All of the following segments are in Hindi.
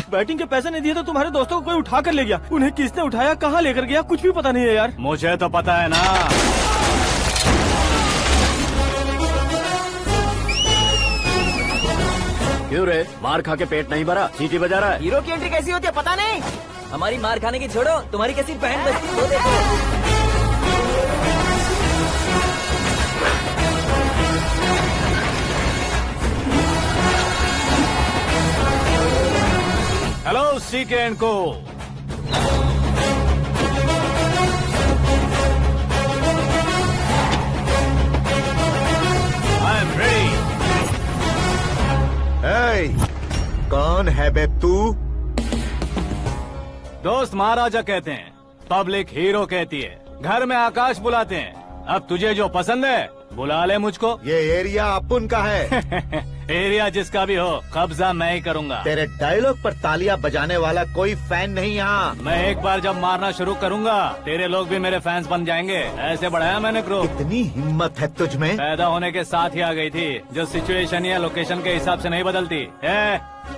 बैटिंग के पैसे नहीं दिए तो तुम्हारे दोस्तों को कोई उठा कर ले गया। उन्हें किसने उठाया, कहाँ लेकर गया, कुछ भी पता नहीं है यार। मुझे तो पता है ना। क्यों रे, मार खा के पेट नहीं भरा, सीटी बजा रहा है? हीरो की एंट्री कैसी होती है पता नहीं। हमारी मार खाने की छोड़ो, तुम्हारी कैसी बहन बजती है वो देखो। हेलो सीके एंड को। I am ready. कौन है बे तू? दोस्त महाराजा कहते हैं, पब्लिक हीरो कहती है, घर में आकाश बुलाते हैं। अब तुझे जो पसंद है बुला ले मुझको। ये एरिया अपुन का है। एरिया जिसका भी हो, कब्जा मैं ही करूंगा। तेरे डायलॉग पर तालियां बजाने वाला कोई फैन नहीं यहाँ। मैं एक बार जब मारना शुरू करूंगा, तेरे लोग भी मेरे फैंस बन जाएंगे। ऐसे बढ़ाया मैंने ग्रुप। इतनी हिम्मत है तुझ में? पैदा होने के साथ ही आ गई थी, जो सिचुएशन या लोकेशन के हिसाब से नहीं बदलती।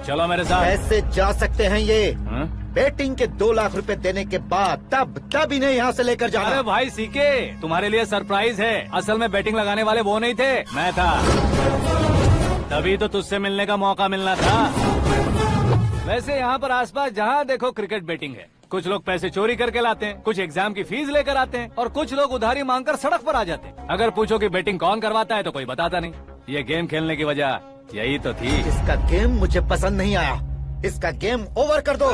चलो मेरे साथ। ऐसे जा सकते हैं ये? हाँ? बेटिंग के 2 लाख रुपए देने के बाद तब इन्हें यहाँ से लेकर जाना। अरे भाई सीके, तुम्हारे लिए सरप्राइज है। असल में बैटिंग लगाने वाले वो नहीं थे, मैं था। तभी तो तुझसे मिलने का मौका मिलना था। वैसे यहाँ पर आसपास जहाँ देखो क्रिकेट बैटिंग है। कुछ लोग पैसे चोरी करके लाते हैं, कुछ एग्जाम की फीस लेकर आते हैं, और कुछ लोग उधारी मांगकर सड़क पर आ जाते हैं। अगर पूछो कि बैटिंग कौन करवाता है तो कोई बताता नहीं। ये गेम खेलने की वजह यही तो थी। इसका गेम मुझे पसंद नहीं आया। इसका गेम ओवर कर दो।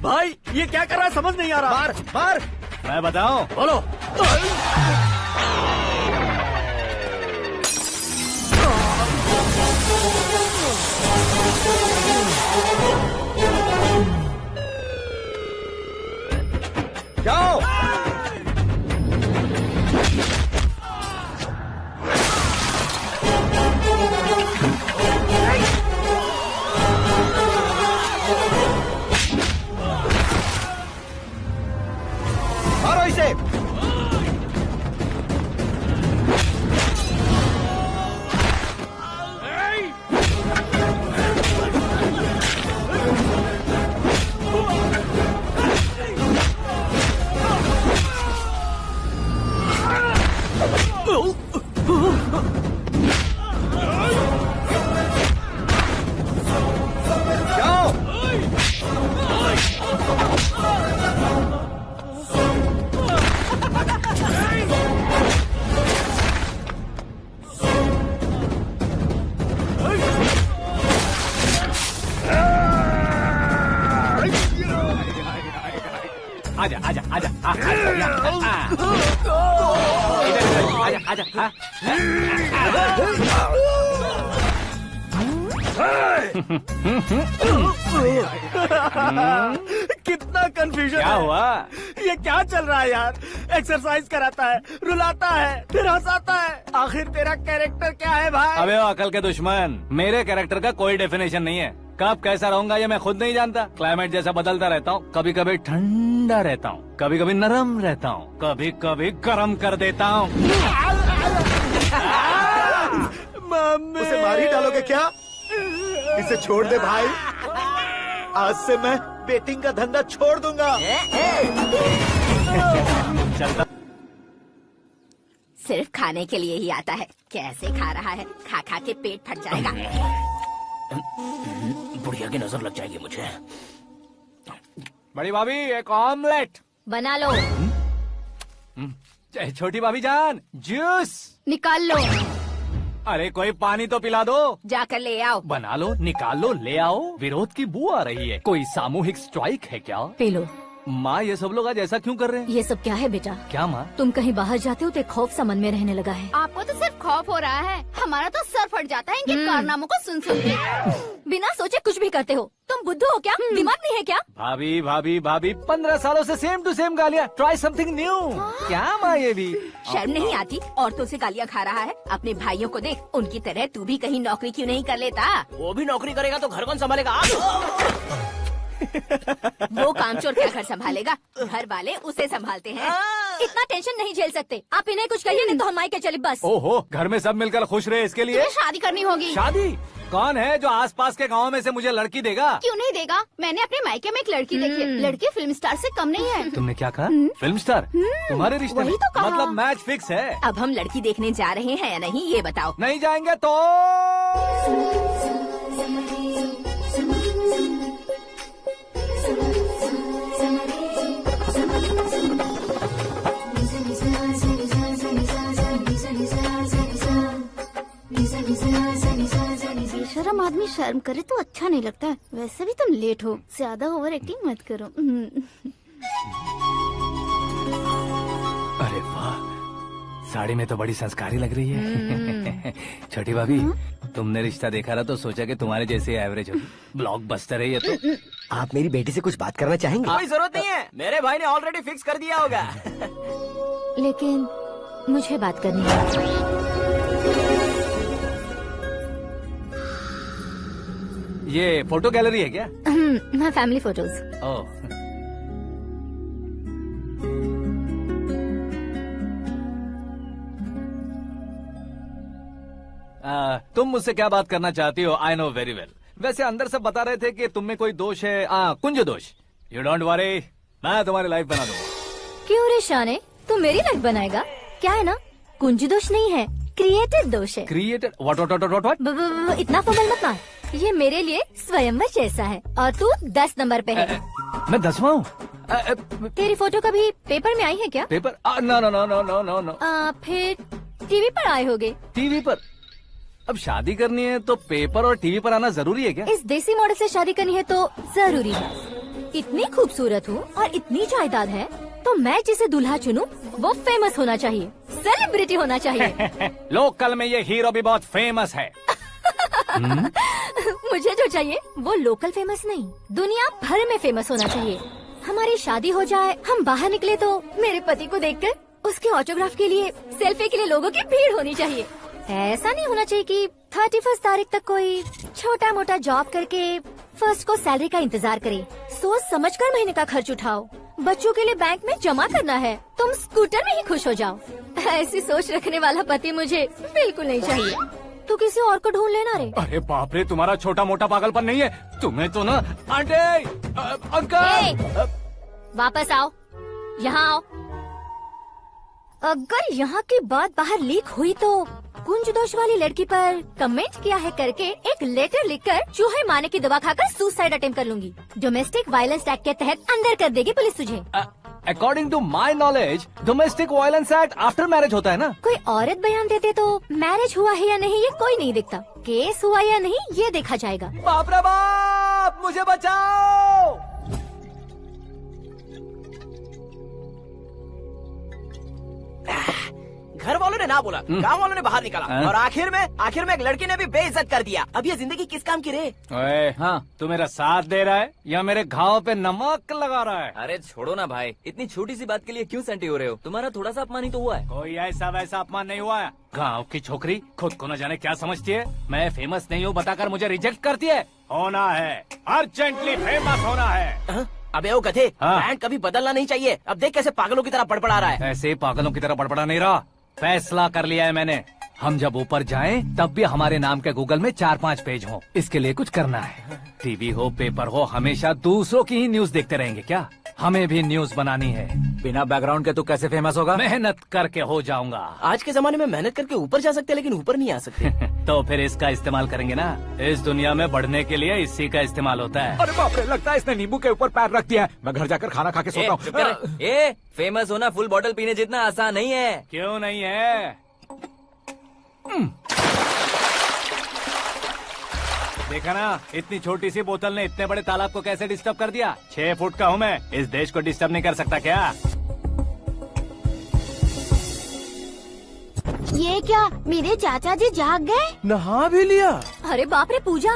भाई ये क्या कर रहा है, समझ नहीं आ रहा। मार मार। मैं बताऊं? बोलो। जाओ। मारो इसे। आजा आजा आजा आजा आजा कितना कंफ्यूजन क्या है। हुआ? ये क्या चल रहा है यार? एक्सरसाइज कराता है, रुलाता है, फिर हंसाता है। आखिर तेरा कैरेक्टर क्या है भाई? अबे ओ अकल के दुश्मन, मेरे कैरेक्टर का कोई डेफिनेशन नहीं है। कब कैसा रहूंगा ये मैं खुद नहीं जानता। क्लाइमेट जैसा बदलता रहता हूँ। कभी कभी ठंडा रहता हूँ, कभी कभी नरम रहता हूँ, कभी कभी गर्म कर देता हूँ। मम्मी। उसे मार ही डालोगे क्या? इसे छोड़ दे भाई। आज से मैं बेटिंग का धंधा छोड़ दूंगा। चलता। सिर्फ खाने के लिए ही आता है। कैसे खा रहा है, खा खा के पेट फट जाएगा। बुढ़िया की नजर लग जाएगी मुझे। बड़ी भाभी एक ऑमलेट बना लो। छोटी भाभी जान जूस निकाल लो। अरे कोई पानी तो पिला दो। जाकर ले आओ। बना लो, निकाल लो, ले आओ। विरोध की बू आ रही है। कोई सामूहिक स्ट्राइक है क्या? P low. माँ ये सब लोग आज ऐसा क्यों कर रहे हैं? ये सब क्या है बेटा? क्या माँ? तुम कहीं बाहर जाते हो तो एक खौफ सा मन में रहने लगा है। आपको तो सिर्फ खौफ हो रहा है। हमारा तो सर फट जाता है इनके कारनामों को सुन सुन के। बिना सोचे कुछ भी करते हो। तुम बुद्धू हो क्या? दिमाग नहीं है क्या? भाभी भाभी भाभी 15 सालों से सेम टू सेम गालियाँ। Try something new. क्या माँ ये भी शर्म नहीं आती? औरतों से गालियाँ खा रहा है। अपने भाइयों को देख, उनकी तरह तू भी कहीं नौकरी क्यों नहीं कर लेता? वो भी नौकरी करेगा तो घर कौन संभालेगा? वो कामचोर क्या घर संभालेगा? घर वाले उसे संभालते हैं। इतना टेंशन नहीं झेल सकते। आप इन्हें कुछ कहिए नहीं तो हम मायके चले बस। ओहो, घर में सब मिलकर खुश रहे इसके लिए तुम्हें शादी करनी होगी। शादी? कौन है जो आसपास के गाँव में से मुझे लड़की देगा? क्यों नहीं देगा? मैंने अपने मायके में एक लड़की देखी है। लड़की फिल्म स्टार से कम नहीं है। तुमने क्या कहा? Film star? तुम्हारे रिश्ते में? वही तो कहा। मतलब मैच फिक्स है। अब हम लड़की देखने जा रहे हैं या नहीं ये बताओ। नहीं जाएंगे तो बेशरम आदमी शर्म करे तो अच्छा नहीं लगता है। वैसे भी तुम लेट हो, ज्यादा ओवर एक्टिंग मत करो। अरे वाह, साड़ी में तो बड़ी संस्कारी लग रही है। छोटी भाभी, तुमने रिश्ता देखा ना तो सोचा कि तुम्हारे जैसे एवरेज होगी। ब्लॉकबस्टर है ये तो। आप मेरी बेटी से कुछ बात करना चाहेंगे? कोई जरूरत नहीं है, मेरे भाई ने ऑलरेडी फिक्स कर दिया होगा। लेकिन मुझे बात करनी है। ये फोटो गैलरी है क्या? मैं फैमिली फोटोज। ओह, तुम मुझसे क्या बात करना चाहती हो? I know very well. वैसे अंदर सब बता रहे थे कि तुम में कोई दोष है। कुंज दोष। यू डोंट वरी, मैं तुम्हारी लाइफ बना दूंगा। क्यों रे शाने, तू मेरी लाइफ बनाएगा? क्या है ना, कुंज दोष नहीं है, क्रिएटेड दोष है। क्रिएटेड? व्हाट? इतना फॉर्मल मत मार। ये मेरे लिए स्वयंवर जैसा है और तू 10 नंबर पे है। मैं 10वां हूँ? तेरी फोटो कभी पेपर में आई है क्या? Paper? No no no no no no no. फिर टीवी पर आए होगे। टीवी पर? अब शादी करनी है तो पेपर और टीवी पर आना जरूरी है क्या? इस देसी मॉडल से शादी करनी है तो जरूरी है। इतनी खूबसूरत हूँ और इतनी जायदाद है तो मैं जिसे दूल्हा चुनूं वो फेमस होना चाहिए, सेलिब्रिटी होना चाहिए। लोकल में ये हीरो भी बहुत फेमस है। मुझे जो चाहिए वो लोकल फेमस नहीं, दुनिया भर में फेमस होना चाहिए। हमारी शादी हो जाए, हम बाहर निकले तो मेरे पति को देखकर उसके ऑटोग्राफ के लिए, सेल्फी के लिए लोगों की भीड़ होनी चाहिए। ऐसा नहीं होना चाहिए कि 31 तारीख तक कोई छोटा मोटा जॉब करके 1st को सैलरी का इंतजार करे। सोच समझकर महीने का खर्च उठाओ। बच्चों के लिए बैंक में जमा करना है, तुम स्कूटर में ही खुश हो जाओ। ऐसी सोच रखने वाला पति मुझे बिल्कुल नहीं चाहिए। तू किसी और को ढूंढ लेना रे। अरे बाप रे, तुम्हारा छोटा मोटा पागलपन नहीं है। तुम्हें तो ना आंटी, अंकल। वापस आओ, यहाँ आओ। अगर यहाँ की बात बाहर लीक हुई तो कुंज दोष वाली लड़की पर कमेंट किया है करके एक लेटर लिखकर चूहे मारने की दवा खाकर सुसाइड अटेम्प्ट कर लूंगी। डोमेस्टिक वायलेंस एक्ट के तहत अंदर कर देगी पुलिस तुझे। According to my knowledge domestic violence act after marriage होता है ना? कोई औरत बयान देते तो मैरिज हुआ है या नहीं ये कोई नहीं देखता, केस हुआ या नहीं ये देखा जाएगा। बाप रे बाप, मुझे बचाओ। घर वालों ने ना बोला, गांव वालों ने बाहर निकाला और आखिर में एक लड़की ने भी बेइज्जत कर दिया। अब ये जिंदगी किस काम की रे? ओए, हाँ, तू मेरा साथ दे रहा है या मेरे घाव पे नमक लगा रहा है? अरे छोड़ो ना भाई, इतनी छोटी सी बात के लिए क्यों सेंटी हो रहे हो? तुम्हारा थोड़ा सा अपमान ही तो हुआ है। कोई ऐसा वैसा अपमान नहीं हुआ है। गाँव की छोकरी खुद को न जाने क्या समझती है। मैं फेमस नहीं हूँ बताकर मुझे रिजेक्ट करती है। होना है, अर्जेंटली फेमस होना है। अबे ओ गधे, हाँ। ब्रांड कभी बदलना नहीं चाहिए। अब देख कैसे पागलों की तरह बड़बड़ा रहा है। ऐसे पागलों की तरह बड़बड़ा नहीं रहा, फैसला कर लिया है मैंने। हम जब ऊपर जाएं तब भी हमारे नाम के गूगल में 4-5 पेज हो। इसके लिए कुछ करना है। टीवी हो, पेपर हो, हमेशा दूसरों की ही न्यूज देखते रहेंगे क्या? हमें भी न्यूज बनानी है। बिना बैकग्राउंड के तू कैसे फेमस होगा? मेहनत करके हो जाऊंगा। आज के जमाने में मेहनत करके ऊपर जा सकते हैं लेकिन ऊपर नहीं आ सकते। तो फिर इसका इस्तेमाल करेंगे ना। इस दुनिया में बढ़ने के लिए इसी का इस्तेमाल होता है। अरे बाप रे, लगता है इसने नींबू के ऊपर पैर रख दिया है। मैं घर जाकर खाना खा के सोता चुप कर। हूँ। फेमस होना फुल बॉटल पीने जितना आसान नहीं है। क्यों नहीं है? देखा ना, इतनी छोटी सी बोतल ने इतने बड़े तालाब को कैसे डिस्टर्ब कर दिया। 6 फुट का हूँ मैं, इस देश को डिस्टर्ब नहीं कर सकता क्या? ये क्या मेरे चाचा जी जाग गए? नहा भी लिया? अरे बाप रे पूजा।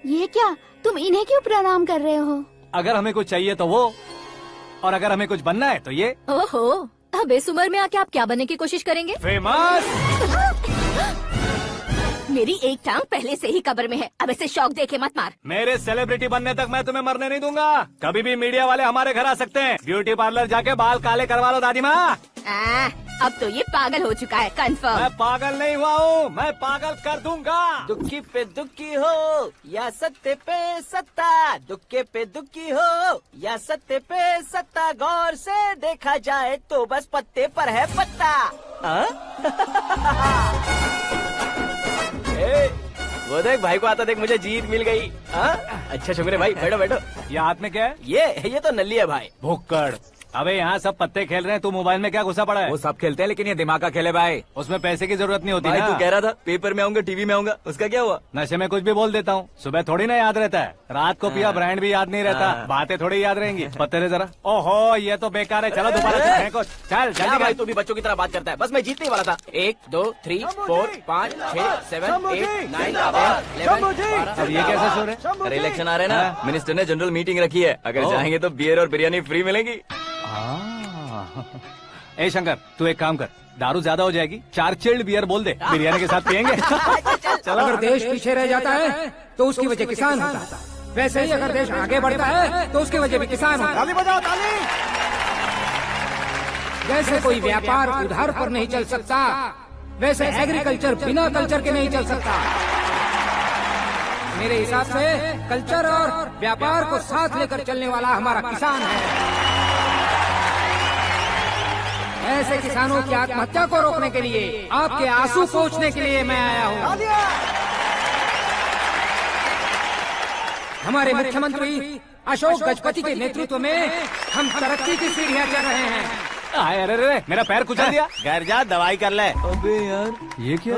ये क्या तुम इन्हें क्यों प्रणाम कर रहे हो? अगर हमें कुछ चाहिए तो वो, और अगर हमें कुछ बनना है तो ये। ओहो, अब इस उम्र में आके आप क्या बनने की कोशिश करेंगे? फेमस। मेरी एक टांग पहले से ही कब्र में है, अब इसे शौक देके मत मार। मेरे सेलिब्रिटी बनने तक मैं तुम्हें मरने नहीं दूंगा। कभी भी मीडिया वाले हमारे घर आ सकते हैं। ब्यूटी पार्लर जाके बाल काले करवा लो दादी माँ। अब तो ये पागल हो चुका है, कंफर्म। मैं पागल नहीं हुआ हूँ, मैं पागल कर दूंगा। दुखी पे दुखी हो या सत्य पे सत्ता, दुखे पे दुखी हो या सत्य पे सत्ता, गौर से देखा जाए तो बस पत्ते पर है पत्ता। वो देख भाई को आता देख, मुझे जीत मिल गई। अच्छा शुक्र है भाई, बैठो बैठो। ये हाथ में क्या है? ये तो नल्ली है भाई। भुक्कड़। अबे यहाँ सब पत्ते खेल रहे हैं, तू मोबाइल में क्या घुसा पड़ा है? वो सब खेलते हैं लेकिन ये दिमाग का खेल है भाई। उसमें पैसे की जरूरत नहीं होती भाई ना। तू कह रहा था पेपर में आऊंगा, टीवी में आऊंगा, उसका क्या हुआ? नशे में कुछ भी बोल देता हूँ, सुबह थोड़ी ना याद रहता है। रात को पिया ब्रांड भी याद नहीं रहता, बातें थोड़ी याद रहेंगी। पत्ते ले जरा। ओहो ये तो बेकार है, चलो दोबारा से फेंको। चल क्या जल्दी भाई तू भी बच्चों की तरह बात करता है? बस मैं जीतने ही वाला था। 1 2 3 4 5 6 7 8 9 10 11 अब ये कैसे सो रहे? अरे इलेक्शन आ रहे हैं ना, मिनिस्टर ने जनरल मीटिंग रखी है, अगर जाएंगे तो बियर और बिरयानी फ्री मिलेगी। ए शंकर तू एक काम कर, दारू ज्यादा हो जाएगी, 4 चिल्ड बियर बोल दे, बिरयानी के साथ पियेंगे। चलो, अगर देश पीछे रह जाता है तो उसकी वजह किसान होता है, वैसे ही अगर देश आगे बढ़ता है तो उसकी वजह भी किसान होता है। ताली बजाओ ताली। जैसे कोई व्यापार उधार पर नहीं चल सकता, वैसे एग्रीकल्चर बिना कल्चर के नहीं चल सकता। मेरे हिसाब से कल्चर और व्यापार को साथ लेकर चलने वाला हमारा किसान है। ऐसे किसानों की आत्महत्या को रोकने के लिए, आपके आंसू पोंछने के लिए मैं आया हूँ। हमारे मुख्यमंत्री अशोक गजपति के नेतृत्व में हम तरक्की की सीढ़ियाँ चढ़ रहे हैं। अरे मेरा पैर कुचल दिया। घर जा दवाई कर ले। अबे यार ये क्या?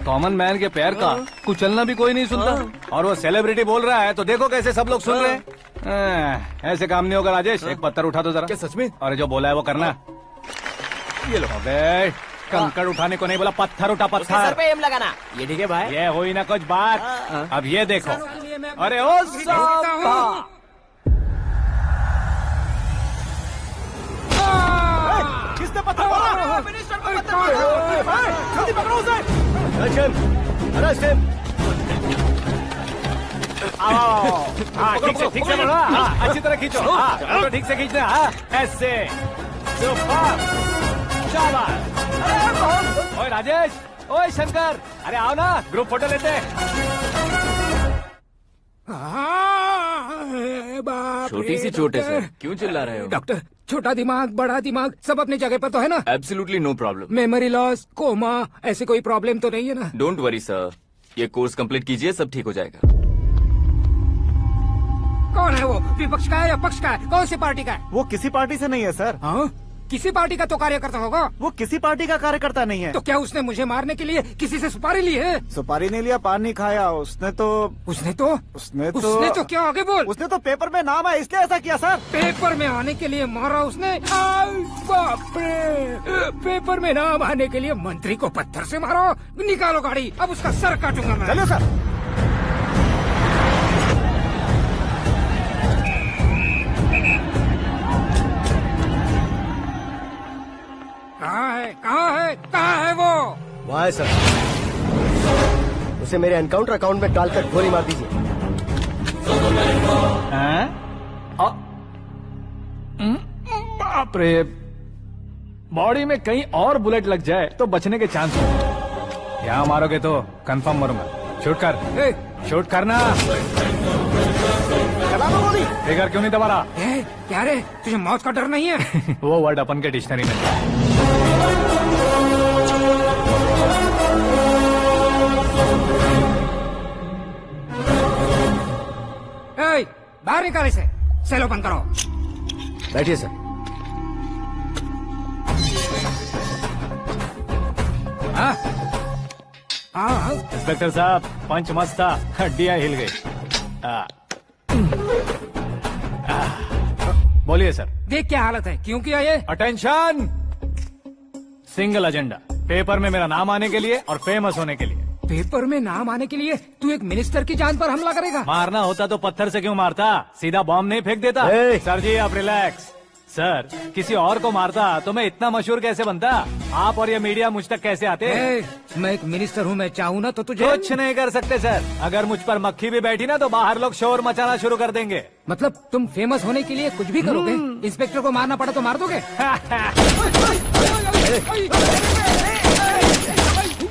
कॉमन मैन के पैर का कुचलना भी कोई नहीं सुनता, और वो सेलिब्रिटी बोल रहा है तो देखो कैसे सब लोग सुन रहे हैं। ऐसे काम नहीं होगा राजेश, एक पत्थर उठा दो जरा। क्या सच में? और जो बोला है वो करना। ये लो। अबे कंकड़ उठाने को नहीं बोला, पत्थर उठा उसके सर पत्थर। पे एम लगाना। ये ठीक है भाई। ये हुई ना कुछ बात। अब ये देखो। अरे ओ साहब, किसने पत्थर मारा? जल्दी पकड़ो उसे। हाँ ठीक से पकड़ो। हाँ अच्छी तरह खींचो। हाँ तो ठीक से खींचना। हाँ ऐसे। शाबाश। ओए राजेश, ओए शंकर, अरे आओ ना, ग्रुप फोटो लेते हैं। छोटी सी चोट है सर, क्यों चिल्ला रहे हो? डॉक्टर, छोटा दिमाग बड़ा दिमाग सब अपनी जगह पर तो है ना? Absolutely no problem. Memory loss, coma, ऐसी कोई प्रॉब्लम तो नहीं है ना? डोंट वरी सर, ये कोर्स कंप्लीट कीजिए, सब ठीक हो जाएगा। कौन है वो? विपक्ष का है या पक्ष का है? कौन सी पार्टी का है? वो किसी पार्टी से नहीं है सर। हाँ? किसी पार्टी का तो कार्यकर्ता होगा। वो किसी पार्टी का कार्यकर्ता नहीं है। तो क्या उसने मुझे मारने के लिए किसी से सुपारी ली है? सुपारी नहीं लिया, पान नहीं खाया। उसने तो क्या आगे बोल? उसने तो पेपर में नाम है इसलिए ऐसा किया सर। पेपर में आने के लिए मारा उसने? बाप रे! पेपर में नाम आने के लिए मंत्री को पत्थर से मारो? निकालो गाड़ी, अब उसका सर काटूंगा मैं। चलो सर। कहाँ है वो? वहाँ है सर, उसे मेरे एनकाउंटर अकाउंट में डालकर गोली मार दीजिए। बाप रे, बॉडी में कहीं और बुलेट लग जाए तो बचने के चांस हो। यहाँ मारोगे तो कंफर्म मरूंगा। शूट कर, शूट करना। फिगर क्यों नहीं दबा रहा? क्या रे, तुझे मौत का डर नहीं है? वो वर्ड अपन के डिक्शनरी में। बाहर निकाले से, सेलो बंद करो। बैठिए सर। हाँ इंस्पेक्टर साहब, पंच मस्त था, हड्डियां हिल गई। बोलिए सर। देख क्या हालत है, क्यों किया ये? अटेंशन, सिंगल एजेंडा, पेपर में मेरा नाम आने के लिए और फेमस होने के लिए। पेपर में नाम आने के लिए तू एक मिनिस्टर की जान पर हमला करेगा? मारना होता तो पत्थर से क्यों मारता, सीधा बॉम्ब नहीं फेंक देता। ए! सर जी आप रिलैक्स। सर किसी और को मारता तो मैं इतना मशहूर कैसे बनता, आप और ये मीडिया मुझ तक कैसे आते। मैं एक मिनिस्टर हूँ, मैं चाहूँ ना तो तुझे कुछ नहीं कर सकते सर। अगर मुझ पर मक्खी भी बैठी ना तो बाहर लोग शोर मचाना शुरू कर देंगे। मतलब तुम फेमस होने के लिए कुछ भी करोगे? इंस्पेक्टर को मारना पड़ा तो मार दोगे?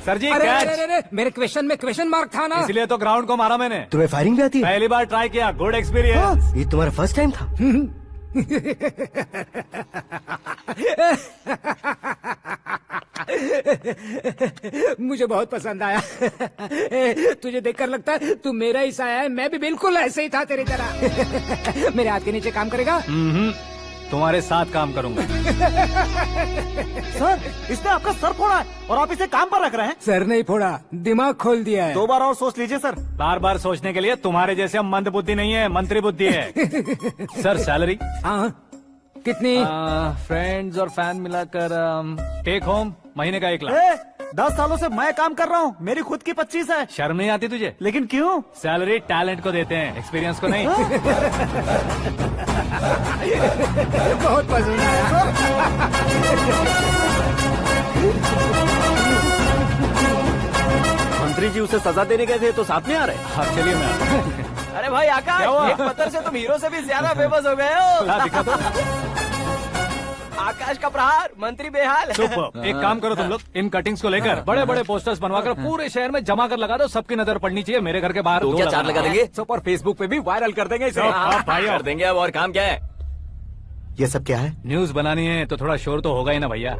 सर जी अरे, कैच। अरे, अरे, मेरे क्वेश्चन में क्वेश्चन मार्क था ना। इसलिए तो ग्राउंड को मारा मैंने। तुम्हें फायरिंग भी आती है? पहली बार ट्राई किया, गुड एक्सपीरियंस। ये तुम्हारा फर्स्ट टाइम था? मुझे बहुत पसंद आया। तुझे देखकर लगता है तू मेरा ही साया है। मैं भी बिल्कुल ऐसे ही था तेरी तरह। मेरे हाथ के नीचे काम करेगा? तुम्हारे साथ काम करूंगा। सर इसने आपका सर फोड़ा है और आप इसे काम पर रख रहे हैं। सर नहीं फोड़ा, दिमाग खोल दिया है। 2 बार और सोच लीजिए सर। बार बार सोचने के लिए तुम्हारे जैसे मंद बुद्धि नहीं है, मंत्री बुद्धि है। Sir salary? हाँ कितनी? फ्रेंड्स और फैन मिलाकर टेक होम महीने का 1 लाख। 10 सालों से मैं काम कर रहा हूँ, मेरी खुद की 25 है। शर्म नहीं आती तुझे? लेकिन क्यों? सैलरी टैलेंट को देते हैं, एक्सपीरियंस को नहीं। बहुत पसंद आया। मंत्री जी उसे सजा देने गए थे तो साथ में आ रहे। हाँ चलिए मैं आता हूं। अरे भाई आकाश, क्या हुआ? एक पत्थर से तुम हीरो से भी ज्यादा फेमस हो गए हो। ला, दिखा दो। आकाश का प्रहार, मंत्री बेहाल। सुपर। एक काम करो तुम लोग, इन कटिंग्स को लेकर बड़े बड़े पोस्टर्स बनवाकर पूरे शहर में जमा कर लगा दो। सबकी नजर पड़नी चाहिए मेरे घर के बाहर। तो क्या 4 लगा देंगे? सुपर फेसबुक पे भी वायरल कर देंगे इसे। भाई कर देंगे अब। और काम क्या है? ये सब क्या है? न्यूज बनानी है तो थोड़ा शोर तो होगा ही ना भैया।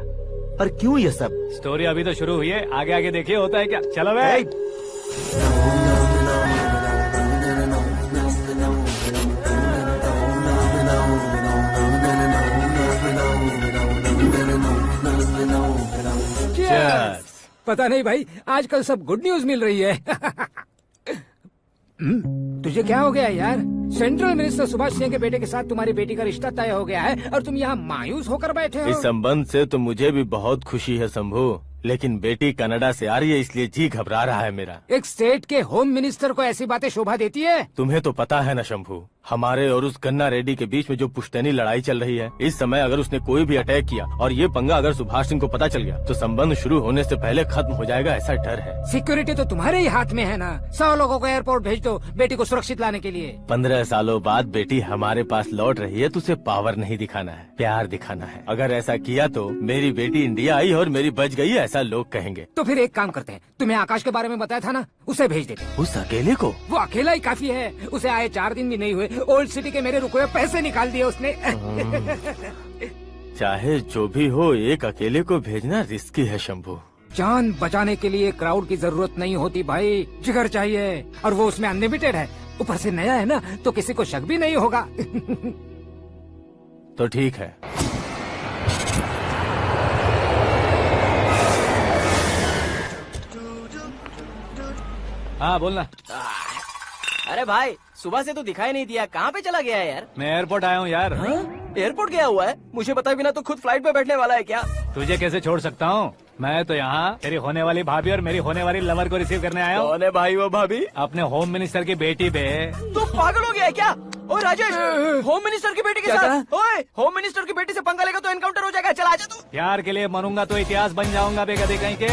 पर क्यों ये सब? स्टोरी अभी तो शुरू हुई है, आगे आगे देखिए होता है क्या। चलो भाई। पता नहीं भाई, आजकल सब गुड न्यूज मिल रही है। तुझे क्या हो गया यार? सेंट्रल मिनिस्टर सुभाष सिंह के बेटे के साथ तुम्हारी बेटी का रिश्ता तय हो गया है और तुम यहाँ मायूस होकर बैठे हो। इस संबंध से तो मुझे भी बहुत खुशी है शंभू, लेकिन बेटी कनाडा से आ रही है इसलिए जी घबरा रहा है मेरा। एक स्टेट के होम मिनिस्टर को ऐसी बातें शोभा देती है? तुम्हें तो पता है ना शंभू, हमारे और उस गन्ना रेड्डी के बीच में जो पुश्तैनी लड़ाई चल रही है, इस समय अगर उसने कोई भी अटैक किया और ये पंगा अगर सुभाष सिंह को पता चल गया तो संबंध शुरू होने से पहले खत्म हो जाएगा, ऐसा डर है। सिक्योरिटी तो तुम्हारे ही हाथ में है ना। 100 लोगों को एयरपोर्ट भेज दो बेटी को सुरक्षित लाने के लिए। 15 सालों बाद बेटी हमारे पास लौट रही है तो उसे पावर नहीं दिखाना है, प्यार दिखाना है। अगर ऐसा किया तो मेरी बेटी इंडिया आई और मेरी बच गई, ऐसा लोग कहेंगे। तो फिर एक काम करते हैं, तुम्हें आकाश के बारे में बताया था ना, उसे भेज देते। उस अकेले को? वो अकेला ही काफी है। उसे आए 4 दिन भी नहीं हुए, ओल्ड सिटी के मेरे रुके हुए पैसे निकाल दिए उसने। चाहे जो भी हो, एक अकेले को भेजना रिस्की है शंभू। जान बचाने के लिए क्राउड की जरूरत नहीं होती भाई, जिगर चाहिए, और वो उसमें अनलिमिटेड है। ऊपर से नया है ना तो किसी को शक भी नहीं होगा। तो ठीक है। हाँ बोलना। अरे भाई सुबह से तो दिखाई नहीं दिया, कहाँ पे चला गया है यार? मैं एयरपोर्ट आया हूँ यार। एयरपोर्ट गया हुआ है? मुझे बताए बिना तो खुद फ्लाइट पे बैठने वाला है क्या? तुझे कैसे छोड़ सकता हूँ? मैं तो यहाँ तेरी होने वाली भाभी और मेरी होने वाली लवर को रिसीव करने आया हूँ। कौन है भाई वो भाभी? अपने होम मिनिस्टर की बेटी पे। तो पागल हो गया है क्या? ओए राजेश, होम मिनिस्टर की बेटी के साथ? ओए होम मिनिस्टर की बेटी से पंगा लेगा तो एनकाउंटर हो जाएगा। चल आजा तू। प्यार के लिए मरूंगा तो इतिहास बन जाऊंगा बेगदी कहीं के।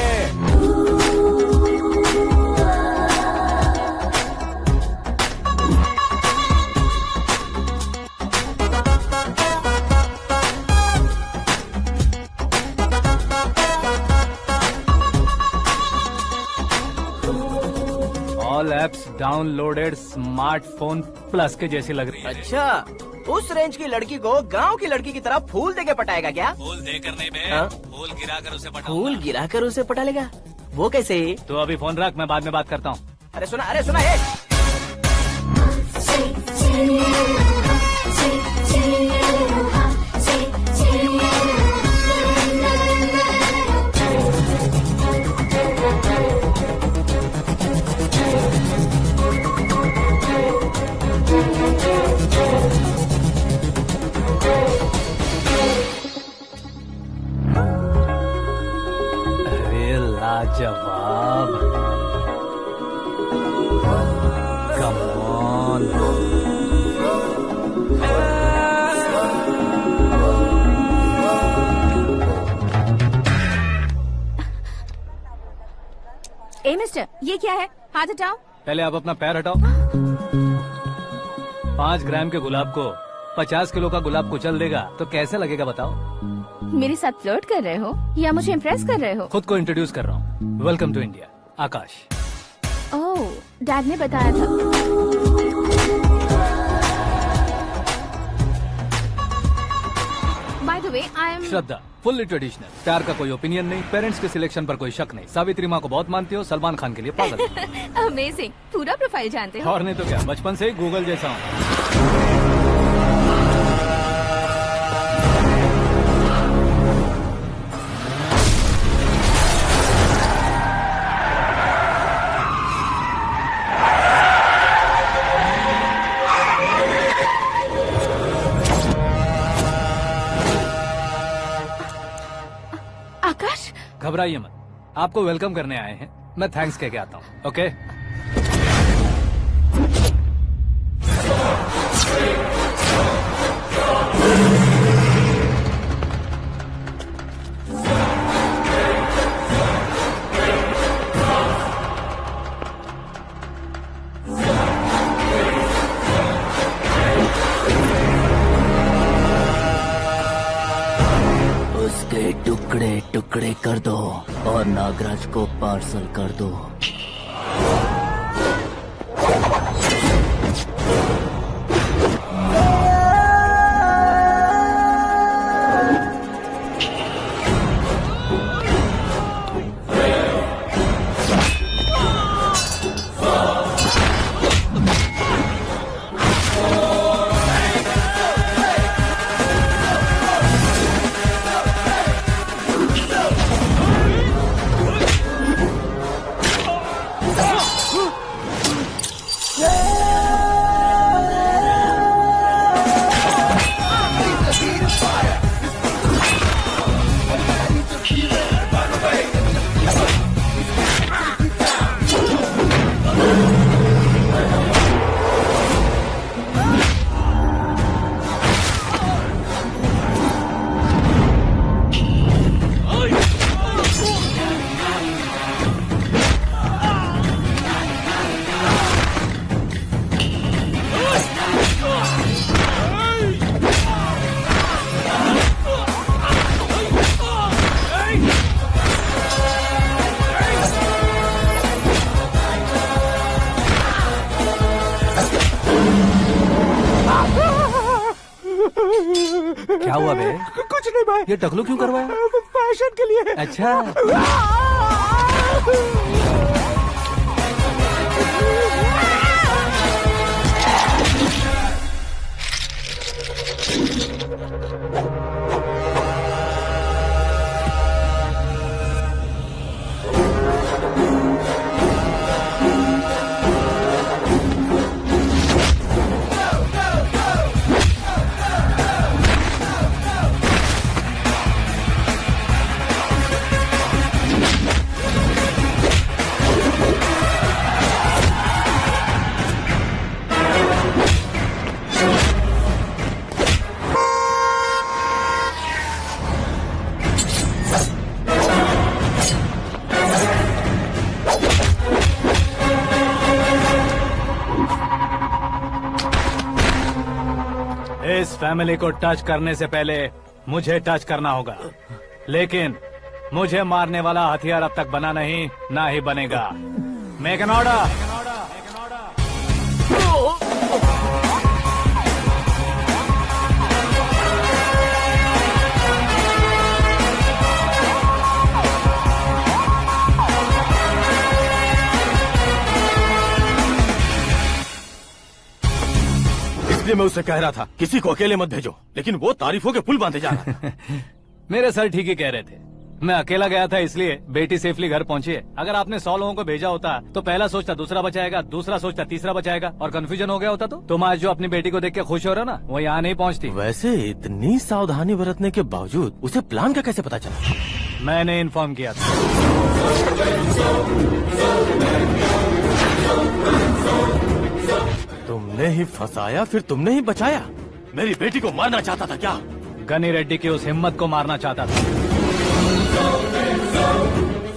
All apps downloaded smartphone plus के जैसी लग रही है। अच्छा, उस रेंज की लड़की को गांव की लड़की की तरह फूल देके पटाएगा क्या? फूल देकर नहीं बे, हाँ? फूल गिराकर उसे पटा। फूल गिराकर उसे पटा लेगा? वो कैसे? तो अभी फोन रख, मैं बाद में बात करता हूँ। अरे सुना ये। ए मिस्टर, ये क्या है? हाथ हटाओ। पहले आप अपना पैर हटाओ। 5 ग्राम के गुलाब को 50 किलो का गुलाब कुचल देगा तो कैसे लगेगा बताओ? मेरे साथ फ्लर्ट कर रहे हो या मुझे इम्प्रेस कर रहे हो? खुद को इंट्रोड्यूस कर रहा हूँ। Welcome to India, Aakash. Oh, dad ने बताया था। By the way, I am Shraddha, fully traditional. प्यार का कोई ओपिनियन नहीं, पेरेंट्स के सिलेक्शन पर कोई शक नहीं। सावित्री माँ को बहुत मानती हो, सलमान खान के लिए पागल। अमेजिंग, पूरा प्रोफाइल जानते हो। और नहीं तो क्या, बचपन से ही गूगल जैसा हूँ। आकाश, घबराइए मत, आपको वेलकम करने आए हैं। मैं थैंक्स कह के आता हूँ। ओके? उसके टुकड़े टुकड़े कर दो और नागराज को पार्सल कर दो। क्या हुआ बे? कुछ नहीं भाई। ये टकलू क्यों करवाया? फैशन के लिए। अच्छा। इस फैमिली को टच करने से पहले मुझे टच करना होगा, लेकिन मुझे मारने वाला हथियार अब तक बना नहीं, ना ही बनेगा। Make an order. इसलिए मैं उससे कह रहा था किसी को अकेले मत भेजो, लेकिन वो तारीफों के पुल बांधे जा रहा था। मेरे सर ठीक ही कह रहे थे। मैं अकेला गया था इसलिए बेटी सेफली घर पहुंची है। अगर आपने 100 लोगों को भेजा होता तो पहला सोचता दूसरा बचाएगा, दूसरा सोचता तीसरा बचाएगा, और कंफ्यूजन हो गया होता तो तुम आज जो अपनी बेटी को देख के खुश हो रहे हो ना, वो यहाँ नहीं पहुँचती। वैसे इतनी सावधानी बरतने के बावजूद उसे प्लान का कैसे पता चला? मैंने इन्फॉर्म किया था। तुम तुमने ही फंसाया, फिर तुमने ही बचाया। मेरी बेटी को मारना चाहता था क्या? गनी रेड्डी की उस हिम्मत को मारना चाहता था।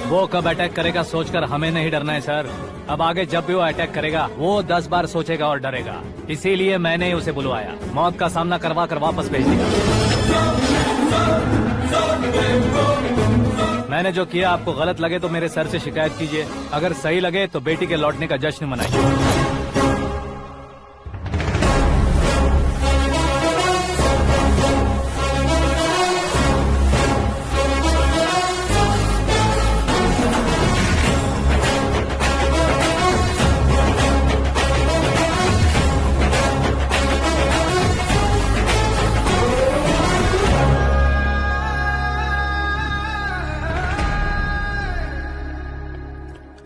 वो कब अटैक करेगा सोचकर हमें नहीं डरना है सर। अब आगे जब भी वो अटैक करेगा वो 10 बार सोचेगा और डरेगा। इसीलिए मैंने ही उसे बुलवाया। मौत का सामना करवा कर वापस भेज दिया। मैंने जो किया आपको गलत लगे तो मेरे सर से शिकायत कीजिए, अगर सही लगे तो बेटी के लौटने का जश्न मनाइए।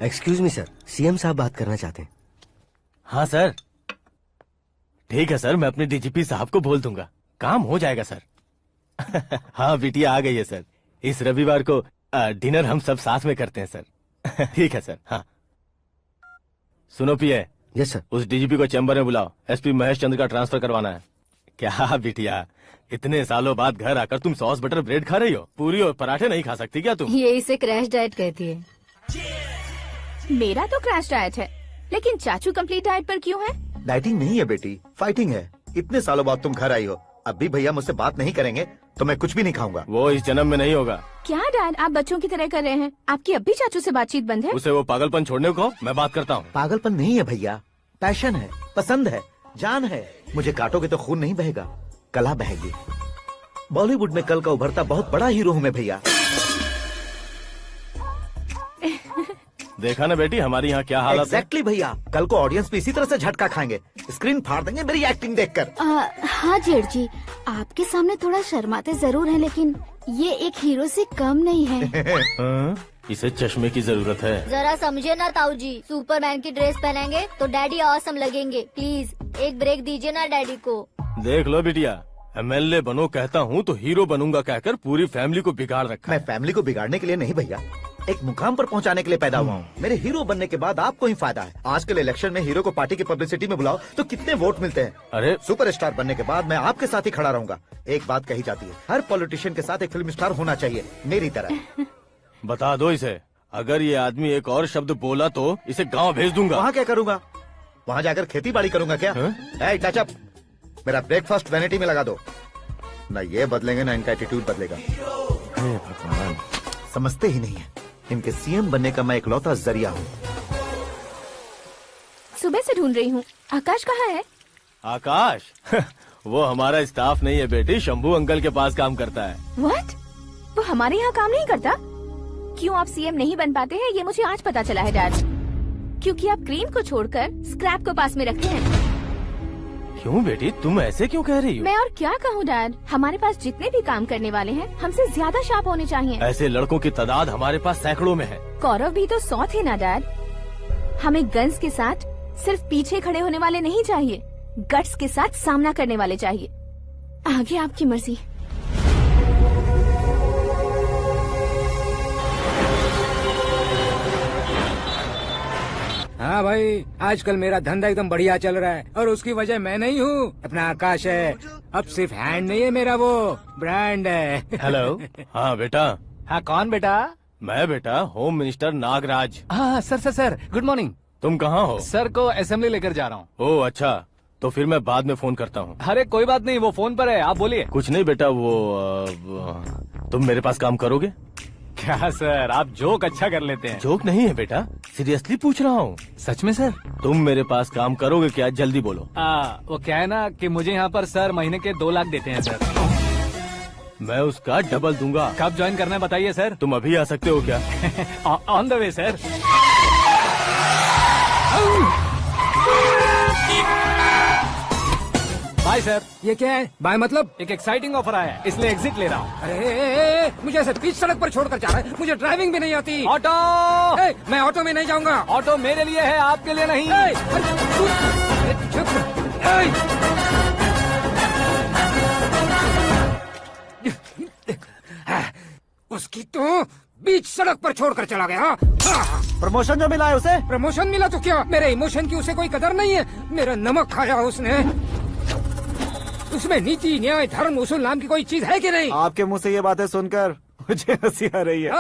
एक्सक्यूज मी सर, सीएम साहब बात करना चाहते हैं। हाँ सर, ठीक है सर, मैं अपने डीजीपी साहब को बोल दूंगा, काम हो जाएगा सर। हाँ बिटिया आ गई है सर। इस रविवार को डिनर हम सब साथ में करते हैं सर। ठीक है सर। हाँ सुनो पिए। Yes sir. उस डीजीपी को चैम्बर में बुलाओ, एसपी महेश चंद्र का ट्रांसफर करवाना है। क्या बिटिया, इतने सालों बाद घर आकर तुम सॉस बटर ब्रेड खा रही हो? पूरी और पराठे नहीं खा सकती क्या तुम? ये इसे क्रैश डाइट कहती है। मेरा तो क्रैश डाइट है, लेकिन चाचू कंप्लीट डाइट पर क्यों है? डाइटिंग नहीं है बेटी, फाइटिंग है। इतने सालों बाद तुम घर आई हो, अब भी भैया मुझसे बात नहीं करेंगे तो मैं कुछ भी नहीं खाऊंगा। वो इस जन्म में नहीं होगा। क्या डैड, आप बच्चों की तरह कर रहे हैं? आपकी अब भी चाचू से बातचीत बंद है? उसे वो पागलपन छोड़ने को मैं बात करता हूँ। पागलपन नहीं है भैया, पैशन है, पसंद है, जान है। मुझे काटोगे तो खून नहीं बहेगा, कला बहेगी। बॉलीवुड में कल का उभरता बहुत बड़ा हीरो हूँ मैं भैया। देखा ना बेटी हमारी यहाँ क्या हालत है। एग्जैक्टली भैया, कल को ऑडियंस भी इसी तरह से झटका खाएंगे, स्क्रीन फाड़ देंगे मेरी एक्टिंग देखकर। हाँ जेठ जी, आपके सामने थोड़ा शर्माते जरूर हैं, लेकिन ये एक हीरो से कम नहीं है। इसे चश्मे की जरूरत है। जरा समझे ना ताऊ जी, सुपरमैन की ड्रेस पहनेंगे तो डैडी ऑसम लगेंगे। प्लीज एक ब्रेक दीजिए ना डैडी को। देख लो बिटिया, एमएलए बनो कहता हूँ तो हीरो बनूंगा कहकर पूरी फैमिली को बिगाड़ रखा। मैं फैमिली को बिगाड़ने के लिए नहीं भैया, एक मुकाम पर पहुंचाने के लिए पैदा हुआ हूँ। मेरे हीरो बनने के बाद आपको ही फायदा है। आजकल इलेक्शन में हीरो को पार्टी की पब्लिसिटी में बुलाओ तो कितने वोट मिलते हैं। अरे सुपरस्टार बनने के बाद मैं आपके साथ ही खड़ा रहूंगा। एक बात कही जाती है, हर पॉलिटिशियन के साथ एक फिल्म स्टार होना चाहिए, मेरी तरह। बता दो इसे, अगर ये आदमी एक और शब्द बोला तो इसे गाँव भेज दूंगा। वहाँ क्या करूँगा? वहाँ जाकर खेती बाड़ी करूँगा क्या? टच अप, मेरा ब्रेकफास्ट वैनिटी में लगा दो। न ये बदलेंगे ना इनका एटीट्यूड बदलेगा। भगवान, समझते ही नहीं है, इनके सीएम बनने का मैं इकलौता जरिया हूँ। सुबह से ढूंढ रही हूँ, आकाश कहाँ है? आकाश? वो हमारा स्टाफ नहीं है बेटी, शंभू अंकल के पास काम करता है। व्हाट? वो हमारे यहाँ काम नहीं करता? क्यों आप सीएम नहीं बन पाते हैं ये मुझे आज पता चला है डैड। क्योंकि आप क्रीम को छोड़कर स्क्रैप को पास में रखते हैं। क्यों बेटी, तुम ऐसे क्यों कह रही हो? मैं और क्या कहूँ डैड, हमारे पास जितने भी काम करने वाले हैं हमसे ज्यादा शार्प होने चाहिए। ऐसे लड़कों की तादाद हमारे पास सैकड़ों में है। कौरव भी तो 100 थे ना डैड। हमें गन्स के साथ सिर्फ पीछे खड़े होने वाले नहीं चाहिए, गट्स के साथ सामना करने वाले चाहिए। आगे आपकी मर्जी। हाँ भाई, आजकल मेरा धंधा एकदम बढ़िया चल रहा है और उसकी वजह मैं नहीं हूँ, अपना आकाश है। अब सिर्फ हैंड नहीं है मेरा, वो ब्रांड है। हेलो। हाँ बेटा। हाँ कौन बेटा? मैं बेटा होम मिनिस्टर नागराज। हाँ सर गुड मॉर्निंग। तुम कहाँ हो? सर को असेंबली लेकर जा रहा हूँ। ओह अच्छा, तो फिर मैं बाद में फोन करता हूँ। अरे कोई बात नहीं, वो फोन पर है, आप बोलिए। कुछ नहीं बेटा, तुम मेरे पास काम करोगे? क्या सर, आप जोक अच्छा कर लेते हैं। जोक नहीं है बेटा, सीरियसली पूछ रहा हूँ। सच में सर? तुम मेरे पास काम करोगे क्या? जल्दी बोलो। वो क्या है ना कि मुझे यहाँ पर सर महीने के 2 लाख देते हैं सर। मैं उसका डबल दूंगा। कब ज्वाइन करना है बताइए सर। तुम अभी आ सकते हो क्या? On the way sir. Bye sir. ये क्या है? बाय मतलब? एक एक्साइटिंग ऑफर आया है, इसलिए एग्जिट ले रहा हूँ। अरे मुझे ऐसे बीच सड़क पर छोड़कर जा रहा है, मुझे ड्राइविंग भी नहीं आती। ऑटो! मैं ऑटो में नहीं जाऊंगा। ऑटो मेरे लिए है, आपके लिए नहीं। उसकी तो बीच सड़क पर छोड़कर चला गया। प्रमोशन जो मिला है उसे? प्रमोशन मिला तो क्या, मेरे इमोशन की उसे कोई कदर नहीं है। मेरा नमक खाया उसने। उसमें नीति, न्याय, धर्म, उसूल नाम की कोई चीज है कि नहीं? आपके मुंह से ये बातें सुनकर मुझे हंसी आ रही है।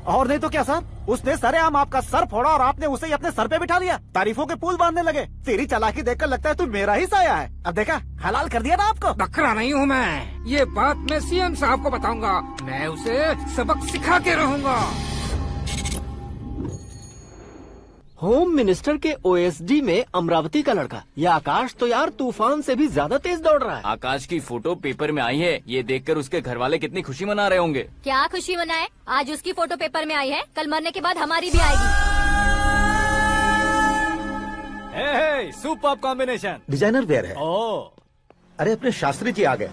और नहीं तो क्या सर, उसने सरेआम आपका सर फोड़ा और आपने उसे ही अपने सर पे बिठा लिया। तारीफों के पुल बांधने लगे। तेरी चालाकी देखकर लगता है तू मेरा ही साया है। अब देखा, हलाल कर दिया ना आपको। बकरा नहीं हूँ मैं। ये बात मैं सीएम साहब को बताऊंगा। मैं उसे सबक सिखा के रहूंगा। होम मिनिस्टर के ओएसडी में अमरावती का लड़का। ये आकाश तो यार तूफान से भी ज्यादा तेज दौड़ रहा है। आकाश की फोटो पेपर में आई है, ये देखकर उसके घर वाले कितनी खुशी मना रहे होंगे। क्या खुशी मनाए? आज उसकी फोटो पेपर में आई है, कल मरने के बाद हमारी भी आएगी। Superb combination. डिजाइनर वेयर है। ओह, अरे अपने शास्त्री जी आ गए।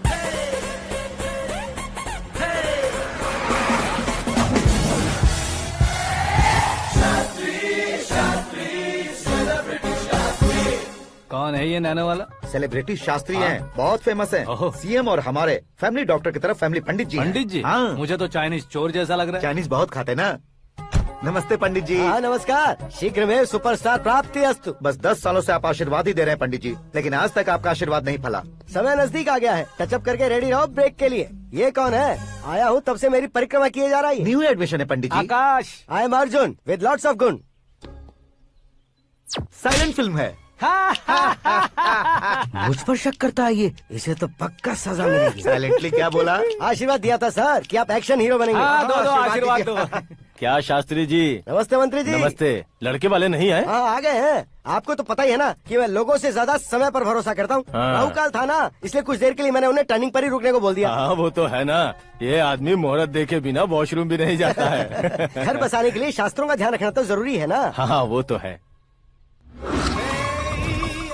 कौन है ये नैनो वाला? सेलिब्रिटी शास्त्री हैं, बहुत फेमस हैं। सीएम और हमारे फैमिली डॉक्टर की तरफ फैमिली पंडित जी हैं। पंडित जी? हाँ। मुझे तो चाइनीज चोर जैसा लग रहा है। चाइनीज बहुत खाते ना। नमस्ते पंडित जी। हाँ नमस्कार। शीघ्र में सुपरस्टार प्राप्ति अस्तु। बस 10 सालों से आप आशीर्वाद ही दे रहे हैं पंडित जी, लेकिन आज तक आपका आशीर्वाद नहीं फला। समय नजदीक आ गया है, टचअप करके रेडी रहो ब्रेक के लिए। ये कौन है? आया हूँ तब से मेरी परिक्रमा किए जा रही है। न्यू एडमिशन है Pandit ji. Akash. I am Arjun with lots of गुण। साइलेंट फिल्म है। मुझ पर शक करता है ये, इसे तो पक्का सजा मिलेगी। साइलेंटली क्या बोला? आशीर्वाद दिया था सर कि आप एक्शन हीरो बनेंगे। हाँ, दो आशीर्वाद दो। क्या शास्त्री जी? नमस्ते मंत्री जी। नमस्ते। लड़के वाले नहीं आए? हाँ आ गए हैं। आपको तो पता ही है ना कि मैं लोगों से ज्यादा समय पर भरोसा करता हूँ। हाँ। राहु काल था ना, इसलिए कुछ देर के लिए मैंने उन्हें टर्निंग पर ही रुकने को बोल दिया। हाँ वो तो है ना, ये आदमी मुहूर्त देखे बिना वॉशरूम भी नहीं जाता है। घर बसाने के लिए शास्त्रों का ध्यान रखना तो जरूरी है ना। हाँ वो तो है।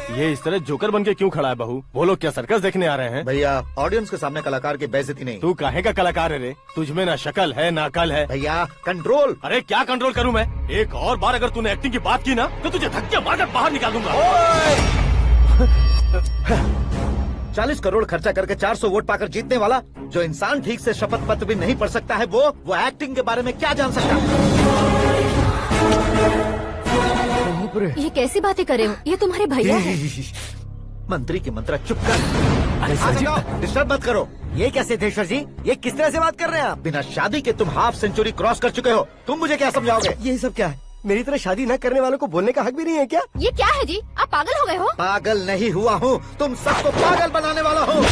ये इस तरह जोकर बन के क्यों खड़ा है बहू? वो लोग क्या सर्कस देखने आ रहे हैं? भैया ऑडियंस के सामने कलाकार की बेइज्जती नहीं। तू काहे का कलाकार है रे? तुझमें ना शक्ल है ना अकल है। भैया कंट्रोल। अरे क्या कंट्रोल करूं मैं? एक और बार अगर तूने एक्टिंग की बात की ना तो तुझे धक्के मारकर बाहर निकाल दूंगा। 40 करोड़ खर्चा करके 400 वोट पाकर जीतने वाला जो इंसान ठीक से शपथ पत्र भी नहीं पढ़ सकता है, वो एक्टिंग के बारे में क्या जान सकता है? ये कैसी बातें करे हो? ये तुम्हारे भैया हैं। मंत्री की मंत्रा चुप कर। डिस्टर्ब मत करो। ये क्या सिद्धेश्वर जी, ये किस तरह से बात कर रहे हैं आप? बिना शादी के तुम हाफ सेंचुरी क्रॉस कर चुके हो, तुम मुझे क्या समझाओगे? ये सब क्या है? मेरी तरह शादी न करने वालों को बोलने का हक भी नहीं है क्या? ये क्या है जी? आप पागल हो गए हो? पागल नहीं हुआ हूँ, तुम सबको पागल बनाने वाला हूँ।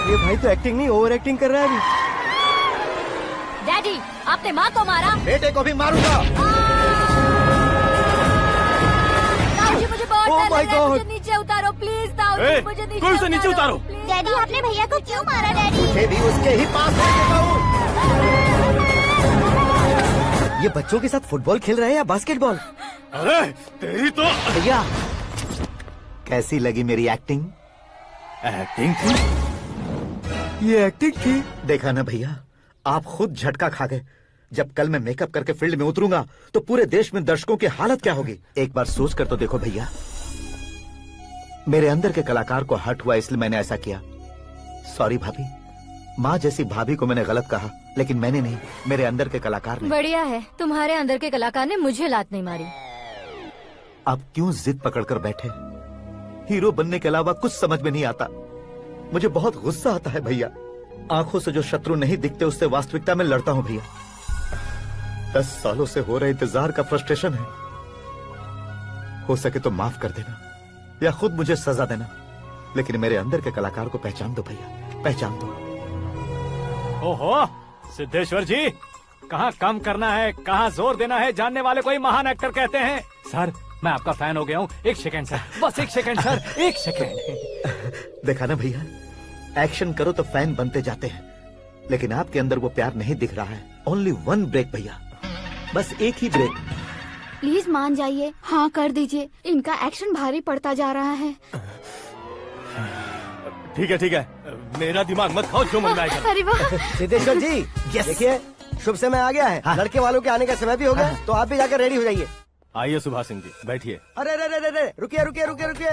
ये भाई तो एक्टिंग नहीं ओवर एक्टिंग कर रहा है अभी। डैडी, आपने माँ को मारा। बेटे को भी मारूंगा। ताऊजी मुझे बहुत Oh डर my लग रहा है, God. मुझे नीचे उतारो प्लीज। ताऊजी मुझे नीचे उतारो। डैडी आपने भैया को क्यों मारा डैडी? मुझे भी उसके ही पास ले देता हूँ। ये बच्चों के साथ फुटबॉल खेल रहे हैं या बास्केटबॉल? अरे तेरी तो भैया कैसी लगी मेरी एक्टिंग? एक्टिंग थी? ये एक्टिंग थी? देखा ना भैया, आप खुद झटका खा गए। जब कल मैं मेकअप करके फील्ड में उतरूंगा तो पूरे देश में दर्शकों की हालत क्या होगी? एक बार सोच कर तो देखो भैया। मेरे अंदर के कलाकार को हर्ट हुआ इसलिए मैंने ऐसा किया। सॉरी भाभी। माँ जैसी भाभी को मैंने गलत कहा, लेकिन मैंने नहीं, मेरे अंदर के कलाकार ने। बढ़िया है, तुम्हारे अंदर के कलाकार ने मुझे लात नहीं मारी। आप क्यों जिद पकड़कर बैठे? हीरो बनने के अलावा कुछ समझ में नहीं आता। मुझे बहुत गुस्सा आता है भैया। आंखों से जो शत्रु नहीं दिखते उससे वास्तविकता में लड़ता हूँ भैया। 10 सालों से हो रहे इंतजार का फ्रस्ट्रेशन है। हो सके तो माफ कर देना या खुद मुझे सजा देना, लेकिन मेरे अंदर के कलाकार को पहचान दो भैया, पहचान दो। ओहो सिद्धेश्वर जी, कहाँ कम करना है कहाँ जोर देना है जानने वाले को ही महान एक्टर कहते हैं। सर मैं आपका फैन हो गया हूँ। एक सेकंड सर, बस एक सेकंड सर, एक सेकंड। देखा ना भैया, एक्शन करो तो फैन बनते जाते हैं, लेकिन आपके अंदर वो प्यार नहीं दिख रहा है। ओनली वन ब्रेक भैया, बस एक ही ब्रेक। प्लीज मान जाइए, हाँ कर दीजिए। इनका एक्शन भारी पड़ता जा रहा है। ठीक है, मेरा दिमाग मत खाओ, जो मन में आएगा। अरे वाह सिद्धेश्वर जी, देखिए शुभ समय आ गया है। लड़के वालों के आने का समय भी हो गया, तो आप भी जाकर रेडी हो जाइए। आइए सुभाष सिंह जी, बैठिए। अरे अरे अरे अरे, रुकिए रुकिए रुकिए रुकिए।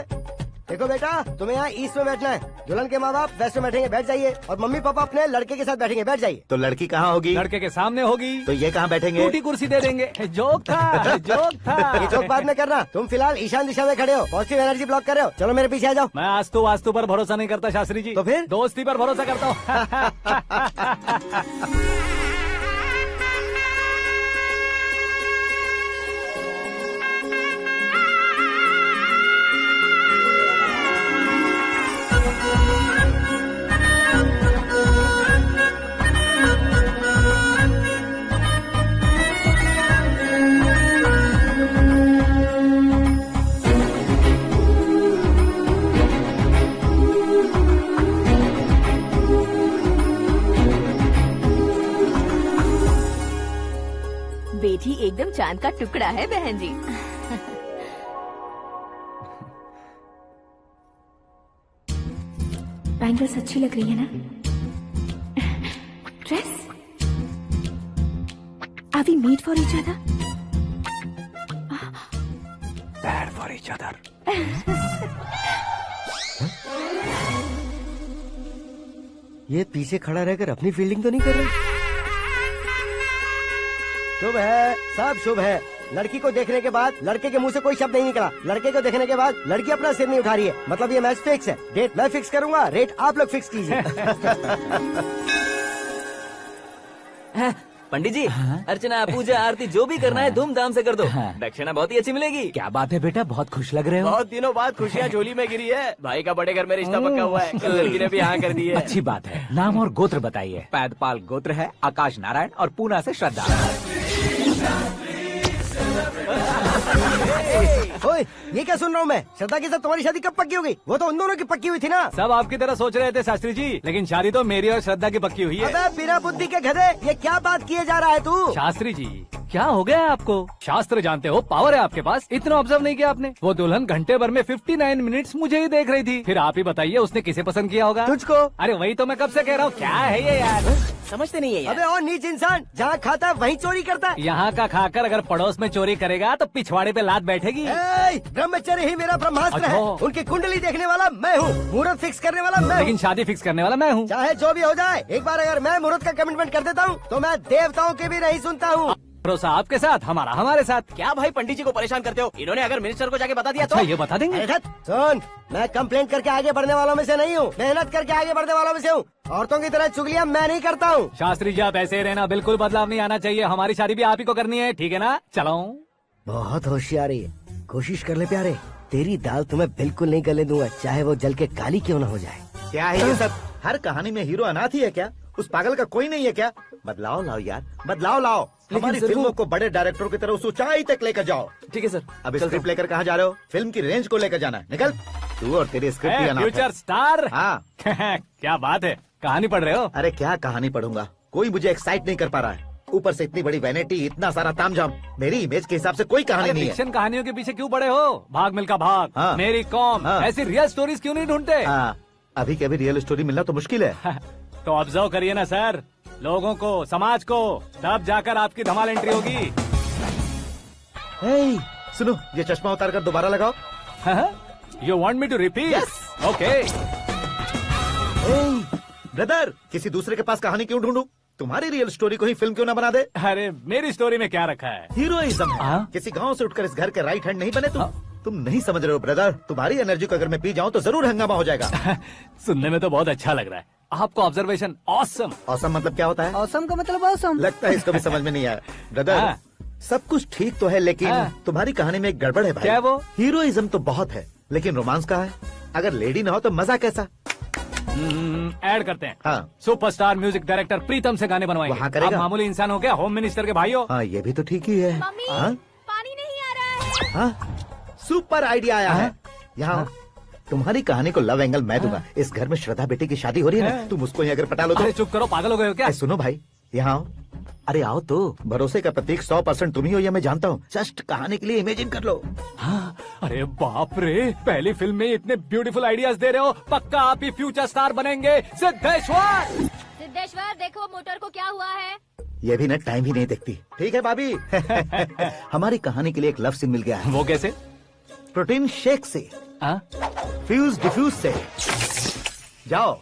देखो बेटा, तुम्हें यहाँ ईस्ट में बैठना है। दुल्हन के माँ बाप वेस्ट में बैठेंगे, बैठ जाइए। और मम्मी पापा अपने लड़के के साथ बैठेंगे, बैठ जाइए। तो लड़की कहाँ होगी? लड़के के सामने होगी। तो ये कहाँ बैठेंगे? टूटी कुर्सी दे देंगे। जोक था, जोक था। ये जोक बाद में करना। तुम फिलहाल ईशान दिशा में खड़े हो, पॉजिटिव एनर्जी ब्लॉक कर रहे हो। चलो मेरे पीछे आ जाओ। मैं वास्तु पर भरोसा नहीं करता शास्त्री जी। तो फिर? दोस्ती पर भरोसा करता हूँ। बेटी एकदम चांद का टुकड़ा है बहन जी। बैंगल्स अच्छी लग रही है ना? Dress? Are we made for each other? Bad for each other. ये पीछे खड़ा रहकर अपनी फील्डिंग तो नहीं कर रहा? शुभ है, सब शुभ है। लड़की को देखने के बाद लड़के के मुंह से कोई शब्द नहीं निकला। लड़के को देखने के बाद लड़की अपना सिर नहीं उठा रही है। मतलब ये मैच फिक्स है। डेट मैं फिक्स करूंगा, रेट आप लोग फिक्स कीजिए। पंडित जी, अर्चना पूजा आरती जो भी करना है धूमधाम से कर दो। दक्षिणा बहुत ही अच्छी मिलेगी। क्या बात है बेटा, बहुत खुश लग रहे हो। बहुत दिनों बाद खुशियाँ झोली में गिरी है। भाई का बड़े घर में रिश्ता पक्का हुआ है। कल लड़की ने भी हाँ कर दी है। अच्छी बात है। नाम और गोत्र बताइए। पैदपाल गोत्र है, आकाश नारायण, और पूना से श्रद्धा। ओए, ये क्या सुन रहा हूँ मैं? श्रद्धा के साथ तुम्हारी शादी कब पक्की हो गई? वो तो उन दोनों की पक्की हुई थी ना। सब आपकी तरह सोच रहे थे शास्त्री जी, लेकिन शादी तो मेरी और श्रद्धा की पक्की हुई है। अबे बिना बुद्धि के गधे, ये क्या बात किए जा रहा है तू? शास्त्री जी, क्या हो गया है आपको? शास्त्र जानते हो, पावर है आपके पास। इतना ऑब्जर्व नहीं किया आपने? वो दुल्हन घंटे भर में 59 मिनट्स मुझे ही देख रही थी। फिर आप ही बताइए उसने किसे पसंद किया होगा? तुझको। अरे वही तो मैं कब से कह रहा हूँ, क्या है ये यार? समझते नहीं है यार। अबे और नीच इंसान, जहाँ खाता है वहीं चोरी करता है। यहाँ का खाकर अगर पड़ोस में चोरी करेगा तो पिछवाड़े पे लात बैठेगी। ब्रह्मचर्य ही मेरा ब्रह्मास्त्र है। उनकी कुंडली देखने वाला मैं हूँ, मुहूर्त फिक्स करने वाला मैं हूँ। लेकिन शादी फिक्स करने वाला मैं हूँ। चाहे जो भी हो जाए, एक बार अगर मैं मुहूर्त का कमिटमेंट कर देता हूँ तो मैं देवताओं के भी नहीं सुनता हूँ। भरोसा आपके साथ, हमारा हमारे साथ। क्या भाई पंडित जी को परेशान करते हो? इन्होंने अगर मिनिस्टर को जाके बता दिया तो? अच्छा, ये बता देंगे। सुन, मैं कंप्लेंट करके आगे बढ़ने वालों में से नहीं हूँ, मेहनत करके आगे बढ़ने वालों में से हूँ। औरतों की तरह चुगलियाँ मैं नहीं करता हूँ। शास्त्री जी आप ऐसे ही रहना, बिल्कुल बदलाव नहीं आना चाहिए। हमारी शादी भी आप ही को करनी है, ठीक है ना? चलो। बहुत होशियारी है, कोशिश कर ले प्यारे। तेरी दाल तुम्हें बिल्कुल नहीं गले दूंगा, चाहे वो जल के काली क्यों न हो जाए। क्या है ये सब? हर कहानी में हीरो अनाथ ही है क्या? उस पागल का कोई नहीं है क्या? बदलाव लाओ यार, बदलाव लाओ। हमारी फिल्मों को बड़े डायरेक्टरों की तरह उस ऊंचाई तक लेकर जाओ। ठीक है सर। अब स्क्रिप्ट लेकर कहाँ जा रहे हो? फिल्म की रेंज को लेकर जाना है। निकल तू और तेरी स्क्रिप्ट ही अनाथ है। Future star. हाँ। क्या बात है, कहानी पढ़ रहे हो? अरे क्या कहानी पढ़ूंगा, कोई मुझे एक्साइट नहीं कर पा रहा है। ऊपर से इतनी बड़ी वैनिटी, इतना सारा तामझाम। मेरी इमेज के हिसाब से कोई कहानी नहीं है। फिक्शन कहानियों के पीछे क्यों पड़े हो? भाग मिल्खा भाग, हाँ। मेरी कॉम, हाँ। ऐसी रियल स्टोरीज क्यों नहीं ढूंढते? हाँ, अभी के अभी रियल स्टोरी मिलना तो मुश्किल है। तो ऑब्जर्व करिए ना सर, लोगों को, समाज को, तब जाकर आपकी धमाल एंट्री होगी। सुनो, ये चश्मा उतार कर दोबारा लगाओ। You want me to repeat? Okay. Brother, किसी दूसरे के पास कहानी क्यों ढूंढूं? तुम्हारी रियल स्टोरी को ही फिल्म क्यों ना बना दे? अरे मेरी स्टोरी में क्या रखा है? हीरोइज्म है। किसी गांव से उठकर इस घर के राइट हैंड नहीं बने तुम नहीं समझ रहे हो ब्रदर। तुम्हारी एनर्जी को अगर मैं पी जाऊं तो जरूर हंगामा हो जाएगा। सुनने में तो बहुत अच्छा लग रहा है। आपको ऑब्जर्वेशन ऑसम। ऑसम मतलब क्या होता है? ऑसम का मतलब ऑसम। लगता है इसको भी समझ में नहीं आया। ब्रदर, सब कुछ ठीक तो है, लेकिन तुम्हारी कहानी में एक गड़बड़ है भाई। क्या वो? हीरोइज्म तो बहुत है, लेकिन रोमांस कहाँ है? अगर लेडी ना हो तो मजा कैसा? ऐड करते हैं। हाँ। सुपरस्टार म्यूजिक डायरेक्टर प्रीतम से गाने बनवाएंगे। वहाँ करेगा? आप मामूली इंसान हो क्या, होम मिनिस्टर के भाई हो? हाँ, ये भी तो ठीक ही है। मम्मी, हाँ? पानी नहीं आ रहा है। हाँ? सुपर आइडिया आया है। यहाँ तुम्हारी कहानी को लव एंगल मैं दूंगा। इस घर में श्रद्धा बेटी की शादी हो रही है ना, तुम उसको ही अगर पटा लो तो। अरे चुप करो, पागल हो गए हो क्या? सुनो भाई, यहाँ आओ। अरे आओ तो, भरोसे का प्रतीक 100% तुम ही हो, ये मैं जानता हूँ। जस्ट कहानी के लिए इमेजिन कर लो। हाँ, अरे बाप रे, पहली फिल्म में इतने ब्यूटीफुल आइडियाज दे रहे हो। पक्का आप ही फ्यूचर स्टार बनेंगे। सिद्धेश्वर, सिद्धेश्वर देखो मोटर को क्या हुआ है। ये भी ना टाइम ही नहीं देखती। ठीक है भाभी। हमारी कहानी के लिए एक लव सीन मिल गया है। वो कैसे? प्रोटीन शेक से, फ्यूज डिफ्यूज से। जाओ।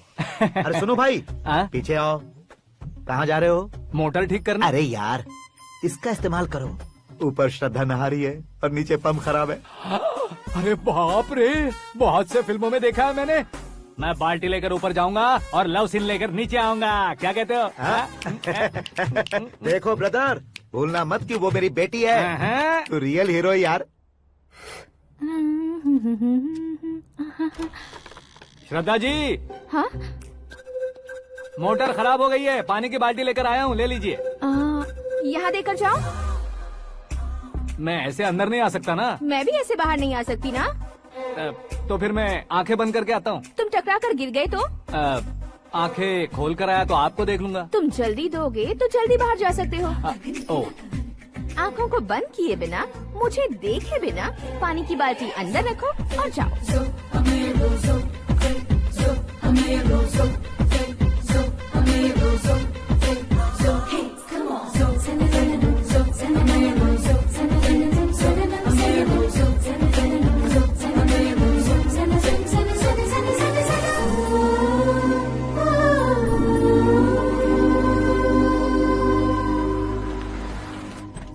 अरे सुनो भाई, पीछे आओ। कहाँ जा रहे हो? मोटर ठीक करना। अरे यार, इसका इस्तेमाल करो। ऊपर श्रद्धा नहा रही है और नीचे पंप खराब है। अरे बाप रे, बहुत से फिल्मों में देखा है मैंने। मैं बाल्टी लेकर ऊपर जाऊंगा और लव सीन लेकर नीचे आऊंगा। क्या कहते हो? देखो ब्रदर, भूलना मत कि वो मेरी बेटी है। तू रियल हीरो यार। श्रद्धा जी। हाँ? मोटर खराब हो गई है, पानी की बाल्टी लेकर आया हूँ, ले लीजिए। यहाँ देकर जाओ। मैं ऐसे अंदर नहीं आ सकता ना। मैं भी ऐसे बाहर नहीं आ सकती ना। तो फिर मैं आंखें बंद करके आता हूँ। तुम टकरा कर गिर गए तो? आंखें खोल कर आया तो आपको देख लूंगा। तुम जल्दी दोगे तो जल्दी बाहर जा सकते हो। आँखों को बंद किए बिना, मुझे देखे बिना पानी की बाल्टी अंदर रखो और जाओ।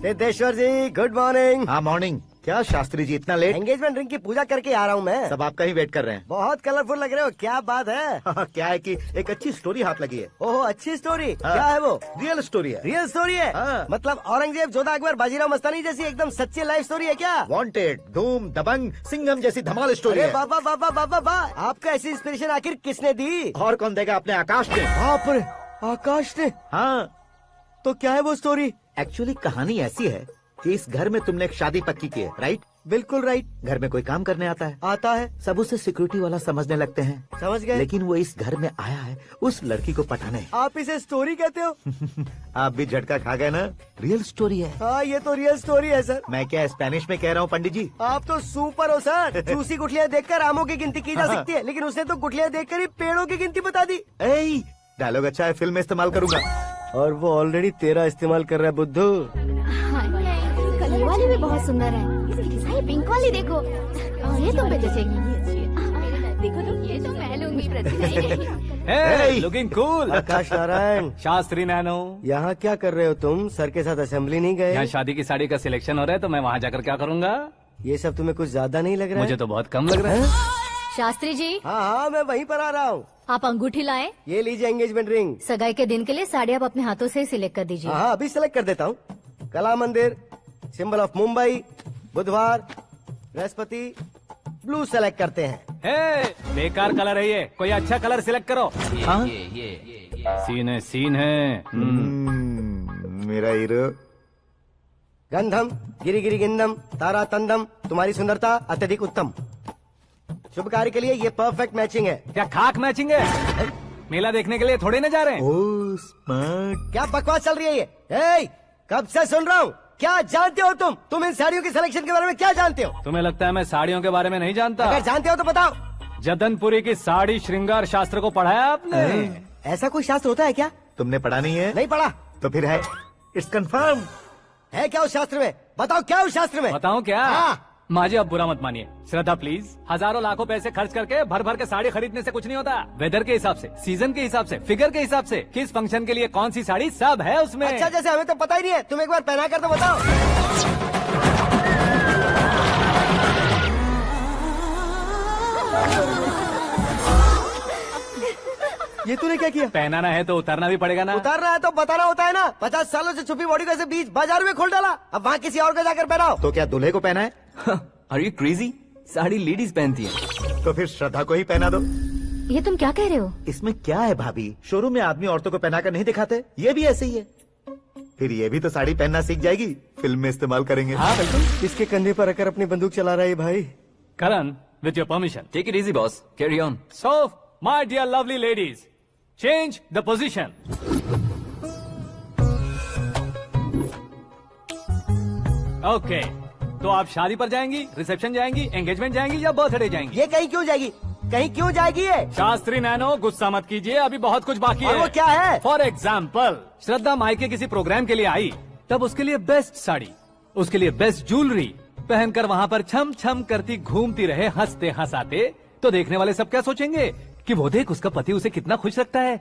सिद्धेश्वर जी, गुड मॉर्निंग। हाँ मॉर्निंग। क्या शास्त्री जी इतना लेट? एंगेजमेंट रिंग की पूजा करके आ रहा हूँ मैं। सब आपका ही वेट कर रहे हैं। बहुत कलरफुल लग रहे हो, क्या बात है? क्या है कि एक अच्छी स्टोरी हाथ लगी है। ओहो, अच्छी स्टोरी। क्या है वो? रियल स्टोरी है। रियल स्टोरी है? मतलब औरंगजेब, जोधा अकबर, बाजीराव मस्तानी जैसी एकदम सच्ची लाइफ स्टोरी है क्या? वांटेड, धूम, दबंग, सिंघम जैसी धमाल स्टोरी है। बाबा बाबा बाबा बाबा, आपका ऐसी इंस्पिरेशन आखिर किसने दी? और कौन देगा? अपने आकाश ने। बाप रे, आकाश ने? हाँ। तो क्या है वो स्टोरी? एक्चुअली कहानी ऐसी है कि इस घर में तुमने एक शादी पक्की की है, राइट? बिल्कुल राइट। घर में कोई काम करने आता है? आता है। सब उसे सिक्योरिटी वाला समझने लगते हैं। समझ गए। लेकिन वो इस घर में आया है उस लड़की को पटाने। आप इसे स्टोरी कहते हो? आप भी झटका खा गए ना। रियल स्टोरी है। हाँ, ये तो रियल स्टोरी है सर। मैं क्या स्पेनिश में कह रहा हूँ पंडित जी? आप तो सुपर हो सर। चूसी गुठलियाँ देखकर आमों की गिनती की जा सकती है, लेकिन उसने तो गुठलियाँ देखकर ही पेड़ों की गिनती बता दी। डायलॉग अच्छा है, फिल्म में इस्तेमाल करूंगा। और वो ऑलरेडी तेरा इस्तेमाल कर रहा है बुद्धू। ये वाली भी बहुत सुंदर है। ये पिंक वाली देखो, ये तुम पे जचेगी। देखो तुम, ये तो मैं लूंगी। Looking cool. Akash Narayan. Shastri nano. यहाँ क्या कर रहे हो तुम? सर के साथ असेंबली नहीं गए? यहाँ शादी की साड़ी का सिलेक्शन हो रहा है, तो मैं वहाँ जाकर क्या करूँगा? ये सब तुम्हें कुछ ज्यादा नहीं लग रहा है? मुझे तो बहुत कम लग रहा है। शास्त्री जी। हाँ हाँ, मैं वहीं पर आ रहा हूँ। आप अंगूठी लाएं। ये लीजिए एंगेजमेंट रिंग। सगाई के दिन के लिए साड़ी आप अपने हाथों से सिलेक्ट कर दीजिए। हाँ, अभी सिलेक्ट कर देता हूँ। कला मंदिर, सिंबल ऑफ मुंबई, बुधवार, बृहस्पति, ब्लू सेलेक्ट करते हैं। बेकार कलर है ये, कोई अच्छा कलर सिलेक्ट करो। सीन है। मेरा हीरो। गंधम, गिरी गिरी गिंदम, तारा तंदम, तुम्हारी सुंदरता अत्यधिक उत्तम। शुभ कार्य के लिए ये परफेक्ट मैचिंग है। क्या खाक मैचिंग है? मेला देखने के लिए थोड़े न जा रहे हैं। Oh smart. क्या बकवास चल रही है ये? ए, कब से सुन रहा हूँ। क्या जानते हो तुम? तुम इन साड़ियों के सिलेक्शन के बारे में क्या जानते हो? तुम्हें लगता है मैं साड़ियों के बारे में नहीं जानता? अगर जानते हो तो बताओ। जदनपुरी की साड़ी श्रृंगार शास्त्र को पढ़ा है आपने? ऐसा कोई शास्त्र होता है क्या? तुमने पढ़ा नहीं है? नहीं पढ़ा। तो फिर है, इट्स कंफर्म। है क्या उस शास्त्र में? बताओ क्या उस शास्त्र में? बताऊं क्या? हाँ। माजी अब बुरा मत मानिए। श्रद्धा प्लीज, हजारों लाखों पैसे खर्च करके भर भर के साड़ी खरीदने से कुछ नहीं होता। वेदर के हिसाब से, सीजन के हिसाब से, फिगर के हिसाब से, किस फंक्शन के लिए कौन सी साड़ी, सब है उसमें। अच्छा, जैसे हमें तो पता ही नहीं है, तुम एक बार पहना कर तो बताओ। ये तूने क्या किया? पहनाना है तो उतारना भी पड़ेगा ना। उतारना है तो बताना होता है ना। 50 सालों से छुपी बॉडी को ऐसे बीच बाजार में खोल डाला, अब वहाँ किसी और को जाकर पहनाओ। तो क्या दूल्हे को पहना है? Are you crazy? Sari ladies पहनती है। तो फिर श्रद्धा को ही पहना दो। ये तुम क्या कह रहे हो? इसमें क्या है भाभी? शोरूम में आदमी औरतों को पहनाकर नहीं दिखाते? ये भी ऐसे ही है। फिर ये भी तो साड़ी पहनना सीख जाएगी, फिल्म में इस्तेमाल करेंगे। हाँ बिल्कुल। इसके कंधे पर रखकर अपनी बंदूक चला रहा है भाई। करण, with your permission. Take it easy, boss. Carry on. So, my dear lovely ladies, change the position. Okay. तो आप शादी पर जाएंगी, रिसेप्शन जाएंगी, एंगेजमेंट जाएंगी या बर्थडे जाएंगी? ये कहीं क्यों जाएगी? कहीं क्यों जाएगी ये? शास्त्री नैनो, गुस्सा मत कीजिए, अभी बहुत कुछ बाकी और है। वो क्या है? फॉर एग्जाम्पल, श्रद्धा मायके किसी प्रोग्राम के लिए आई, तब उसके लिए बेस्ट साड़ी, उसके लिए बेस्ट ज्वेलरी पहनकर वहाँ पर छम छम करती घूमती रहे हंसते हंसाते, तो देखने वाले सब क्या सोचेंगे कि वो देख उसका पति उसे कितना खुश रखता है।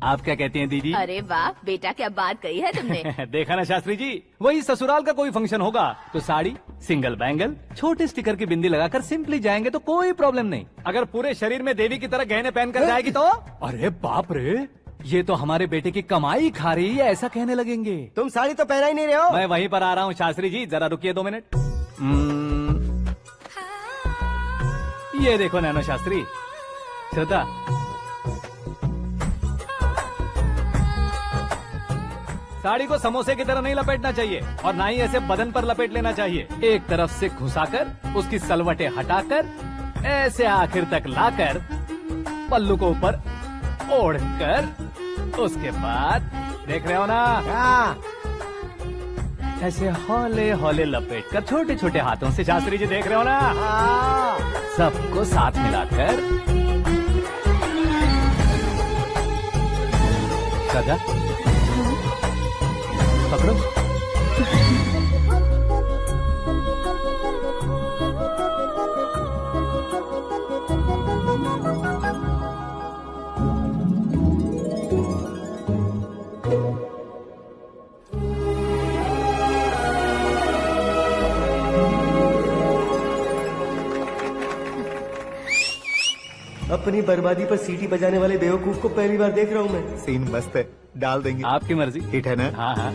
आप क्या कहती हैं दीदी? अरे वाह बेटा, क्या बात कही है तुमने। देखा ना शास्त्री जी, वही ससुराल का कोई फंक्शन होगा तो साड़ी, सिंगल बैंगल, छोटे स्टिकर की बिंदी लगाकर सिंपली जाएंगे तो कोई प्रॉब्लम नहीं। अगर पूरे शरीर में देवी की तरह गहने पहनकर जाएगी तो अरे बाप रे, ये तो हमारे बेटे की कमाई खा रही है, ऐसा कहने लगेंगे। तुम साड़ी तो पहना ही नहीं रहे हो। मैं वहीं पर आ रहा हूँ शास्त्री जी, जरा रुकिए 2 मिनट। ये देखो नैनो शास्त्री, श्रद्धा, साड़ी को समोसे की तरह नहीं लपेटना चाहिए और ना ही ऐसे बदन पर लपेट लेना चाहिए। एक तरफ से घुसाकर उसकी सलवटें हटाकर ऐसे आखिर तक लाकर पल्लू को ऊपर ओढ़कर उसके बाद देख रहे हो ना, ऐसे हौले हौले लपेट कर छोटे छोटे हाथों से, शास्त्री जी देख रहे हो ना, सबको साथ मिलाकर सजा पकड़ो। अपनी बर्बादी पर सीटी बजाने वाले बेवकूफ को पहली बार देख रहा हूँ मैं। सीन मस्त है, डाल देंगे। आपकी मर्जी। हिट है ना? हाँ हाँ।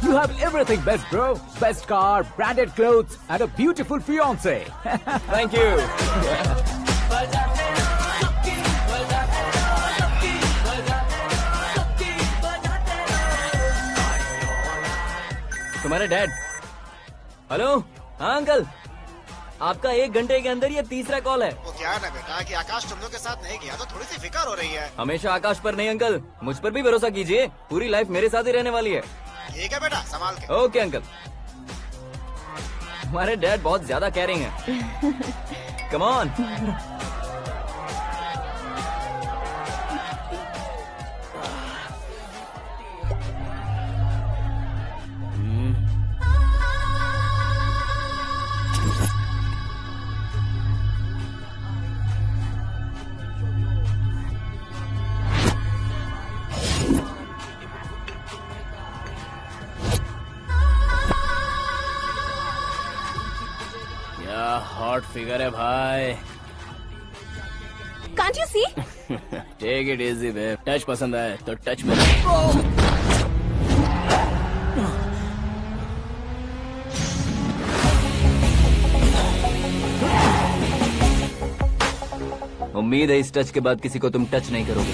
You have everything best, bro. Best car, branded clothes, and a beautiful fiance. Thank you. तुम्हारे डैड। हेलो, हाँ अंकल, आपका 1 घंटे के अंदर ये 3रा कॉल है। वो क्या है ना बेटा कि आकाश तुम लोग के साथ नहीं गया तो थोड़ी सी फिक्र हो रही है। हमेशा आकाश पर नहीं अंकल, मुझ पर भी भरोसा कीजिए, पूरी लाइफ मेरे साथ ही रहने वाली है। ठीक है बेटा, संभाल के। Okay uncle. हमारे डैड बहुत ज्यादा केयरिंग है। Come on. हॉट फिगर है भाई। Can't you see? Take it easy babe. Touch पसंद आए तो टच में। उम्मीद है इस टच के बाद किसी को तुम टच नहीं करोगे।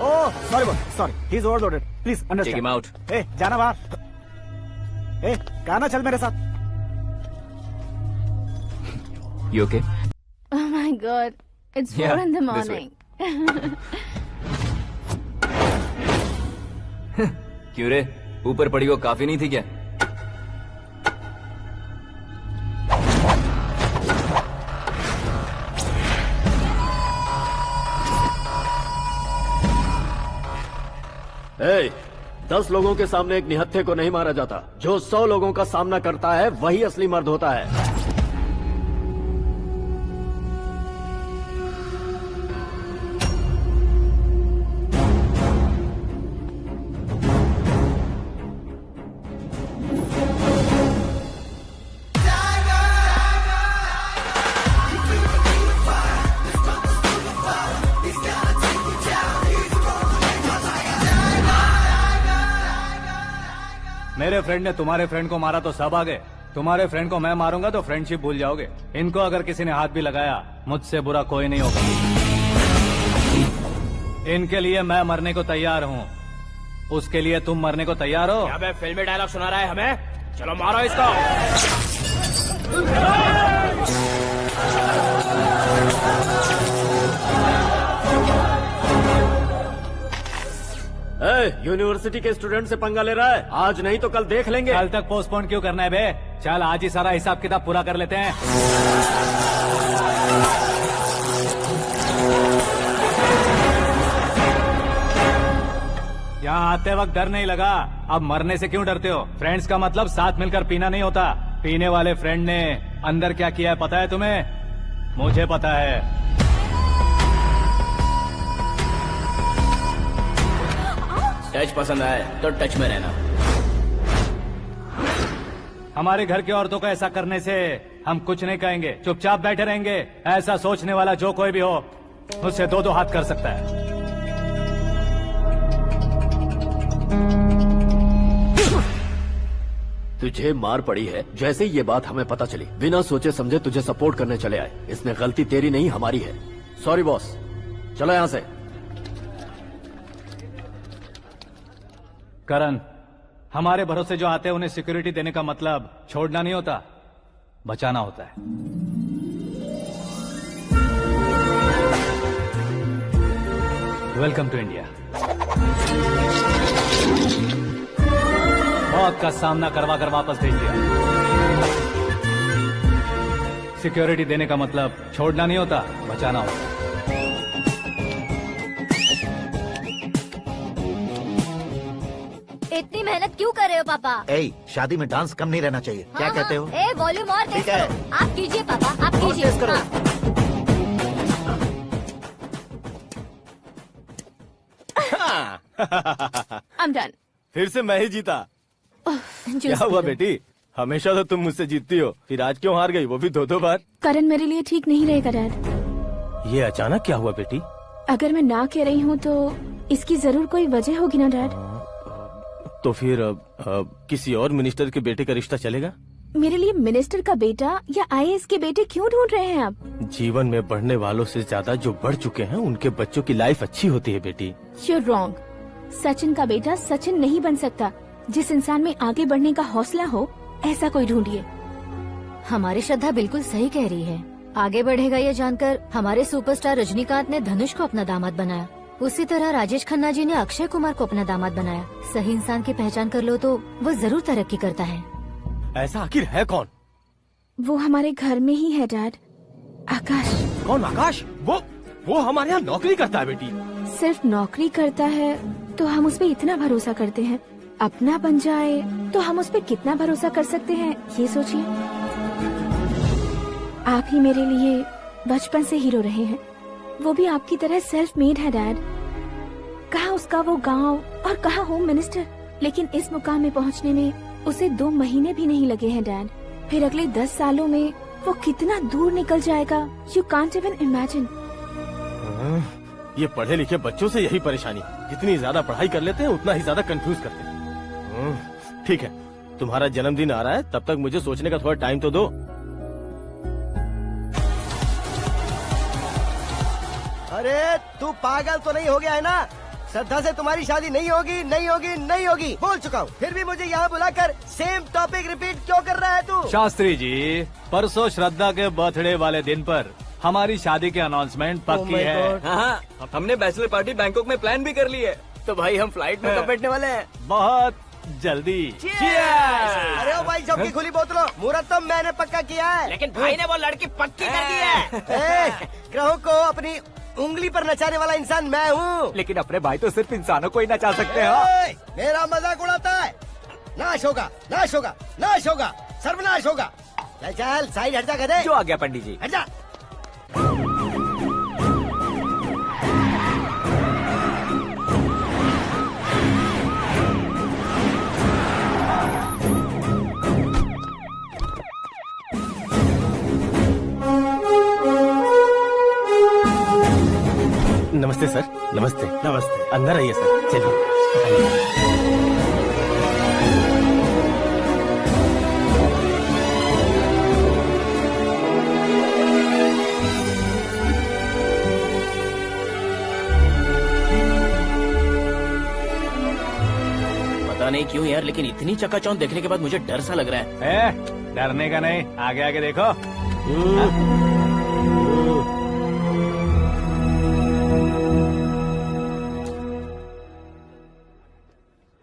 Oh sorry, he is overloaded, please understand. Take him out. ए जाना बाहर। ए गाना चल मेरे साथ। You okay? Oh my God, it's 4 in the morning. क्यों रे, ऊपर पड़ी वो काफी नहीं थी क्या? Hey, 10 लोगों के सामने एक निहत्थे को नहीं मारा जाता। जो 100 लोगों का सामना करता है वही असली मर्द होता है। मेरे फ्रेंड ने तुम्हारे फ्रेंड को मारा तो सब आ गए, तुम्हारे फ्रेंड को मैं मारूंगा तो फ्रेंडशिप भूल जाओगे। इनको अगर किसी ने हाथ भी लगाया, मुझसे बुरा कोई नहीं होगा। इनके लिए मैं मरने को तैयार हूँ, उसके लिए तुम मरने को तैयार हो? फिल्मी डायलॉग सुना रहा है हमें। चलो मारो इसको। यूनिवर्सिटी के स्टूडेंट से पंगा ले रहा है, आज नहीं तो कल देख लेंगे। कल तक पोस्टपोन क्यों करना है बे? चल आज ही सारा हिसाब किताब पूरा कर लेते हैं। यहाँ आते वक्त डर नहीं लगा, अब मरने से क्यों डरते हो? फ्रेंड्स का मतलब साथ मिलकर पीना नहीं होता। पीने वाले फ्रेंड ने अंदर क्या किया है पता है तुम्हें? मुझे पता है। टच पसंद आए तो टच में रहना। हमारे घर की औरतों को ऐसा करने से हम कुछ नहीं कहेंगे, चुपचाप बैठे रहेंगे। ऐसा सोचने वाला जो कोई भी हो उससे दो हाथ कर सकता है। तुझे मार पड़ी है, जैसे ये बात हमें पता चली बिना सोचे समझे तुझे सपोर्ट करने चले आए। इसमें गलती तेरी नहीं हमारी है। सॉरी बॉस, चलो यहाँ से। करण, हमारे भरोसे जो आते हैं उन्हें सिक्योरिटी देने का मतलब छोड़ना नहीं होता, बचाना होता है। Welcome to India. मौत का सामना करवा कर वापस भेज दिया। सिक्योरिटी देने का मतलब छोड़ना नहीं होता, बचाना होता। इतनी मेहनत क्यों कर रहे हो पापा? शादी में डांस कम नहीं रहना चाहिए। क्या कहते हो? वॉल्यूम और तेज करो। आप कीजिए पापा, आप कीजिए। तेज करो। I'm done. फिर से मैं ही जीता। क्या हुआ बेटी? हमेशा तो तुम मुझसे जीतती हो, फिर आज क्यों हार गई, वो भी दो बार? करण मेरे लिए ठीक नहीं रहेगा डैड। ये अचानक क्या हुआ बेटी? अगर मैं ना कह रही हूँ तो इसकी जरूर कोई वजह होगी ना डैड। तो फिर किसी और मिनिस्टर के बेटे का रिश्ता चलेगा? मेरे लिए मिनिस्टर का बेटा या आईएएस के बेटे क्यों ढूंढ रहे हैं आप? जीवन में बढ़ने वालों से ज्यादा जो बढ़ चुके हैं उनके बच्चों की लाइफ अच्छी होती है बेटी। You're wrong. सचिन का बेटा सचिन नहीं बन सकता। जिस इंसान में आगे बढ़ने का हौसला हो ऐसा कोई ढूंढिए। हमारी श्रद्धा बिल्कुल सही कह रही है। आगे बढ़ेगा ये जानकर हमारे सुपरस्टार रजनीकांत ने धनुष को अपना दामाद बनाया। उसी तरह राजेश खन्ना जी ने अक्षय कुमार को अपना दामाद बनाया। सही इंसान की पहचान कर लो तो वो जरूर तरक्की करता है। ऐसा आखिर है कौन? वो हमारे घर में ही है डैड, आकाश। कौन आकाश? वो हमारे यहाँ नौकरी करता है बेटी। सिर्फ नौकरी करता है तो हम उस पर इतना भरोसा करते हैं, अपना बन जाए तो हम उस पर कितना भरोसा कर सकते हैं ये सोचिए। आप ही मेरे लिए बचपन से हीरो रहे हैं, वो भी आपकी तरह सेल्फ मेड है डैड। कहाँ उसका वो गांव और कहाँ होम मिनिस्टर, लेकिन इस मुकाम में पहुँचने में उसे 2 महीने भी नहीं लगे हैं डैड। फिर अगले 10 सालों में वो कितना दूर निकल जाएगा, यू कांट इवन इमेजिन। ये पढ़े लिखे बच्चों से यही परेशानी, जितनी ज्यादा पढ़ाई कर लेते हैं उतना ही ज्यादा कंफ्यूज करते हैं। ठीक है, तुम्हारा जन्मदिन आ रहा है, तब तक मुझे सोचने का थोड़ा टाइम तो दो। अरे तू पागल तो नहीं हो गया है ना? श्रद्धा से तुम्हारी शादी नहीं होगी, नहीं होगी, नहीं होगी, बोल चुका हूँ। फिर भी मुझे यहाँ बुलाकर सेम टॉपिक रिपीट क्यों कर रहा है तू? शास्त्री जी, परसों श्रद्धा के बर्थडे वाले दिन पर हमारी शादी की अनाउंसमेंट पक्की है। हाँ, हमने बैचलर पार्टी बैंकॉक में प्लान भी कर ली है। तो भाई हम फ्लाइट में कब बैठने वाले हैं? बहुत जल्दी। अरे ओ भाई, सबकी खुली बोतलों, मुहूर्त तो मैंने पक्का किया है। लेकिन भाई ने वो लड़की पक्की कर दी है। ग्रहों को अपनी उंगली पर नचाने वाला इंसान मैं हूँ। लेकिन अपने भाई तो सिर्फ इंसानों को ही नचा सकते हैं। मेरा मजाक उड़ाता है? नाश होगा, नाश होगा, नाश होगा, सर्वनाश होगा। चल चल साइड हट जा गधे। जो आ गया पंडित जी। हट जा। नमस्ते सर। नमस्ते। नमस्ते। अंदर आइए सर, चलिए। पता नहीं क्यों यार, लेकिन इतनी चकाचौंध देखने के बाद मुझे डर सा लग रहा है। डरने का नहीं, आगे आगे देखो।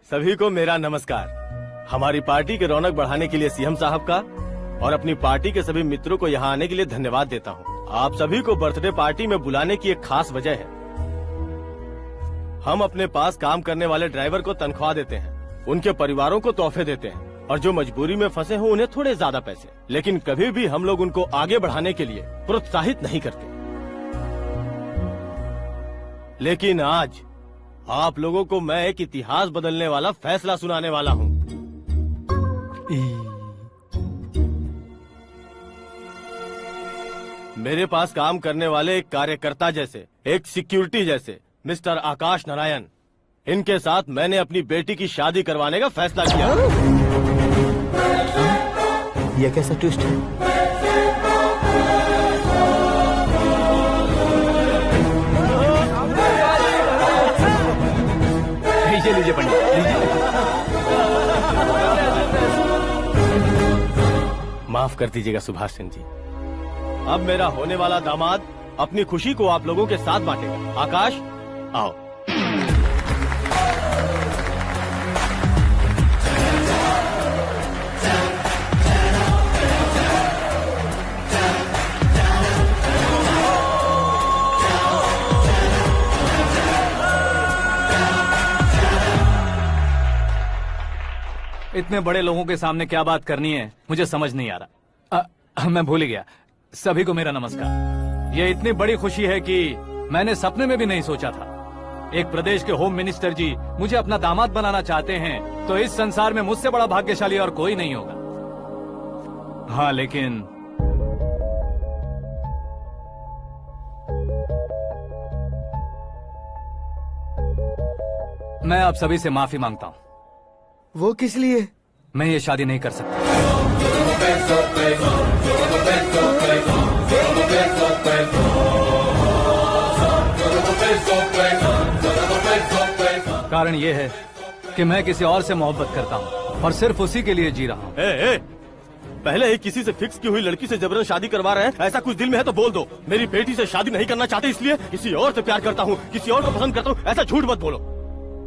सभी को मेरा नमस्कार। हमारी पार्टी के रौनक बढ़ाने के लिए सीएम साहब का और अपनी पार्टी के सभी मित्रों को यहाँ आने के लिए धन्यवाद देता हूँ। आप सभी को बर्थडे पार्टी में बुलाने की एक खास वजह है। हम अपने पास काम करने वाले ड्राइवर को तनख्वाह देते हैं, उनके परिवारों को तोहफे देते हैं और जो मजबूरी में फंसे हो उन्हें थोड़े ज्यादा पैसे, लेकिन कभी भी हम लोग उनको आगे बढ़ाने के लिए प्रोत्साहित नहीं करते। लेकिन आज आप लोगों को मैं एक इतिहास बदलने वाला फैसला सुनाने वाला हूँ। मेरे पास काम करने वाले एक कार्यकर्ता जैसे, एक सिक्योरिटी जैसे मिस्टर आकाश नारायण, इनके साथ मैंने अपनी बेटी की शादी करवाने का फैसला किया। यह कैसा ट्विस्ट है? लीजिए पंडित, लीजिए। माफ कर दीजिएगा सुभाष सिंह जी। अब मेरा होने वाला दामाद अपनी खुशी को आप लोगों के साथ बांटेगा। आकाश, आओ। इतने बड़े लोगों के सामने क्या बात करनी है मुझे समझ नहीं आ रहा। मैं भूल गया। सभी को मेरा नमस्कार। ये इतनी बड़ी खुशी है कि मैंने सपने में भी नहीं सोचा था। एक प्रदेश के होम मिनिस्टर जी मुझे अपना दामाद बनाना चाहते हैं तो इस संसार में मुझसे बड़ा भाग्यशाली और कोई नहीं होगा। हाँ, लेकिन मैं आप सभी से माफी मांगता हूँ। वो किस लिए? मैं ये शादी नहीं कर सकता। कारण ये है कि मैं किसी और से मोहब्बत करता हूँ और सिर्फ उसी के लिए जी रहा हूँ। पहले ही किसी से फिक्स की हुई लड़की से जबरन शादी करवा रहे हैं। ऐसा कुछ दिल में है तो बोल दो। मेरी बेटी से शादी नहीं करना चाहते इसलिए किसी और से प्यार करता हूँ, किसी और को पसंद करता हूँ, ऐसा झूठ मत बोलो।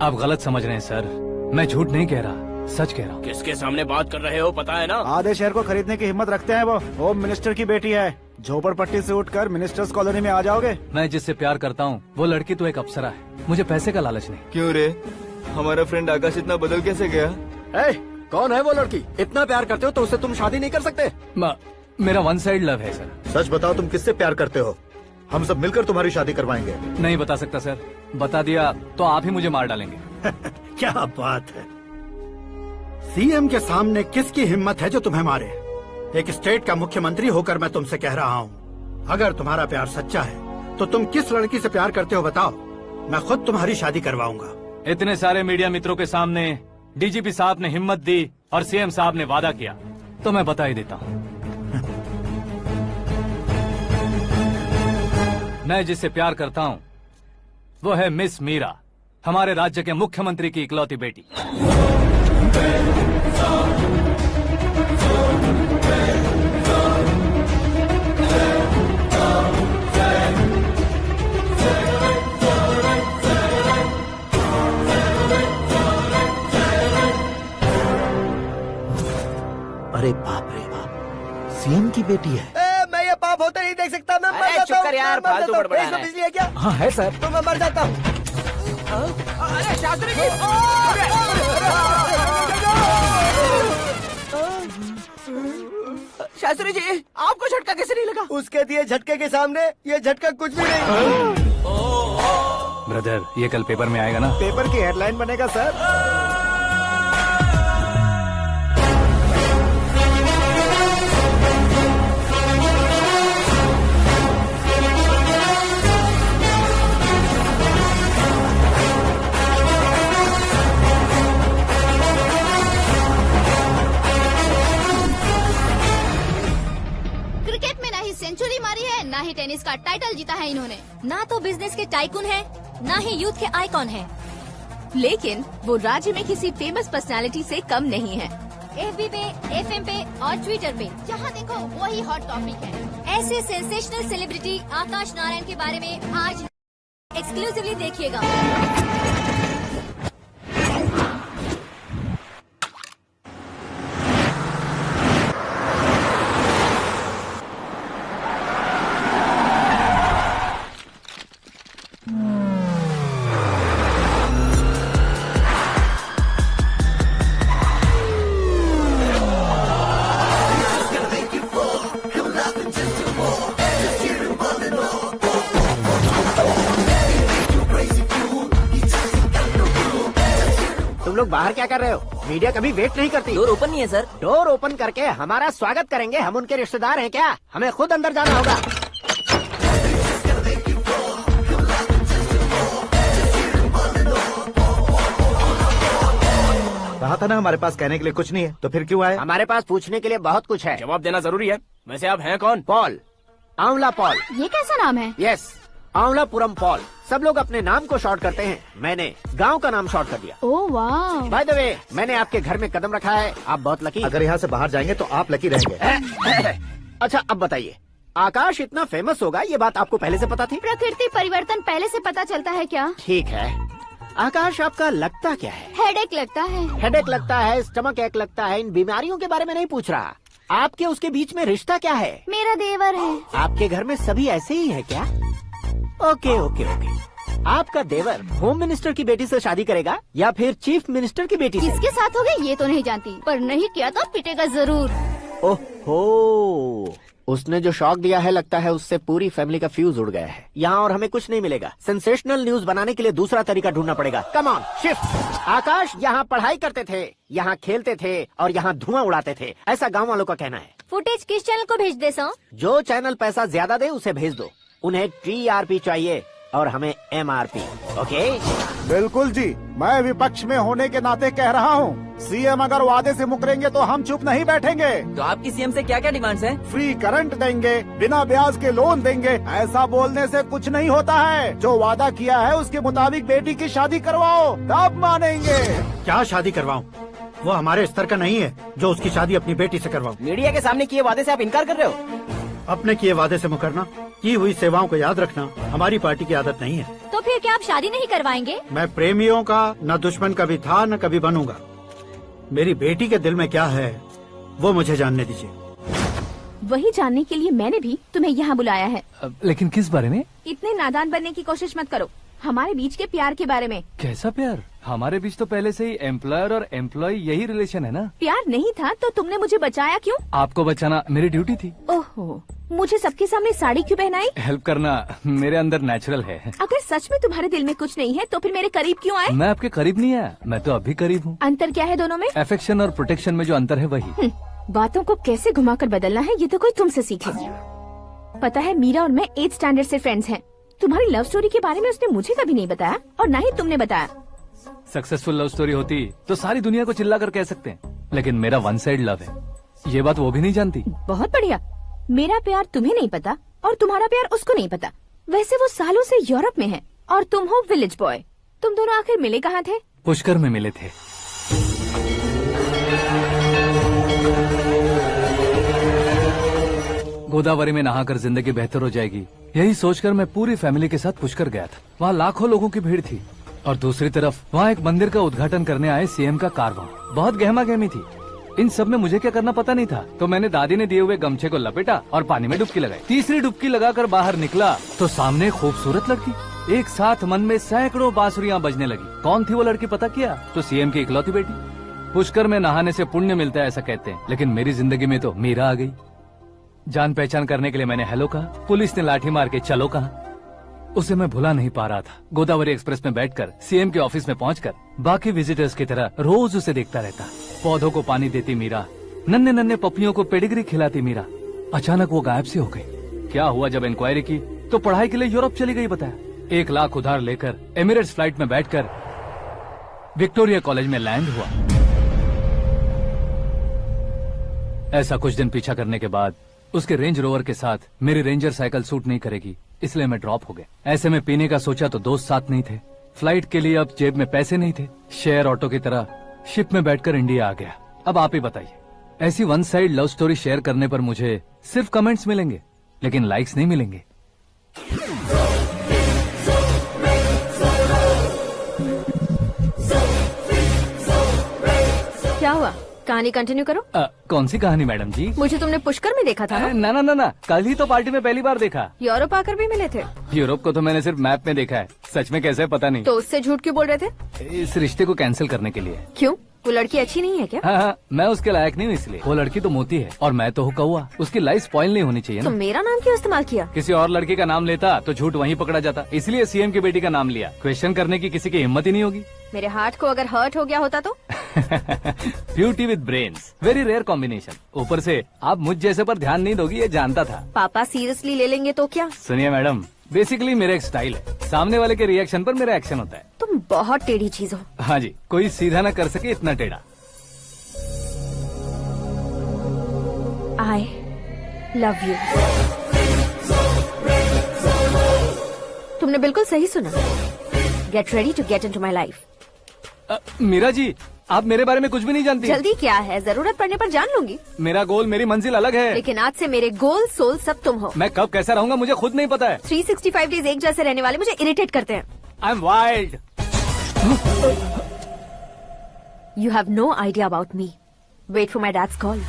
आप गलत समझ रहे हैं सर, मैं झूठ नहीं कह रहा, सच कह रहा हूँ। किसके सामने बात कर रहे हो पता है ना? आधे शहर को खरीदने की हिम्मत रखते हैं वो। होम मिनिस्टर की बेटी है। झोपड़पट्टी से उठकर मिनिस्टर्स कॉलोनी में आ जाओगे। मैं जिससे प्यार करता हूँ वो लड़की तो एक अप्सरा है। मुझे पैसे का लालच नहीं। क्यों रे, हमारा फ्रेंड आकाश इतना बदल कैसे गया? कौन है वो लड़की? इतना प्यार करते हो तो उससे तुम शादी नहीं कर सकते? मेरा वन साइड लव है सर। सच बताओ, तुम किससे प्यार करते हो? हम सब मिलकर तुम्हारी शादी करवाएंगे। नहीं बता सकता सर, बता दिया तो आप ही मुझे मार डालेंगे। क्या बात है, सीएम के सामने किसकी हिम्मत है जो तुम्हें मारे? एक स्टेट का मुख्यमंत्री होकर मैं तुमसे कह रहा हूँ, अगर तुम्हारा प्यार सच्चा है तो तुम किस लड़की से प्यार करते हो बताओ, मैं खुद तुम्हारी शादी करवाऊंगा। इतने सारे मीडिया मित्रों के सामने डीजीपी साहब ने हिम्मत दी और सीएम साहब ने वादा किया तो मैं बता ही देता हूँ। मैं जिससे प्यार करता हूँ वो है मिस मीरा, हमारे राज्य के मुख्यमंत्री की इकलौती बेटी। अरे बाप रे बाप, सीएम की बेटी है। मैं ये पाप होते नहीं देख सकता। मैं मर जाता हूँ। यार, फालतू बड़बड़ा रहा है। बिजली है क्या? हाँ है सर। तो मैं मर जाता हूँ। अरे शास्त्री जी, शास्त्री जी, आपको झटका कैसे नहीं लगा? उसके दिए झटके के सामने ये झटका कुछ भी नहीं। ब्रदर, ये कल पेपर में आएगा ना? पेपर की हेडलाइन बनेगा सर। सेंचुरी मारी है, ना ही टेनिस का टाइटल जीता है इन्होंने। ना तो बिजनेस के टाइकून है, ना ही यूथ के आइकॉन है। लेकिन वो राज्य में किसी फेमस पर्सनालिटी से कम नहीं है। FB पे, FM पे और ट्विटर पे, जहाँ देखो वही हॉट टॉपिक है। ऐसे सेंसेशनल सेलिब्रिटी आकाश नारायण के बारे में आज एक्सक्लूसिवली देखिएगा। तुम लोग बाहर क्या कर रहे हो? मीडिया कभी वेट नहीं करती। डोर ओपन नहीं है सर। डोर ओपन करके हमारा स्वागत करेंगे? हम उनके रिश्तेदार हैं क्या? हमें खुद अंदर जाना होगा। कहा था ना हमारे पास कहने के लिए कुछ नहीं है, तो फिर क्यों आए? हमारे पास पूछने के लिए बहुत कुछ है। जवाब देना जरूरी है। वैसे आप हैं कौन? पॉल, आंवला पॉल। ये कैसा नाम है? Yes, Anwalapuram Paul. सब लोग अपने नाम को शॉर्ट करते हैं, मैंने गांव का नाम शॉर्ट कर दिया। ओह वाह। बाय द वे, मैंने आपके घर में कदम रखा है, आप बहुत लकी। अगर यहाँ से बाहर जाएंगे तो आप लकी रहेंगे। अच्छा अब बताइए, आकाश इतना फेमस होगा ये बात आपको पहले से पता थी? प्रकृति परिवर्तन पहले से पता चलता है क्या? ठीक है, आकाश आपका लगता क्या है? हेडेक लगता है। हेडेक लगता है, स्टमक एक लगता है, इन बीमारियों के बारे में नहीं पूछ रहा। आपके उसके बीच में रिश्ता क्या है? मेरा देवर है। आपके घर में सभी ऐसे ही है क्या? Okay okay okay. आपका देवर होम मिनिस्टर की बेटी से शादी करेगा या फिर चीफ मिनिस्टर की बेटी से? किसके साथ होगा ये तो नहीं जानती, पर नहीं किया तो पिटेगा जरूर। ओहो, उसने जो शॉक दिया है लगता है उससे पूरी फैमिली का फ्यूज उड़ गया है। यहाँ और हमें कुछ नहीं मिलेगा। सेंसेशनल न्यूज बनाने के लिए दूसरा तरीका ढूंढना पड़ेगा। Come on, shift. आकाश यहाँ पढ़ाई करते थे, यहाँ खेलते थे और यहाँ धुआं उड़ाते थे, ऐसा गाँव वालों का कहना है। फुटेज किस चैनल को भेज दे सो? जो चैनल पैसा ज्यादा दे उसे भेज दो। उन्हें TRP चाहिए और हमें MRP। ओके? बिल्कुल जी, मैं विपक्ष में होने के नाते कह रहा हूँ, सीएम अगर वादे से मुकरेंगे तो हम चुप नहीं बैठेंगे। तो आपकी सीएम से क्या क्या डिमांड्स हैं? फ्री करंट देंगे, बिना ब्याज के लोन देंगे। ऐसा बोलने से कुछ नहीं होता है। जो वादा किया है उसके मुताबिक बेटी की शादी करवाओ, तब मानेंगे। क्या शादी करवाऊं? वो हमारे स्तर का नहीं है जो उसकी शादी अपनी बेटी से करवाऊं। मीडिया के सामने किए वादे से आप इनकार कर रहे हो? अपने किए वादे से मुकरना, की हुई सेवाओं को याद रखना हमारी पार्टी की आदत नहीं है। तो फिर क्या आप शादी नहीं करवाएंगे? मैं प्रेमियों का न दुश्मन कभी था न कभी बनूंगा। मेरी बेटी के दिल में क्या है वो मुझे जानने दीजिए। वही जानने के लिए मैंने भी तुम्हें यहाँ बुलाया है। लेकिन किस बारे में? इतने नादान बनने की कोशिश मत करो। हमारे बीच के प्यार के बारे में। कैसा प्यार? हमारे बीच तो पहले से ही एम्प्लॉयर और एम्प्लॉय यही रिलेशन है ना। प्यार नहीं था तो तुमने मुझे बचाया क्यों? आपको बचाना मेरी ड्यूटी थी। ओहो, मुझे सबके सामने साड़ी क्यों पहनाई? हेल्प करना मेरे अंदर नेचुरल है। अगर सच में तुम्हारे दिल में कुछ नहीं है तो फिर मेरे करीब क्यों आए? मैं आपके करीब नहीं आया, मैं तो अभी करीब हूँ। अंतर क्या है दोनों में? अफेक्शन और प्रोटेक्शन में जो अंतर है वही। बातों को कैसे घुमाकर बदलना है ये तो कोई तुमसे सीखे। पता है, मीरा और मैं 8th स्टैंडर्ड से फ्रेंड्स हैं। तुम्हारी लव स्टोरी के बारे में उसने मुझे कभी नहीं बताया और न ही तुमने बताया। सक्सेसफुल लव स्टोरी होती तो सारी दुनिया को चिल्ला कर कह सकते हैं, लेकिन मेरा वन साइड लव है। ये बात वो भी नहीं जानती। बहुत बढ़िया। मेरा प्यार तुम्हें नहीं पता और तुम्हारा प्यार उसको नहीं पता। वैसे वो सालों से यूरोप में है और तुम हो विलेज बॉय। तुम दोनों आखिर मिले कहाँ थे? पुष्कर में मिले थे। गोदावरी में नहाकर जिंदगी बेहतर हो जाएगी, यही सोचकर मैं पूरी फैमिली के साथ पुष्कर गया था। वहाँ लाखों लोगों की भीड़ थी और दूसरी तरफ वहाँ एक मंदिर का उद्घाटन करने आए सीएम का कारवां। बहुत गहमा गहमी थी। इन सब में मुझे क्या करना पता नहीं था, तो मैंने दादी ने दिए हुए गमछे को लपेटा और पानी में डुबकी लगाई। तीसरी डुबकी लगाकर बाहर निकला तो सामने खूबसूरत लड़की। एक साथ मन में सैकड़ों बांसुरियां बजने लगी। कौन थी वो लड़की पता किया? तो सीएम की इकलौती बेटी। पुष्कर में नहाने से पुण्य मिलता है ऐसा कहते हैं, लेकिन मेरी जिंदगी में तो मीरा आ गई। जान पहचान करने के लिए मैंने हेलो कहा, पुलिस ने लाठी मार के चलो कहा। उसे मैं भुला नहीं पा रहा था। गोदावरी एक्सप्रेस में बैठकर सीएम के ऑफिस में पहुंचकर बाकी विजिटर्स की तरह रोज उसे देखता रहता। पौधों को पानी देती मीरा, नन्हे नन्हे पपियों को पेडिग्री खिलाती मीरा। अचानक वो गायब सी हो गई। क्या हुआ? जब इंक्वायरी की तो पढ़ाई के लिए यूरोप चली गई बताया। 1 लाख उधार लेकर एमिरेट्स फ्लाइट में बैठकर विक्टोरिया कॉलेज में लैंड हुआ। ऐसा कुछ दिन पीछा करने के बाद उसके रेंज रोवर के साथ मेरी रेंजर साइकिल सूट नहीं करेगी, इसलिए मैं ड्रॉप हो गया। ऐसे में पीने का सोचा तो दोस्त साथ नहीं थे। फ्लाइट के लिए अब जेब में पैसे नहीं थे। शेयर ऑटो की तरह शिप में बैठकर इंडिया आ गया। अब आप ही बताइए, ऐसी one side love story share करने पर मुझे सिर्फ कमेंट्स मिलेंगे लेकिन लाइक्स नहीं मिलेंगे। क्या हुआ? कहानी कंटिन्यू करो। कौन सी कहानी मैडम जी? मुझे तुमने पुष्कर में देखा था ना? ना, कल ही तो पार्टी में पहली बार देखा। यूरोप आकर भी मिले थे? यूरोप को तो मैंने सिर्फ मैप में देखा है, सच में कैसे पता नहीं। तो उससे झूठ क्यों बोल रहे थे? इस रिश्ते को कैंसिल करने के लिए। क्यों? वो लड़की अच्छी नहीं है क्या? हाँ, मैं उसके लायक नहीं हूँ इसलिए। वो लड़की तो मोती है और मैं तो हूँ कौवा। उसकी लाइफ स्पॉइल नहीं होनी चाहिए ना। तो मेरा नाम क्यों इस्तेमाल किया? किसी और लड़की का नाम लेता तो झूठ वहीं पकड़ा जाता, इसलिए सीएम की बेटी का नाम लिया। क्वेश्चन करने की किसी की हिम्मत ही नहीं होगी। मेरे हार्ट को अगर हर्ट हो गया होता तो? Beauty with brains, very rare combination. ऊपर से आप मुझ जैसे पर ध्यान नहीं दोगी ये जानता था। पापा सीरियसली ले लेंगे तो क्या? सुनिए मैडम, बेसिकली मेरा एक स्टाइल है, सामने वाले के रिएक्शन पर मेरा एक्शन होता है। तुम बहुत टेढ़ी चीज हो। हाँ जी, कोई सीधा न कर सके इतना टेढ़ा। I love you। तुमने बिल्कुल सही सुना। Get ready to get into my life। Meera ji, आप मेरे बारे में कुछ भी नहीं जानती। जल्दी क्या है, जरूरत पड़ने पर जान लूंगी। मेरा गोल, मेरी मंजिल अलग है। लेकिन आज से मेरे गोल सोल सब तुम हो। मैं कब कैसा रहूंगा मुझे खुद नहीं पता है। 365 डेज एक जैसे रहने वाले मुझे इरिटेट करते हैं। I am wild. You have no idea about me। Wait for my dad's call।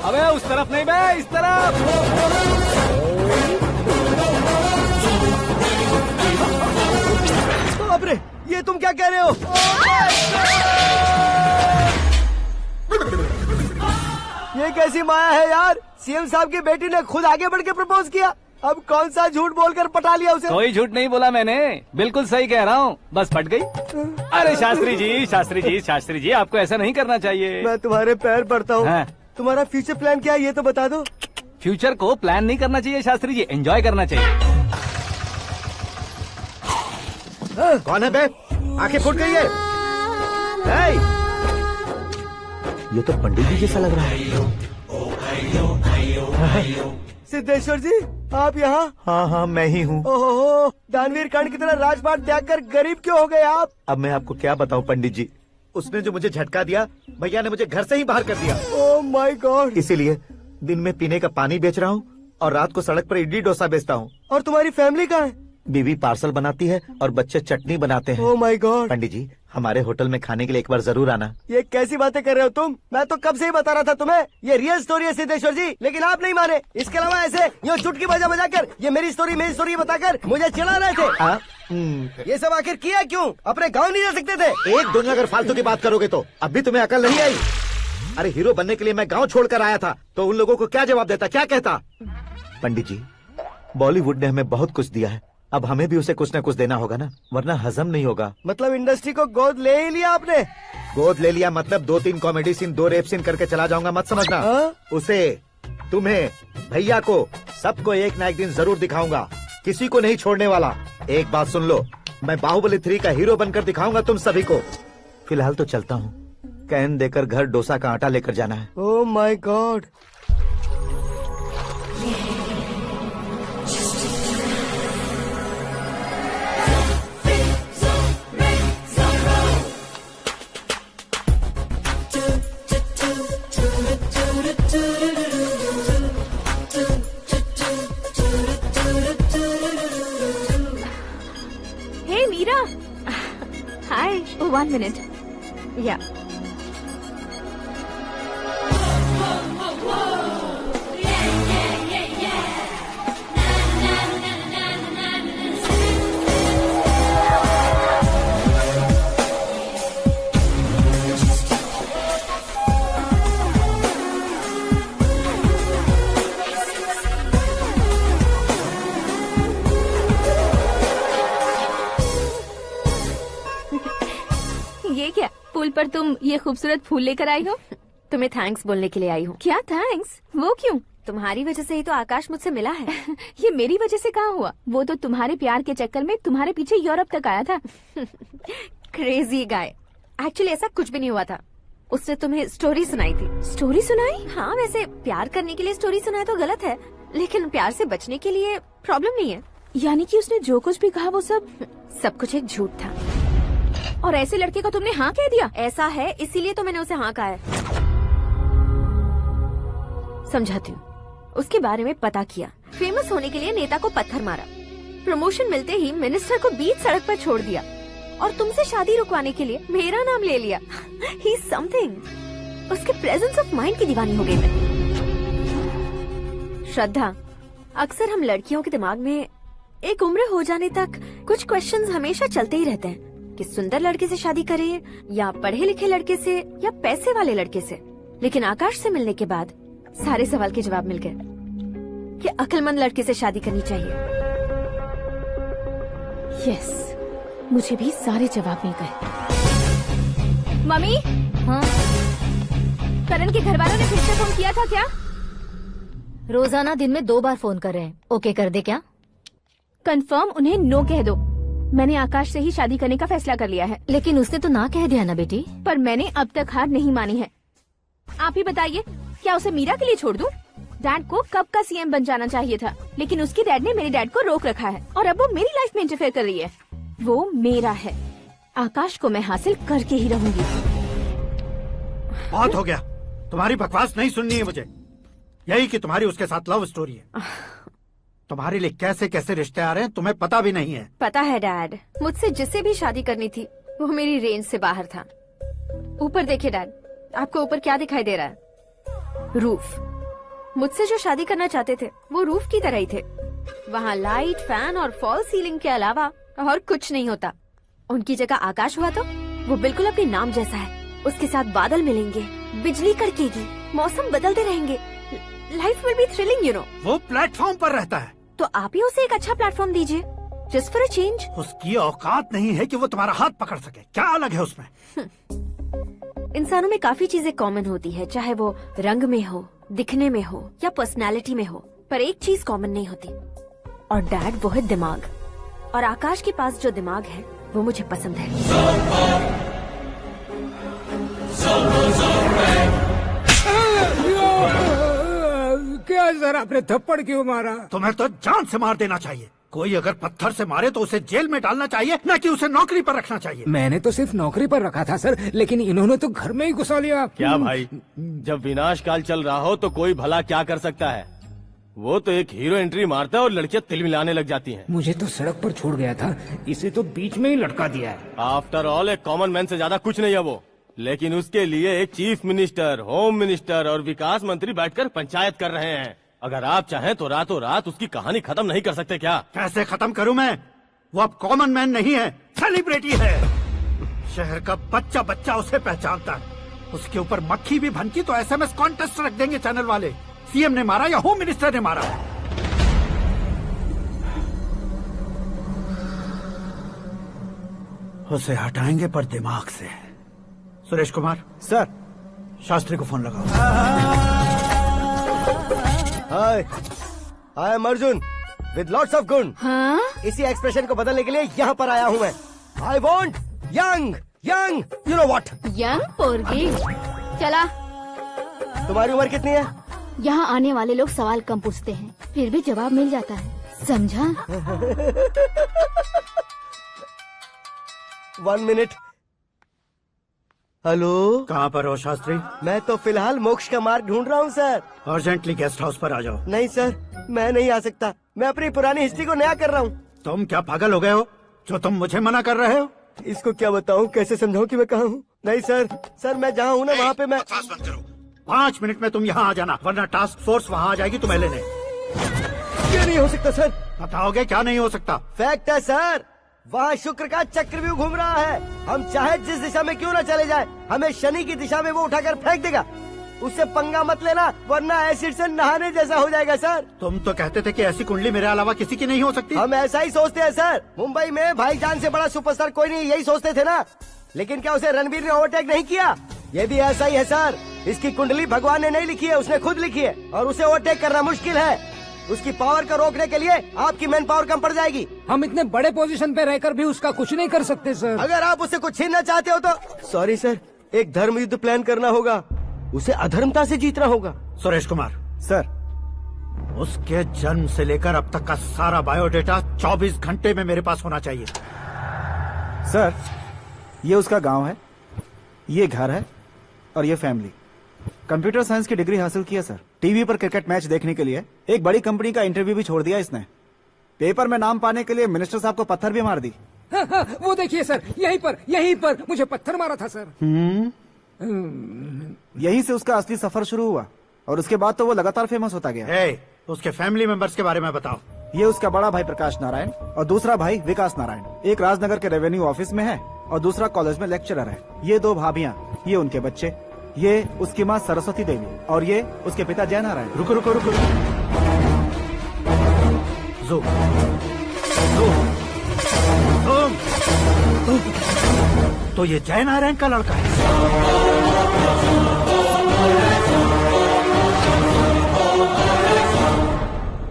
अबे उस तरफ नहीं बे, इस तरफ। बाप रे, ये तुम क्या कह रहे हो? ये कैसी माया है यार? सीएम साहब की बेटी ने खुद आगे बढ़ के प्रपोज किया। अब कौन सा झूठ बोलकर पटा लिया उसे? कोई झूठ नहीं बोला मैंने, बिल्कुल सही कह रहा हूँ, बस फट गई। अरे शास्त्री जी आपको ऐसा नहीं करना चाहिए। मैं तुम्हारे पैर पड़ता हूँ। हाँ। तुम्हारा फ्यूचर प्लान क्या है ये तो बता दो। फ्यूचर को प्लान नहीं करना चाहिए शास्त्री जी, एंजॉय करना चाहिए। कौन है बे? आंखें फूट गई है। ये तो पंडित जी जैसा लग रहा है। सिद्धेश्वर जी, आप यहाँ? हाँ, मैं ही हूँ। ओहो, दानवीर कर्ण की तरह राजपाट त्याग कर गरीब क्यों हो गए आप? अब मैं आपको क्या बताऊँ पंडित जी, उसने जो मुझे झटका दिया, भैया ने मुझे घर से ही बाहर कर दिया। Oh my God. इसीलिए दिन में पीने का पानी बेच रहा हूँ और रात को सड़क पर इडली डोसा बेचता हूँ। और तुम्हारी फैमिली कहाँ है? बीवी पार्सल बनाती है और बच्चे चटनी बनाते हैं। Oh my God. पंडित जी, हमारे होटल में खाने के लिए एक बार जरूर आना। ये कैसी बातें कर रहे हो तुम? मैं तो कब से ही बता रहा था तुम्हें, ये रियल स्टोरी है सिद्धेश्वर जी, लेकिन आप नहीं माने। इसके अलावा ऐसे ये चुटकी बजा कर ये मेरी स्टोरी बताकर मुझे चिढ़ा रहे थे। ये सब आखिर किया क्यों? अपने गाँव नहीं जा सकते थे? एक दिन अगर फालतू की बात करोगे तो अब भी तुम्हें अकल नहीं आई। अरे हीरो बनने के लिए मैं गाँव छोड़कर आया था तो उन लोगों को क्या जवाब देता, क्या कहता? पंडित जी, बॉलीवुड ने हमें बहुत कुछ दिया है, अब हमें भी उसे कुछ न कुछ देना होगा ना, वरना हजम नहीं होगा। मतलब इंडस्ट्री को गोद ले ही लिया आपने? गोद ले लिया मतलब 2-3 कॉमेडी सीन 2 रेप सीन करके चला जाऊंगा मत समझना। उसे, तुम्हें, भैया को, सबको एक ना एक दिन जरूर दिखाऊंगा, किसी को नहीं छोड़ने वाला। एक बात सुन लो, मैं बाहुबली 3 का हीरो बनकर दिखाऊंगा तुम सभी को। फिलहाल तो चलता हूँ, कैन देकर घर डोसा का आटा लेकर जाना है। Oh my God. Hey Meera. Hi. Oh, 1 minute. Yeah. ये क्या, पुल पर तुम ये खूबसूरत फूल लेकर आई हो? तुम्हें थैंक्स बोलने के लिए आई हूँ। क्या थैंक्स? वो क्यों? तुम्हारी वजह से ही तो आकाश मुझसे मिला है। ये मेरी वजह से कहाँ हुआ? वो तो तुम्हारे प्यार के चक्कर में तुम्हारे पीछे यूरोप तक आया था। Crazy guy. एक्चुअली ऐसा कुछ भी नहीं हुआ था। उसने तुम्हें स्टोरी सुनाई थी। स्टोरी सुनाई? हाँ, वैसे प्यार करने के लिए स्टोरी सुनाए तो गलत है, लेकिन प्यार से बचने के लिए प्रॉब्लम नहीं है। यानी कि उसने जो कुछ भी कहा वो सब कुछ एक झूठ था। और ऐसे लड़के को तुमने हाँ कह दिया? ऐसा है, इसीलिए तो मैंने उसे हाँ कहा है। समझाती हूँ। उसके बारे में पता किया। फेमस होने के लिए नेता को पत्थर मारा। प्रमोशन मिलते ही मिनिस्टर को बीच सड़क पर छोड़ दिया और तुमसे शादी रुकवाने के लिए मेरा नाम ले लिया। He is something. उसके प्रेजेंस ऑफ माइंड की दीवानी हो गई मैं। श्रद्धा, अक्सर हम लड़कियों के दिमाग में एक उम्र हो जाने तक कुछ क्वेश्चंस हमेशा चलते ही रहते हैं कि सुंदर लड़के से शादी करें या पढ़े लिखे लड़के से या पैसे वाले लड़के से। लेकिन आकाश से मिलने के बाद सारे सवाल के जवाब मिल गए कि अक्लमंद लड़के से शादी करनी चाहिए। यस, मुझे भी सारे जवाब मिल गए। मम्मी, हाँ? करण के घर वालों ने फिर से फोन किया था क्या? रोजाना दिन में 2 बार फोन कर रहे हैं। ओके कर दे क्या? कंफर्म उन्हें नो कह दो। मैंने आकाश से ही शादी करने का फैसला कर लिया है। लेकिन उसने तो ना कह दिया ना बेटी। पर मैंने अब तक हार नहीं मानी है। आप ही बताइए, क्या उसे मीरा के लिए छोड़ दूं? डैड को कब का सीएम बन जाना चाहिए था, लेकिन उसके डैड ने मेरे डैड को रोक रखा है और अब वो मेरी लाइफ में इंटरफेयर कर रही है। वो मेरा है। आकाश को मैं हासिल करके ही रहूंगी। बहुत हो गया, तुम्हारी बकवास नहीं सुननी है मुझे। यही कि तुम्हारी उसके साथ लव स्टोरी है। तुम्हारे लिए कैसे कैसे रिश्ते आ रहे हैं तुम्हें पता भी नहीं है। पता है डैड, मुझसे जिससे भी शादी करनी थी वो मेरी रेंज से बाहर था। ऊपर देखिए डैड, आपको ऊपर क्या दिखाई दे रहा है? रूफ। मुझसे जो शादी करना चाहते थे वो रूफ की तरह ही थे। वहाँ लाइट, फैन और फॉल सीलिंग के अलावा और कुछ नहीं होता। उनकी जगह आकाश हुआ तो वो बिल्कुल अपने नाम जैसा है। उसके साथ बादल मिलेंगे, बिजली कड़केगी, मौसम बदलते रहेंगे। Life will be thrilling, you know. वो प्लेटफॉर्म पर रहता है तो आप ही उसे एक अच्छा प्लेटफॉर्म दीजिए, जस्ट फॉर अ चेंज। उसकी औकात नहीं है कि वो तुम्हारा हाथ पकड़ सके। क्या अलग है उसमें? इंसानों में काफी चीजें कॉमन होती है, चाहे वो रंग में हो, दिखने में हो या पर्सनालिटी में हो, पर एक चीज कॉमन नहीं होती, और डैड वो है दिमाग। और आकाश के पास जो दिमाग है वो मुझे पसंद है। क्या सर, आपने थप्पड़ क्यों मारा? तुम्हें तो जान से मार देना चाहिए। कोई अगर पत्थर से मारे तो उसे जेल में डालना चाहिए, न कि उसे नौकरी पर रखना चाहिए। मैंने तो सिर्फ नौकरी पर रखा था सर, लेकिन इन्होंने तो घर में ही घुसा लिया। क्या भाई, जब विनाश काल चल रहा हो तो कोई भला क्या कर सकता है? वो तो एक हीरो एंट्री मारता है और लड़कियां तिल मिलाने लग जाती हैं। मुझे तो सड़क पर छोड़ गया था, इसे तो बीच में ही लटका दिया है। आफ्टर ऑल एक कॉमन मैन से ज्यादा कुछ नहीं है वो, लेकिन उसके लिए एक चीफ मिनिस्टर, होम मिनिस्टर और विकास मंत्री बैठकर पंचायत कर रहे हैं। अगर आप चाहें तो रातों रात उसकी कहानी खत्म नहीं कर सकते क्या? कैसे खत्म करूं मैं? वो अब कॉमन मैन नहीं है, सेलिब्रिटी है। शहर का बच्चा बच्चा उसे पहचानता है। उसके ऊपर मक्खी भी भनकी तो एसएमएस कॉन्टेस्ट रख देंगे चैनल वाले। सीएम ने मारा या होम मिनिस्टर ने मारा? उसे हटाएंगे पर दिमाग से। सुरेश कुमार सर, शास्त्री को फोन लगाओ। Hi, I am Arjun with lots of गुण। हाँ? इसी एक्सप्रेशन को बदलने के लिए यहाँ पर आया हूँ मैं। I want young young, you know what? Young पोरगी। चला। तुम्हारी उम्र कितनी है? यहाँ आने वाले लोग सवाल कम पूछते हैं, फिर भी जवाब मिल जाता है, समझा? 1 मिनट। हेलो, कहाँ पर हो शास्त्री? मैं तो फिलहाल मोक्ष का मार्ग ढूंढ रहा हूँ सर। अर्जेंटली गेस्ट हाउस पर आ जाओ। नहीं सर, मैं नहीं आ सकता। मैं अपनी पुरानी हिस्ट्री को नया कर रहा हूँ। तुम क्या पागल हो गए हो जो तुम मुझे मना कर रहे हो? इसको क्या बताऊँ, कैसे समझाऊँ कि मैं कहाँ हूँ? नहीं सर, सर मैं जहाँ हूँ ना वहाँ पे मैं। 5 मिनट में तुम यहाँ आ जाना, वरना टास्क फोर्स वहाँ आ जाएगी तुम्हें लेने। क्या नहीं हो सकता सर? बताओगे क्या नहीं हो सकता? फैक्ट है सर, वहाँ शुक्र का चक्रव्यूह घूम रहा है। हम चाहे जिस दिशा में क्यों न चले जाए, हमें शनि की दिशा में वो उठाकर फेंक देगा। उससे पंगा मत लेना, वरना एसिड से नहाने जैसा हो जाएगा सर। तुम तो कहते थे कि ऐसी कुंडली मेरे अलावा किसी की नहीं हो सकती। हम ऐसा ही सोचते हैं सर। मुंबई में भाईजान से बड़ा सुपरस्टार कोई नहीं, यही सोचते थे ना। लेकिन क्या उसे रणबीर ने ओवरटेक नहीं किया? ये भी ऐसा ही है सर। इसकी कुंडली भगवान ने नहीं लिखी है, उसने खुद लिखी है और उसे ओवरटेक करना मुश्किल है। उसकी पावर को रोकने के लिए आपकी मैन पावर कम पड़ जाएगी। हम इतने बड़े पोजीशन पे रहकर भी उसका कुछ नहीं कर सकते सर। अगर आप उससे कुछ छीनना चाहते हो तो सॉरी सर, एक धर्म युद्ध प्लान करना होगा, उसे अधर्मता से जीतना होगा। सुरेश कुमार सर, उसके जन्म से लेकर अब तक का सारा बायोडेटा 24 घंटे में मेरे पास होना चाहिए। सर, ये उसका गांव है, ये घर है और ये फैमिली। कंप्यूटर साइंस की डिग्री हासिल की है सर। टीवी पर क्रिकेट मैच देखने के लिए एक बड़ी कंपनी का इंटरव्यू भी छोड़ दिया इसने। पेपर में नाम पाने के लिए मिनिस्टर साहब को पत्थर भी मार दी। वो देखिए सर, यहीं पर मुझे पत्थर मारा था सर। यहीं से उसका असली सफर शुरू हुआ और उसके बाद तो वो लगातार फेमस होता गया। उसके फैमिली मेंबर्स के बारे में बताओ। ये उसका बड़ा भाई प्रकाश नारायण और दूसरा भाई विकास नारायण। एक राजनगर के रेवेन्यू ऑफिस में है और दूसरा कॉलेज में लेक्चरर है। ये 2 भाभियां, ये उनके बच्चे, ये उसकी माँ सरस्वती देवी और ये उसके पिता जय नारायण। रुको रुको रुको, तो ये जय नारायण का लड़का है।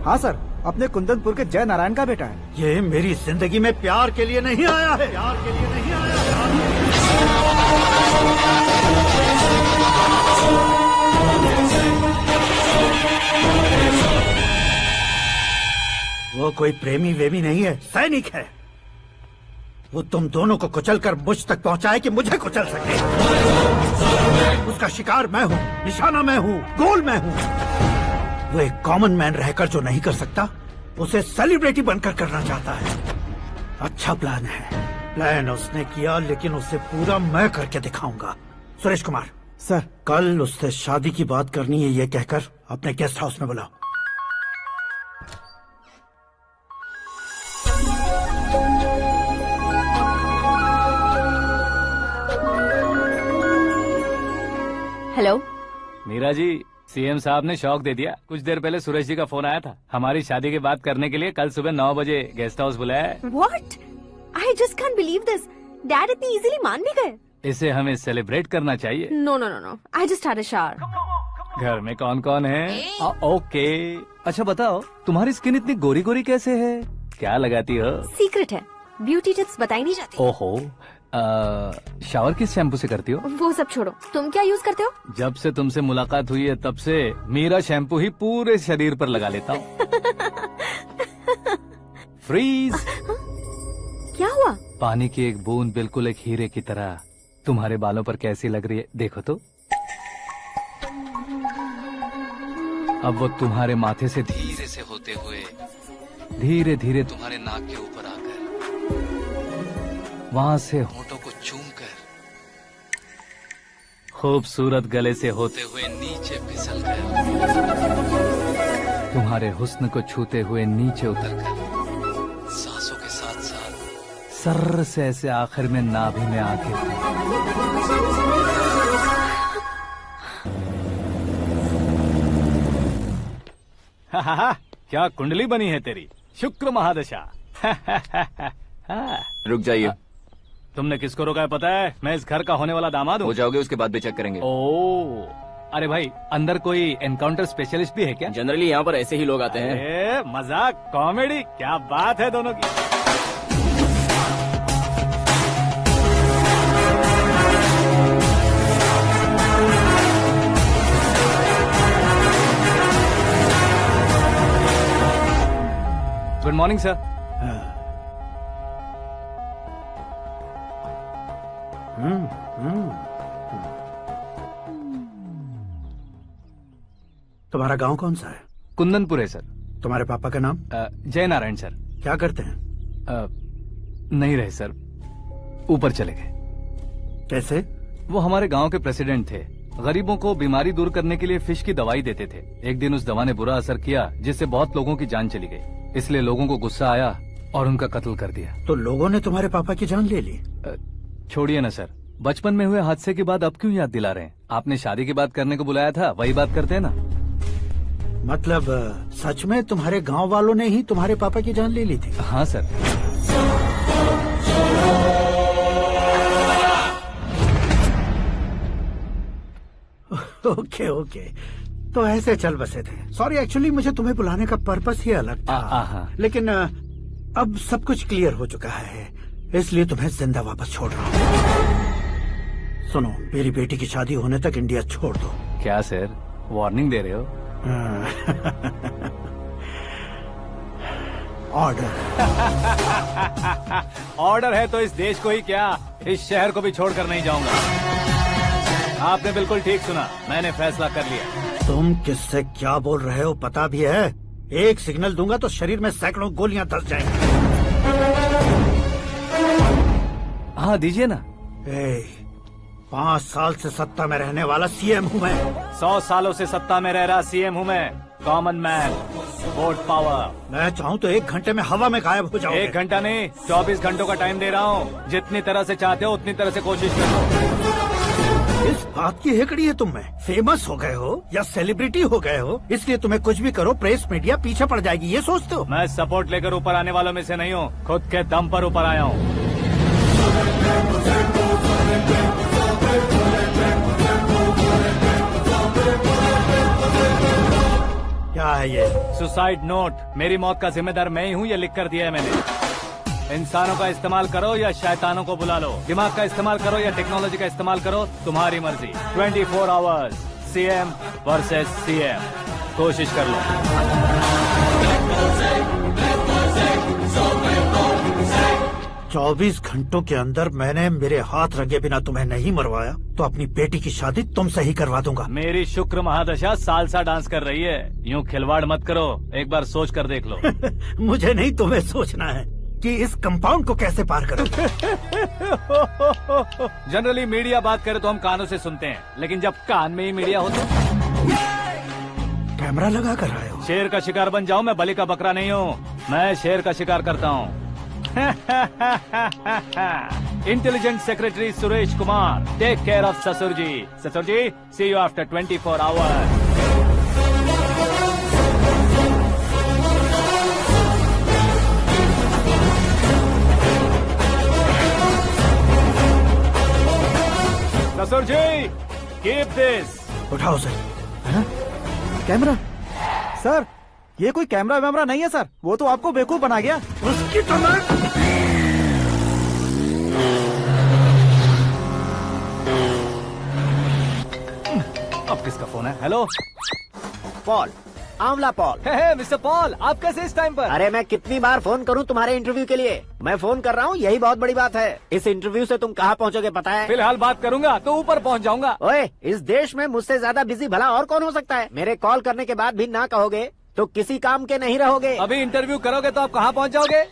हाँ सर, अपने कुंदनपुर के जय नारायण का बेटा है। ये मेरी जिंदगी में प्यार के लिए नहीं आया है, प्यार के लिए नहीं आया। वो कोई प्रेमी वेमी नहीं है, सैनिक है। वो तुम दोनों को कुचलकर मुझ तक पहुंचाए कि मुझे कुचल सके। उसका शिकार मैं हूँ, निशाना मैं हूँ, गोल मैं हूँ। वो एक कॉमन मैन रहकर जो नहीं कर सकता, उसे सेलिब्रिटी बनकर करना चाहता है। अच्छा प्लान है, प्लान उसने किया, लेकिन उसे पूरा मैं करके दिखाऊंगा। सुरेश कुमार सर, कल उससे शादी की बात करनी है, ये कहकर अपने गेस्ट हाउस में बुलाओ। हेलो मीरा जी, सीएम साहब ने शौक दे दिया। कुछ देर पहले सुरेश जी का फोन आया था, हमारी शादी की बात करने के लिए कल सुबह 9 बजे गेस्ट हाउस बुलाया है। What? I just can't believe this. Dad इतनी इजीली मान भी गए। इसे हमें सेलिब्रेट करना चाहिए। No, no, no, no. I just had a shower. घर में कौन कौन है? ओके। अच्छा बताओ, तुम्हारी स्किन इतनी गोरी गोरी कैसे है? क्या लगाती हो? सीक्रेट है, ब्यूटी टिप्स बताई नहीं जाती। ओहो, शावर किस शैम्पू से करती हो? वो सब छोड़ो, तुम क्या यूज करते हो? जब से तुमसे मुलाकात हुई है तब से मीरा शैम्पू ही पूरे शरीर पर लगा लेता हूँ। फ्रीज। क्या हुआ? पानी की एक बूंद बिल्कुल एक हीरे की तरह तुम्हारे बालों पर कैसी लग रही है, देखो तो। अब वो तुम्हारे माथे से धीरे से होते हुए धीरे धीरे तुम्हारे नाक के ऊपर आकर वहां से होठों को चूमकर खूबसूरत गले से होते हुए नीचे फिसलकर तुम्हारे हुस्न को छूते हुए नीचे उतरकर सांसों के साथ साथ सर्र से ऐसे आखिर में नाभि में आके क्या कुंडली बनी है तेरी, शुक्र महादशा। रुक जाइए। तुमने किसको रोका है पता है? मैं इस घर का होने वाला दामाद हूँ। हो जाओगे उसके बाद भी चेक करेंगे। ओ, अरे भाई, अंदर कोई एनकाउंटर स्पेशलिस्ट भी है क्या? जनरली यहाँ पर ऐसे ही लोग आते हैं। मजाक, कॉमेडी, क्या बात है दोनों की। Good morning sir. तुम्हारा गांव कौन सा है? कुंदनपुर है सर। तुम्हारे पापा का नाम? जय नारायण सर। क्या करते हैं? नहीं रहे सर, ऊपर चले गए। कैसे? वो हमारे गांव के प्रेसिडेंट थे। गरीबों को बीमारी दूर करने के लिए फिश की दवाई देते थे। एक दिन उस दवा ने बुरा असर किया जिससे बहुत लोगों की जान चली गई। इसलिए लोगों को गुस्सा आया और उनका कत्ल कर दिया। तो लोगों ने तुम्हारे पापा की जान ले ली? छोड़िए ना सर, बचपन में हुए हादसे के बाद अब क्यों याद दिला रहे हैं? आपने शादी की बात करने को बुलाया था, वही बात करते हैं ना। मतलब सच में तुम्हारे गांव वालों ने ही तुम्हारे पापा की जान ले ली थी? हाँ सर। ओके ओके, तो ऐसे चल बसे थे। सॉरी, एक्चुअली मुझे तुम्हें बुलाने का पर्पस ही अलग था, लेकिन अब सब कुछ क्लियर हो चुका है, इसलिए तुम्हें जिंदा वापस छोड़ रहा हूँ। सुनो, मेरी बेटी की शादी होने तक इंडिया छोड़ दो। क्या सर, वार्निंग दे रहे हो? ऑर्डर। ऑर्डर है तो इस देश को ही क्या, इस शहर को भी छोड़कर नहीं जाऊंगा। आपने बिल्कुल ठीक सुना, मैंने फैसला कर लिया। तुम किससे क्या बोल रहे हो पता भी है? एक सिग्नल दूंगा तो शरीर में सैकड़ों गोलियां धस जाएंगी। हाँ दीजिए ना। 5 साल से सत्ता में रहने वाला सीएम हूँ मैं। 100 सालों से सत्ता में रह रहा सीएम हूँ मैं। Common man, vote power. मैं चाहूँ तो 1 घंटे में हवा में गायब हो जाऊँ। 1 घंटा नहीं, 24 घंटों का टाइम दे रहा हूँ। जितनी तरह से चाहते हो उतनी तरह से कोशिश करो। इस बात की हेकड़ी है तुम में। फेमस हो गए हो या सेलिब्रिटी हो गए हो, इसलिए तुम्हें कुछ भी करो प्रेस मीडिया पीछे पड़ जाएगी, ये सोचते हो? मैं सपोर्ट लेकर ऊपर आने वालों में से नहीं हूँ, खुद के दम पर ऊपर आया हूँ। क्या है ये? Suicide note. मेरी मौत का जिम्मेदार मैं ही हूँ, ये लिख कर दिया है मैंने। इंसानों का इस्तेमाल करो या शैतानों को बुला लो, दिमाग का इस्तेमाल करो या टेक्नोलॉजी का इस्तेमाल करो, तुम्हारी मर्जी। 24 आवर्स, सीएम वर्सेस सीएम, कोशिश कर लो। 24 घंटों के अंदर मैंने मेरे हाथ रंगे बिना तुम्हें नहीं मरवाया तो अपनी बेटी की शादी तुमसे ही करवा दूंगा। मेरी शुक्र महादशा सालसा डांस कर रही है, यूँ खिलवाड़ मत करो, एक बार सोच कर देख लो। मुझे नहीं, तुम्हें सोचना है कि इस कंपाउंड को कैसे पार करो। जनरली मीडिया बात करे तो हम कानों से सुनते हैं, लेकिन जब कान में ही मीडिया हो तो कैमरा लगा कर आए हो। शेर का शिकार बन जाऊं, मैं बलि का बकरा नहीं हूँ, मैं शेर का शिकार करता हूँ। Intelligent secretary Suresh Kumar, take care of ससुर जी। ससुर जी, सी यू आफ्टर 24 आवर्स। ससुर जी, कीप दिस। उठाओ सर। कैमरा? सर, ये कोई कैमरा वैमरा नहीं है सर, वो तो आपको बेवकूफ बना गया। उसकी तो अब किसका फोन है? हेलो पॉल, आंवला पॉल। मिस्टर पॉल, आप कैसे इस टाइम पर? अरे मैं कितनी बार फोन करूं तुम्हारे इंटरव्यू के लिए? मैं फोन कर रहा हूं, यही बहुत बड़ी बात है। इस इंटरव्यू से तुम कहां पहुंचोगे पता है? फिलहाल बात करूंगा तो ऊपर पहुंच जाऊंगा। ओए, इस देश में मुझसे ज्यादा बिजी भला और कौन हो सकता है? मेरे कॉल करने के बाद भी ना कहोगे तो किसी काम के नहीं रहोगे। अभी इंटरव्यू करोगे तो आप कहाँ पहुँच जाओगे?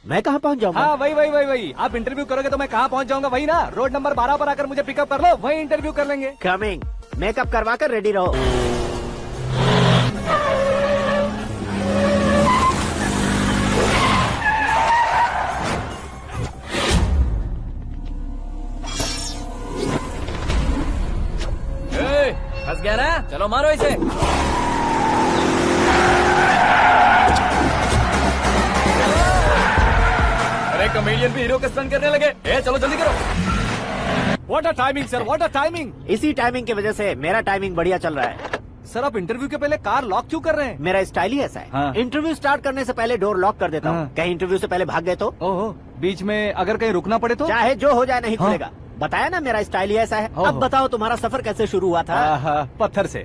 मैं कहाँ पहुँच जाऊंगा? हाँ, वही। आप इंटरव्यू करोगे तो मैं कहाँ पहुँच जाऊंगा? वही ना, रोड नंबर 12 पर आकर मुझे पिकअप कर लो, वही इंटरव्यू कर लेंगे। कमिंग। मेकअप करवा कर रेडी रहो। फंस गया ना, चलो मारो इसे। अरे कॉमेडियन भी हीरो के स्टंट करने लगे। चलो जल्दी करो। What a timing sir, what a timing. इसी टाइमिंग की वजह से मेरा टाइमिंग बढ़िया चल रहा है। सर, आप इंटरव्यू के पहले कार लॉक क्यों कर रहे हैं? मेरा स्टाइल ही ऐसा है। हाँ। इंटरव्यू स्टार्ट करने से पहले डोर लॉक कर देता हूँ। कहीं इंटरव्यू से पहले भाग गए तो? ओहो, बीच में अगर कहीं रुकना पड़े तो? चाहे जो हो जाए नहीं खुलेगा। बताया ना, मेरा स्टाइल ही ऐसा है। अब बताओ तुम्हारा सफर कैसे शुरू हुआ था? पत्थर से।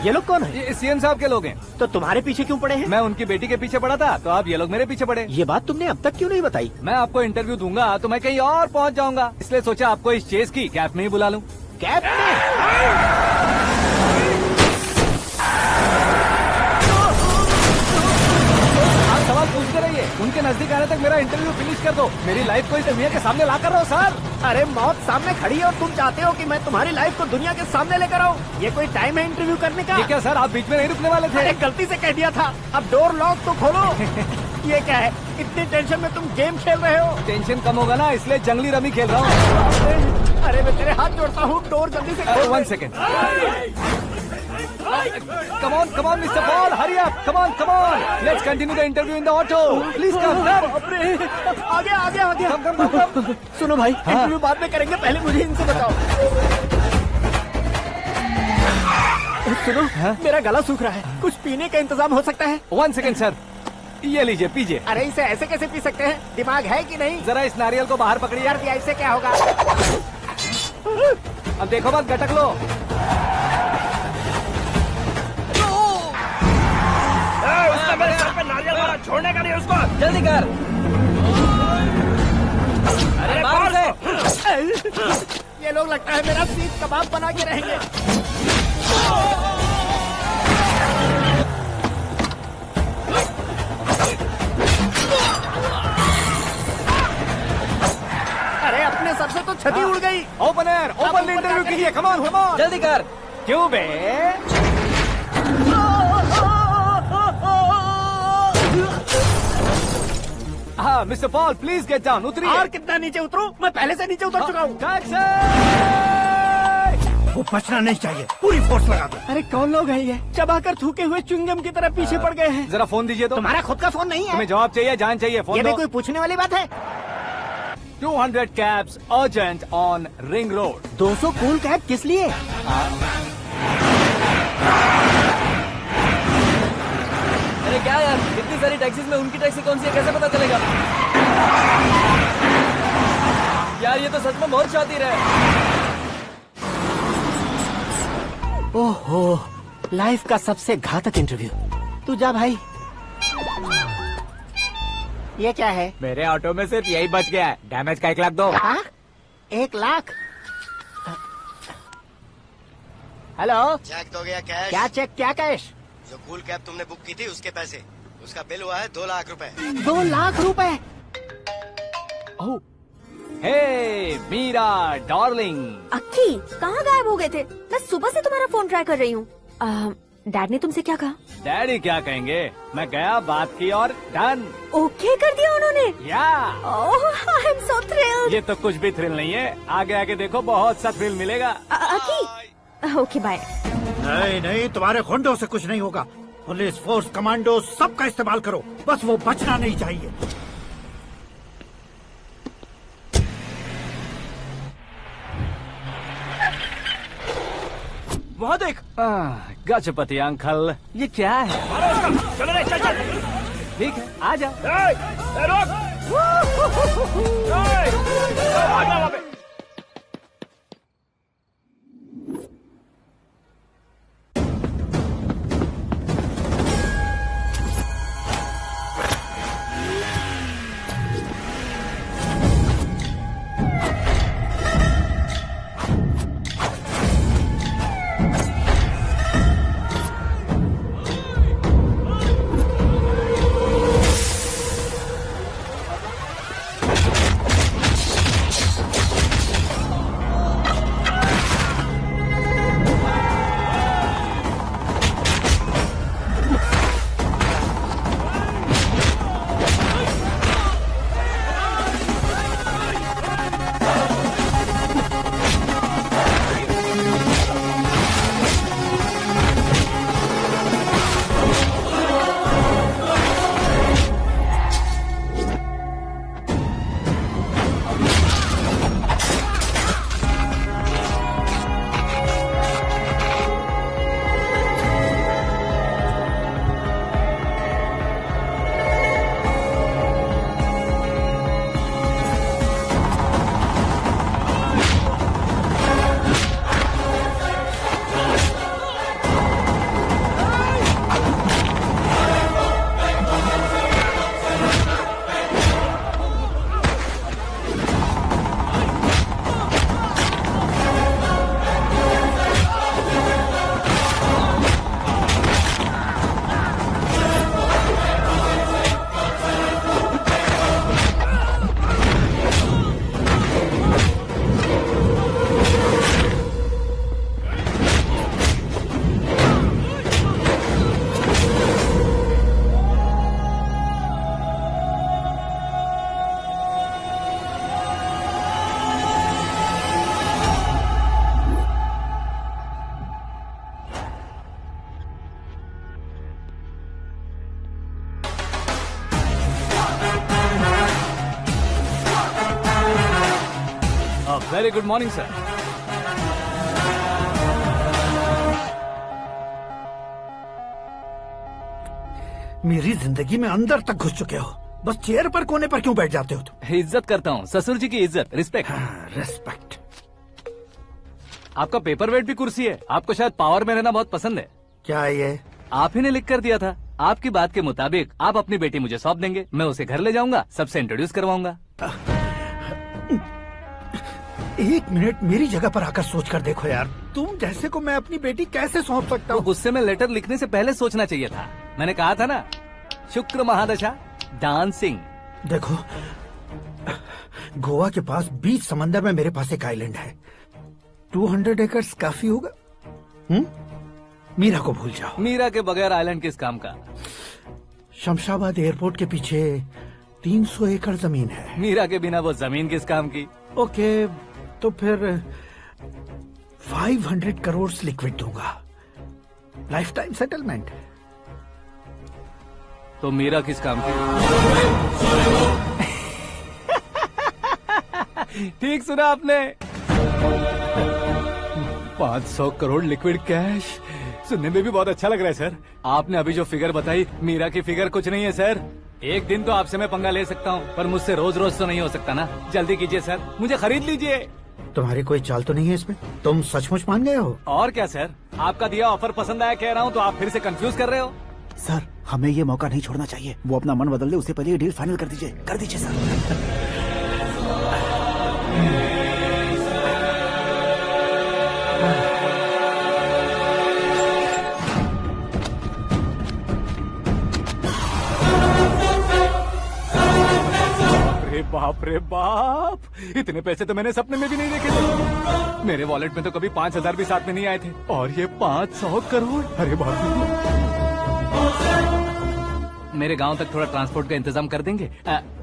ये लोग कौन है? ये सीएम साहब के लोग हैं। तो तुम्हारे पीछे क्यों पड़े हैं? मैं उनकी बेटी के पीछे पड़ा था, तो आप ये लोग मेरे पीछे पड़े। ये बात तुमने अब तक क्यों नहीं बताई? मैं आपको इंटरव्यू दूंगा तो मैं कहीं और पहुंच जाऊंगा, इसलिए सोचा आपको इस चेस की कैप में ही बुला लूं। कैप में? सवाल पूछते रहिए, उनके नजदीक आने तक मेरा इंटरव्यू फिनिश कर दो। मेरी लाइफ को इस दुनिया के सामने ला कर रहो सर। अरे मौत सामने खड़ी है और तुम चाहते हो कि मैं तुम्हारी लाइफ को दुनिया के सामने लेकर आऊं? ये कोई टाइम है इंटरव्यू करने का? ठीक है सर, आप बीच में नहीं रुकने वाले थे। अरे गलती से कह दिया था, अब डोर लॉक तो खोलो। ये क्या है, इतनी टेंशन में तुम गेम खेल रहे हो? टेंशन कम होगा ना, इसलिए जंगली रमी खेल रहा हूँ। अरे मैं तेरे हाथ जोड़ता हूँ, डोर जल्दी से खोलो। 1 second. Come on, Mr. Paul, hurry up! Come on! Let's continue the interview in the auto. Please come. आगे। Come. सुनो भाई, इंटरव्यू बाद में करेंगे, पहले मुझे इनसे बताओ। सुनो, मेरा गला सूख रहा है, कुछ पीने का इंतजाम हो सकता है? 1 सेकेंड सर, ये लीजिए पीजिए। अरे इसे ऐसे कैसे पी सकते हैं? दिमाग है कि नहीं? जरा इस नारियल को बाहर पकड़िए। कर दिया, इससे क्या होगा? अब देखो मत, गटक लो। उसने मेरे सर पे नारियल मारा, छोड़ने का नहीं उसको। जल्दी कर। अरे मार उसे। ये लोग लगता है मेरा सीख कबाब बना के रहेंगे। अरे अपने सर से तो छती उड़ गई। ओपनर, ओपन इंटरव्यू कीजिए। कम ऑन, कम ऑन, जल्दी कर। क्यों बे? हाँ mister Paul, please get down. उतरिए। और कितना नीचे उतरूं? मैं पहले से नीचे उतर चुका हूँ। वो बचना नहीं चाहिए, पूरी फोर्स लगा दो। अरे कौन लोग हैं ये? चबाकर थूके हुए च्युइंगम की तरह पीछे पड़ गए हैं। जरा फोन दीजिए तो। तुम्हारा खुद का फोन नहीं है? तुम्हें जवाब चाहिए, जान चाहिए, फोन ये दो। भी कोई पूछने वाली बात है? 200 cabs urgent on Ring Road। 200 cool cab किस लिए? अरे क्या यार, इतनी सारी टैक्सीज में उनकी टैक्सी कौन सी है, कैसे पता चलेगा? यार ये तो सच में बहुत शातिर है। ओहो, लाइफ का सबसे घातक इंटरव्यू। तू जा भाई। ये क्या है? मेरे ऑटो में सिर्फ यही बच गया है, डैमेज का 1 लाख दो। 1 लाख? हेलो, चेक दोगे या कैश? क्या चेक, क्या कैश? जो कूल कैब तुमने बुक की थी उसके पैसे, उसका बिल हुआ है 2 लाख रुपए। 2 लाख रुपए? हे मीरा डार्लिंग। अक्की, कहाँ गायब हो गए थे? मैं सुबह से तुम्हारा फोन ट्राई कर रही हूँ। डैड ने तुमसे क्या कहा? डैडी क्या कहेंगे, मैं गया, बात की और डन। ओके कर दिया उन्होंने? या। ओह, आई एम सो थ्रिल्ड। ये तो कुछ भी थ्रिल नहीं है, आगे आगे देखो बहुत सा थ्रिल मिलेगा। अक्की, ओके बाय। नहीं नहीं, तुम्हारे गुंडों से कुछ नहीं होगा। पुलिस फोर्स, कमांडो, सबका इस्तेमाल करो, बस वो बचना नहीं चाहिए। वहाँ देख। गजपति अंकल, ये क्या है? चलो रे, चल चल। ठीक है, आ जा। रोक। Very good morning sir. मेरी जिंदगी में अंदर तक घुस चुके हो, बस चेयर पर कोने पर क्यों बैठ जाते हो तुम? इज्जत करता हूँ, ससुर जी की इज्जत, रिस्पेक्ट। रिस्पेक्ट। आपका पेपर वेट भी कुर्सी है। आपको शायद पावर में रहना बहुत पसंद है। क्या ये? आप ही ने लिख कर दिया था। आपकी बात के मुताबिक आप अपनी बेटी मुझे सौंप देंगे, मैं उसे घर ले जाऊंगा, सबसे इंट्रोड्यूस करवाऊंगा। 1 मिनट मेरी जगह पर आकर सोच कर देखो यार, तुम जैसे को मैं अपनी बेटी कैसे सौंप सकता हूँ? गुस्से में लेटर लिखने से पहले सोचना चाहिए था। मैंने कहा था ना, शुक्र महादशा डांसिंग। देखो, गोवा के पास बीच समंदर में मेरे पास एक आइलैंड है, 200 एकर्स काफी होगा। मीरा को भूल जाओ। मीरा के बगैर आइलैंड किस काम का? शमशाबाद एयरपोर्ट के पीछे 300 एकड़ जमीन है। मीरा के बिना वो जमीन किस काम की? ओके, तो फिर 500 करोड़ लिक्विड दूंगा, लाइफ टाइम सेटलमेंट। तो मीरा किस काम की? ठीक सुना आपने, 500 करोड़ लिक्विड कैश। सुनने में भी बहुत अच्छा लग रहा है सर। आपने अभी जो फिगर बताई, मीरा की फिगर कुछ नहीं है सर। एक दिन तो आपसे मैं पंगा ले सकता हूँ, पर मुझसे रोज रोज तो नहीं हो सकता ना। जल्दी कीजिए सर, मुझे खरीद लीजिए। तुम्हारी कोई चाल तो नहीं है इसमें? तुम सचमुच मान गए हो? और क्या सर, आपका दिया ऑफर पसंद आया कह रहा हूँ, तो आप फिर से कंफ्यूज कर रहे हो। सर, हमें ये मौका नहीं छोड़ना चाहिए। वो अपना मन बदल दे, उससे पहले ये डील फाइनल कर दीजिए। कर दीजिए सर। बाप रे बाप, इतने पैसे तो मैंने सपने में भी नहीं देखे थे। मेरे वॉलेट में तो कभी 5,000 भी साथ में नहीं आए थे, और ये 500 करोड़। अरे बाप रे। मेरे गांव तक थोड़ा ट्रांसपोर्ट का इंतजाम कर देंगे?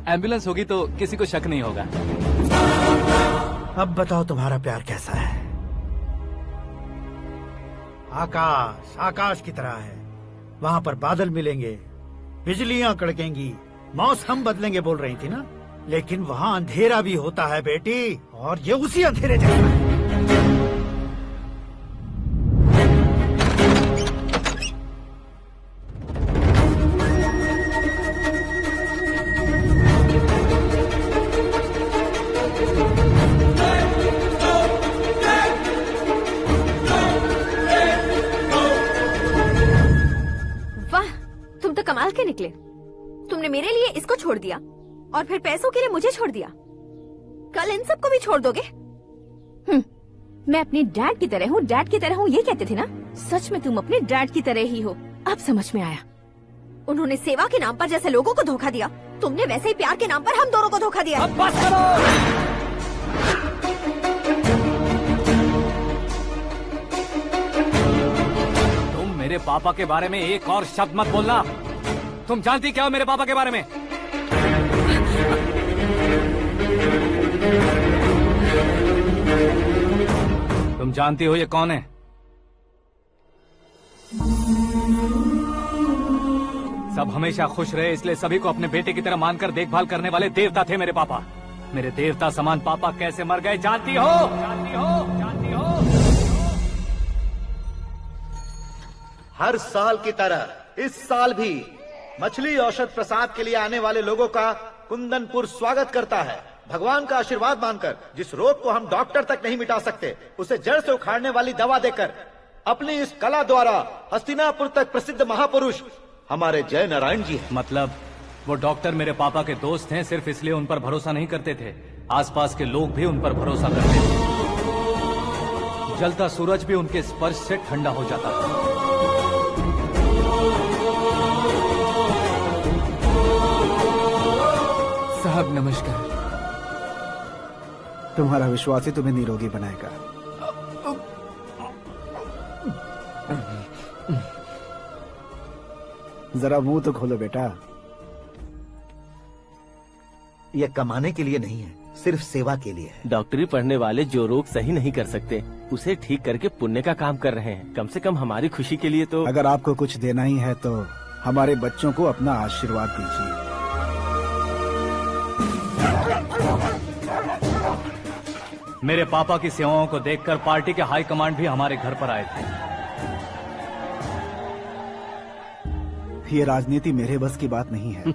एम्बुलेंस होगी तो किसी को शक नहीं होगा। अब बताओ तुम्हारा प्यार कैसा है? आकाश आकाश की तरह है, वहाँ पर बादल मिलेंगे, बिजलियां कड़केंगी, मौसम बदलेंगे बोल रही थी ना, लेकिन वहाँ अंधेरा भी होता है बेटी, और ये उसी अंधेरे जैसा है। वाह, तुम तो कमाल के निकले। तुमने मेरे लिए इसको छोड़ दिया और फिर पैसों के लिए मुझे छोड़ दिया। कल इन सबको भी छोड़ दोगे? मैं अपने डैड की तरह हूँ, डैड की तरह हूँ, ये कहते थे ना। सच में तुम अपने डैड की तरह ही हो। अब समझ में आया। उन्होंने सेवा के नाम पर जैसे लोगों को धोखा दिया, तुमने वैसे ही प्यार के नाम पर हम दोनों को धोखा दिया। अब बस करो। तुम मेरे पापा के बारे में एक और शब्द मत बोलना। तुम जानती क्या हो मेरे पापा के बारे में? तुम जानती हो ये कौन है? सब हमेशा खुश रहे इसलिए सभी को अपने बेटे की तरह मानकर देखभाल करने वाले देवता थे मेरे पापा। मेरे देवता समान पापा कैसे मर गए जानती हो? जानती हो? जानती हो? हर साल की तरह इस साल भी मछली औषध प्रसाद के लिए आने वाले लोगों का कुंदनपुर स्वागत करता है। भगवान का आशीर्वाद मानकर जिस रोग को हम डॉक्टर तक नहीं मिटा सकते, उसे जड़ से उखाड़ने वाली दवा देकर अपनी इस कला द्वारा हस्तिनापुर तक प्रसिद्ध महापुरुष हमारे जय नारायण जी हैं। मतलब वो डॉक्टर मेरे पापा के दोस्त हैं, सिर्फ इसलिए उन पर भरोसा नहीं करते थे, आसपास के लोग भी उन पर भरोसा करते थे। जलता सूरज भी उनके स्पर्श से ठंडा हो जाता था। साहब नमस्कार। तुम्हारा विश्वास ही तुम्हें निरोगी बनाएगा। जरा मुंह तो खोलो बेटा। यह कमाने के लिए नहीं है, सिर्फ सेवा के लिए है। डॉक्टरी पढ़ने वाले जो रोग सही नहीं कर सकते, उसे ठीक करके पुण्य का काम कर रहे हैं। कम से कम हमारी खुशी के लिए तो। अगर आपको कुछ देना ही है तो हमारे बच्चों को अपना आशीर्वाद दीजिए। मेरे पापा की सेवाओं को देखकर पार्टी के हाई कमांड भी हमारे घर पर आए थे। ये राजनीति मेरे बस की बात नहीं है।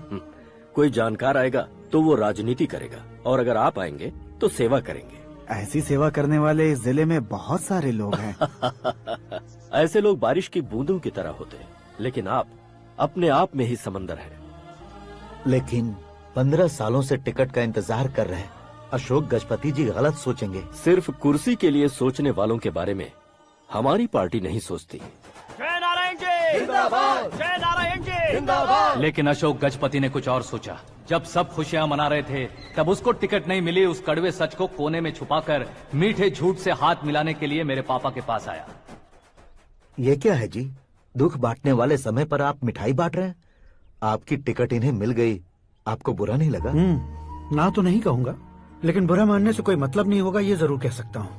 कोई जानकार आएगा तो वो राजनीति करेगा, और अगर आप आएंगे तो सेवा करेंगे। ऐसी सेवा करने वाले इस जिले में बहुत सारे लोग हैं। ऐसे लोग बारिश की बूंदों की तरह होते हैं, लेकिन आप अपने आप में ही समंदर हैं। लेकिन 15 सालों से टिकट का इंतजार कर रहे हैं। अशोक गजपति जी गलत सोचेंगे। सिर्फ कुर्सी के लिए सोचने वालों के बारे में हमारी पार्टी नहीं सोचती। जय नारायण जी जिंदाबाद, जय नारायण जी जिंदाबाद। लेकिन अशोक गजपति ने कुछ और सोचा। जब सब खुशियां मना रहे थे तब उसको टिकट नहीं मिली। उस कड़वे सच को कोने में छुपाकर मीठे झूठ से हाथ मिलाने के लिए मेरे पापा के पास आया। ये क्या है जी? दुख बांटने वाले समय पर आप मिठाई बांट रहे हैं। आपकी टिकट इन्हें मिल गई, आपको बुरा नहीं लगा? ना तो नहीं कहूंगा, लेकिन बुरा मानने से कोई मतलब नहीं होगा, ये जरूर कह सकता हूँ।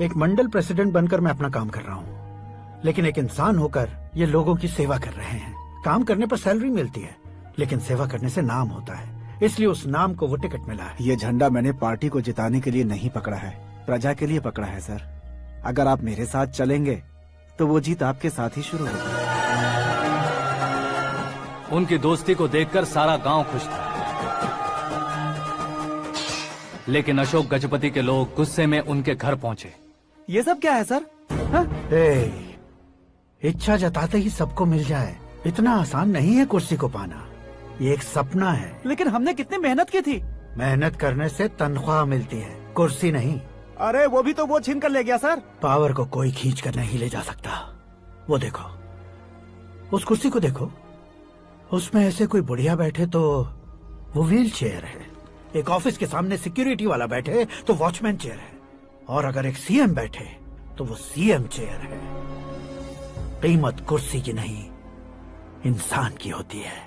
एक मंडल प्रेसिडेंट बनकर मैं अपना काम कर रहा हूँ, लेकिन एक इंसान होकर ये लोगों की सेवा कर रहे हैं। काम करने पर सैलरी मिलती है, लेकिन सेवा करने से नाम होता है, इसलिए उस नाम को वो टिकट मिला है। ये झंडा मैंने पार्टी को जिताने के लिए नहीं पकड़ा है, प्रजा के लिए पकड़ा है सर। अगर आप मेरे साथ चलेंगे तो वो जीत आपके साथ ही शुरू होगी। उनकी दोस्ती को देखकर सारा गांव खुश था, लेकिन अशोक गजपति के लोग गुस्से में उनके घर पहुंचे। ये सब क्या है सर? इच्छा जताते ही सबको मिल जाए, इतना आसान नहीं है कुर्सी को पाना। ये एक सपना है। लेकिन हमने कितनी मेहनत की थी। मेहनत करने से तनख्वाह मिलती है, कुर्सी नहीं। अरे वो भी तो वो छीन कर ले गया सर। पावर को कोई खींच कर नहीं ले जा सकता। वो देखो, उस कुर्सी को देखो, उसमें ऐसे कोई बुढ़िया बैठे तो वो व्हील चेयर है। एक ऑफिस के सामने सिक्योरिटी वाला बैठे तो वॉचमैन चेयर है, और अगर एक सीएम बैठे तो वो सीएम चेयर है। कीमत कुर्सी की नहीं, इंसान की होती है।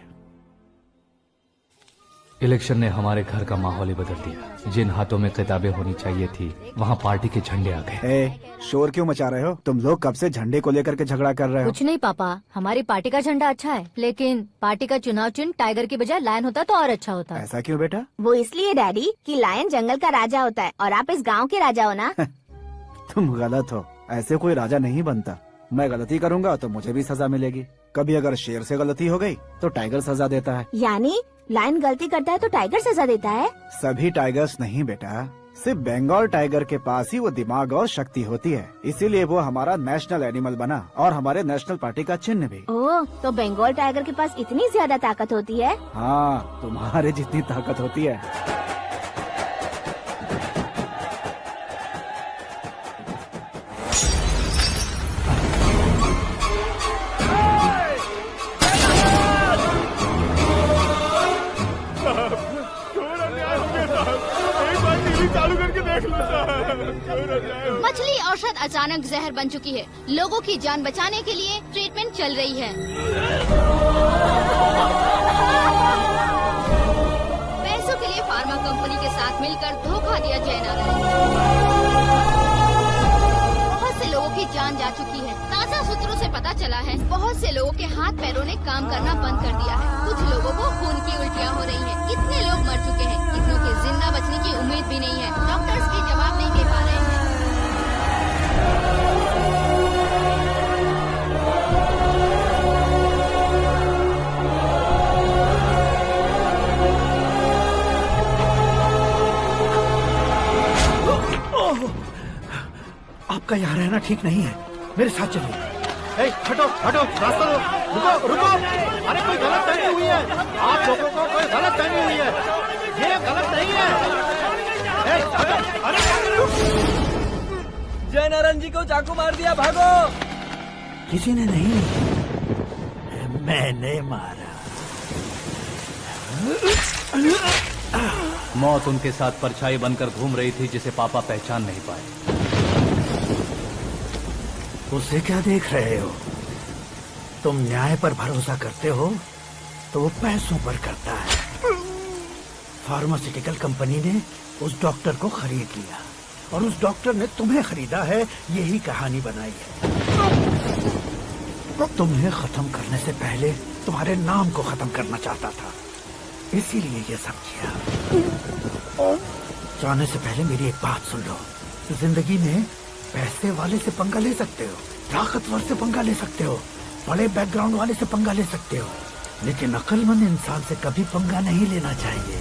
इलेक्शन ने हमारे घर का माहौल ही बदल दिया। जिन हाथों में किताबें होनी चाहिए थी, वहाँ पार्टी के झंडे आ गए। शोर क्यों मचा रहे हो? तुम लोग कब से झंडे को लेकर के झगड़ा कर रहे हो? कुछ नहीं पापा, हमारी पार्टी का झंडा अच्छा है, लेकिन पार्टी का चुनाव चिन्ह टाइगर की बजाय लायन होता तो और अच्छा होता। ऐसा क्यों बेटा? वो इसलिए डैडी कि लायन जंगल का राजा होता है और आप इस गांव के राजा हो ना। तुम गलत हो, ऐसे कोई राजा नहीं बनता। मैं गलती करूंगा तो मुझे भी सजा मिलेगी। कभी अगर शेर से गलती हो गई तो टाइगर सजा देता है। यानी लायन गलती करता है तो टाइगर सजा देता है? सभी टाइगर्स नहीं बेटा, सिर्फ बंगाल टाइगर के पास ही वो दिमाग और शक्ति होती है, इसीलिए वो हमारा नेशनल एनिमल बना और हमारे नेशनल पार्टी का चिन्ह भी। ओह, तो बंगाल टाइगर के पास इतनी ज्यादा ताकत होती है? हाँ, तुम्हारे जितनी ताकत होती है। मछली औषध अचानक जहर बन चुकी है। लोगों की जान बचाने के लिए ट्रीटमेंट चल रही है। पैसों के लिए फार्मा कंपनी के साथ मिलकर धोखा दिया जय नारायण। बहुत से लोगों की जान जा चुकी है। ताजा सूत्रों से पता चला है बहुत से लोगों के हाथ पैरों ने काम करना बंद कर दिया है। कुछ लोगों को खून की उल्टियाँ हो रही हैं। कितने लोग मर चुके हैं, कितनों के जिंदा बचने की उम्मीद भी नहीं है। डॉक्टर्स भी जवाब नहीं दे पा रहे हैं। आपका यहाँ रहना ठीक नहीं है, मेरे साथ चलिए। हटो हटो, रास्ता दो। रुको रुको, अरे कोई गलत फहमी हुई है। आप लोगों को कोई गलत फहमी हुई है, ये गलत नहीं है। हटो, अरे क्या कर रहे हो? जय नारायण जी को चाकू मार दिया, भागो। किसी ने नहीं, मैंने मारा। मौत उनके साथ परछाई बनकर घूम रही थी, जिसे पापा पहचान नहीं पाए। उसे क्या देख रहे हो? तुम न्याय पर भरोसा करते हो तो वो पैसों पर करता है। फार्मास्यूटिकल कंपनी ने उस डॉक्टर को खरीद लिया और उस डॉक्टर ने तुम्हें खरीदा है, यही कहानी बनाई है। तुम्हें खत्म करने से पहले तुम्हारे नाम को खत्म करना चाहता था, इसीलिए ये सब किया। जाने से पहले मेरी एक बात सुन लो। जिंदगी में पैसे वाले से पंगा ले सकते हो, ताकतवर से पंगा ले सकते हो, बड़े बैकग्राउंड वाले से पंगा ले सकते हो, लेकिन अक्लमंद इंसान से कभी पंगा नहीं लेना चाहिए।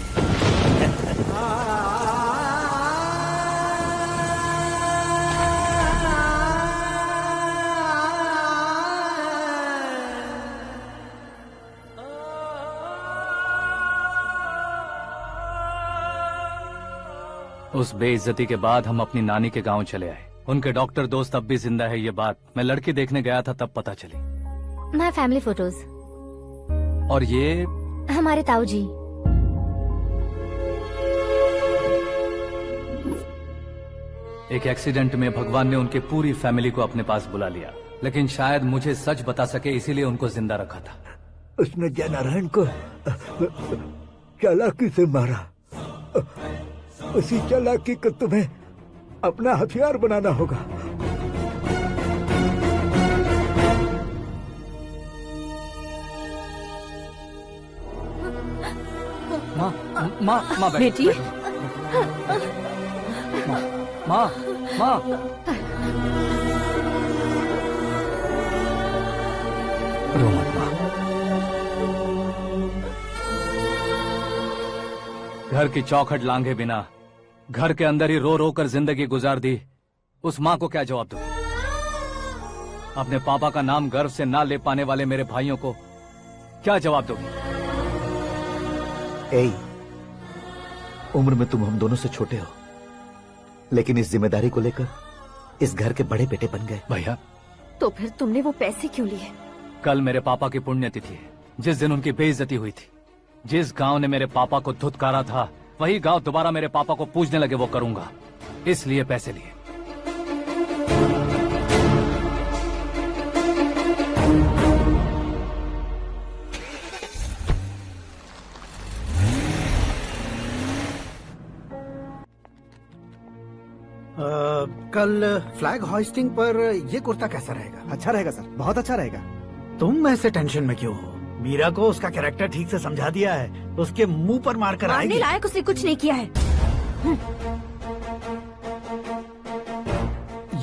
उस बेइज्जती के बाद हम अपनी नानी के गांव चले आए। उनके डॉक्टर दोस्त अब भी जिंदा है, ये बात मैं लड़की देखने गया था तब पता चली। My family photos. और ये हमारे ताऊ जी। एक एक्सीडेंट में भगवान ने उनकी पूरी फैमिली को अपने पास बुला लिया, लेकिन शायद मुझे सच बता सके इसीलिए उनको जिंदा रखा था। उसने जयनारायण को चालाकी से मारा। उसी चालाकी को तुम्हें अपना हथियार बनाना होगा। माँ, माँ, माँ बेटी। माँ, माँ, माँ। रो मत माँ। घर की चौखट लांघे बिना घर के अंदर ही रो रो कर जिंदगी गुजार दी उस माँ को क्या जवाब दूं? अपने पापा का नाम गर्व से ना ले पाने वाले मेरे भाइयों को क्या जवाब दोगी? उम्र में तुम हम दोनों से छोटे हो, लेकिन इस जिम्मेदारी को लेकर इस घर के बड़े बेटे बन गए। भैया, तो फिर तुमने वो पैसे क्यों लिए? कल मेरे पापा की पुण्यतिथि है, जिस दिन उनकी बेइज्जती हुई थी। जिस गांव ने मेरे पापा को धुतकारा था, वही गांव दोबारा मेरे पापा को पूजने लगे वो करूंगा, इसलिए पैसे लिए। कल फ्लैग होइस्टिंग पर ये कुर्ता कैसा रहेगा? अच्छा रहेगा सर, बहुत अच्छा रहेगा। तुम ऐसे टेंशन में क्यों हो? मीरा को उसका कैरेक्टर ठीक से समझा दिया है, उसके मुंह पर मारकर आएगी। मारने लायक उसने कुछ नहीं किया है।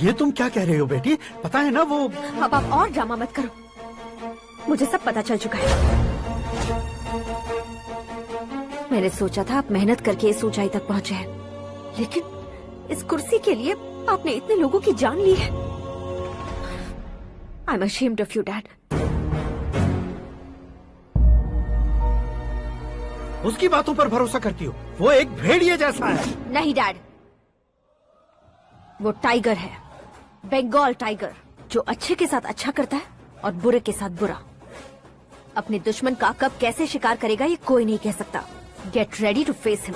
ये तुम क्या कह रहे हो बेटी? पता है ना वो। अब आप और ड्रामा मत करो, मुझे सब पता चल चुका है। मैंने सोचा था आप मेहनत करके इस ऊंचाई तक पहुंचे हैं, लेकिन इस कुर्सी के लिए आपने इतने लोगों की जान ली है। I am ashamed of you dad. उसकी बातों पर भरोसा करती हो? वो एक भेड़िए जैसा है। नहीं डैड, वो टाइगर है, बंगाल टाइगर, जो अच्छे के साथ अच्छा करता है और बुरे के साथ बुरा। अपने दुश्मन का कब कैसे शिकार करेगा ये कोई नहीं कह सकता। Get ready to face him.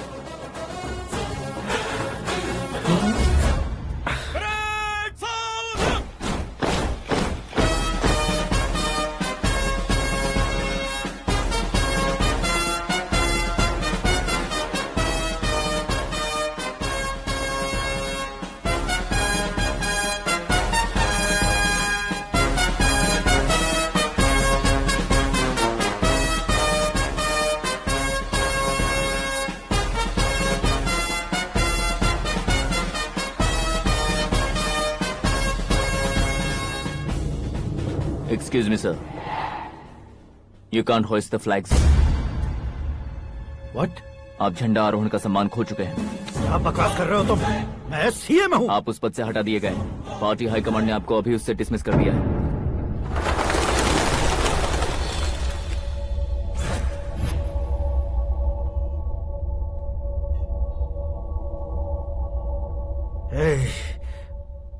Excuse me, sir. You can't hoist the flags. What? आप झंडा आरोहण का सम्मान खो चुके हैं। क्या बकवास कर रहे हो तुम? मैं सीएम हूँ। आप उस पद से हटा दिए गए। पार्टी हाईकमांड ने आपको अभी उससे डिसमिस कर दिया है।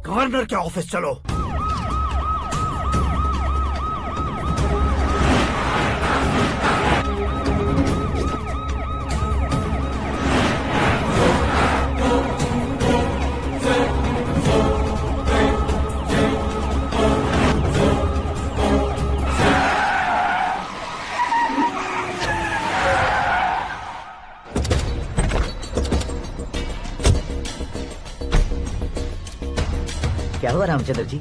गवर्नर के ऑफिस चलो। क्या हुआ Ramchandra ji?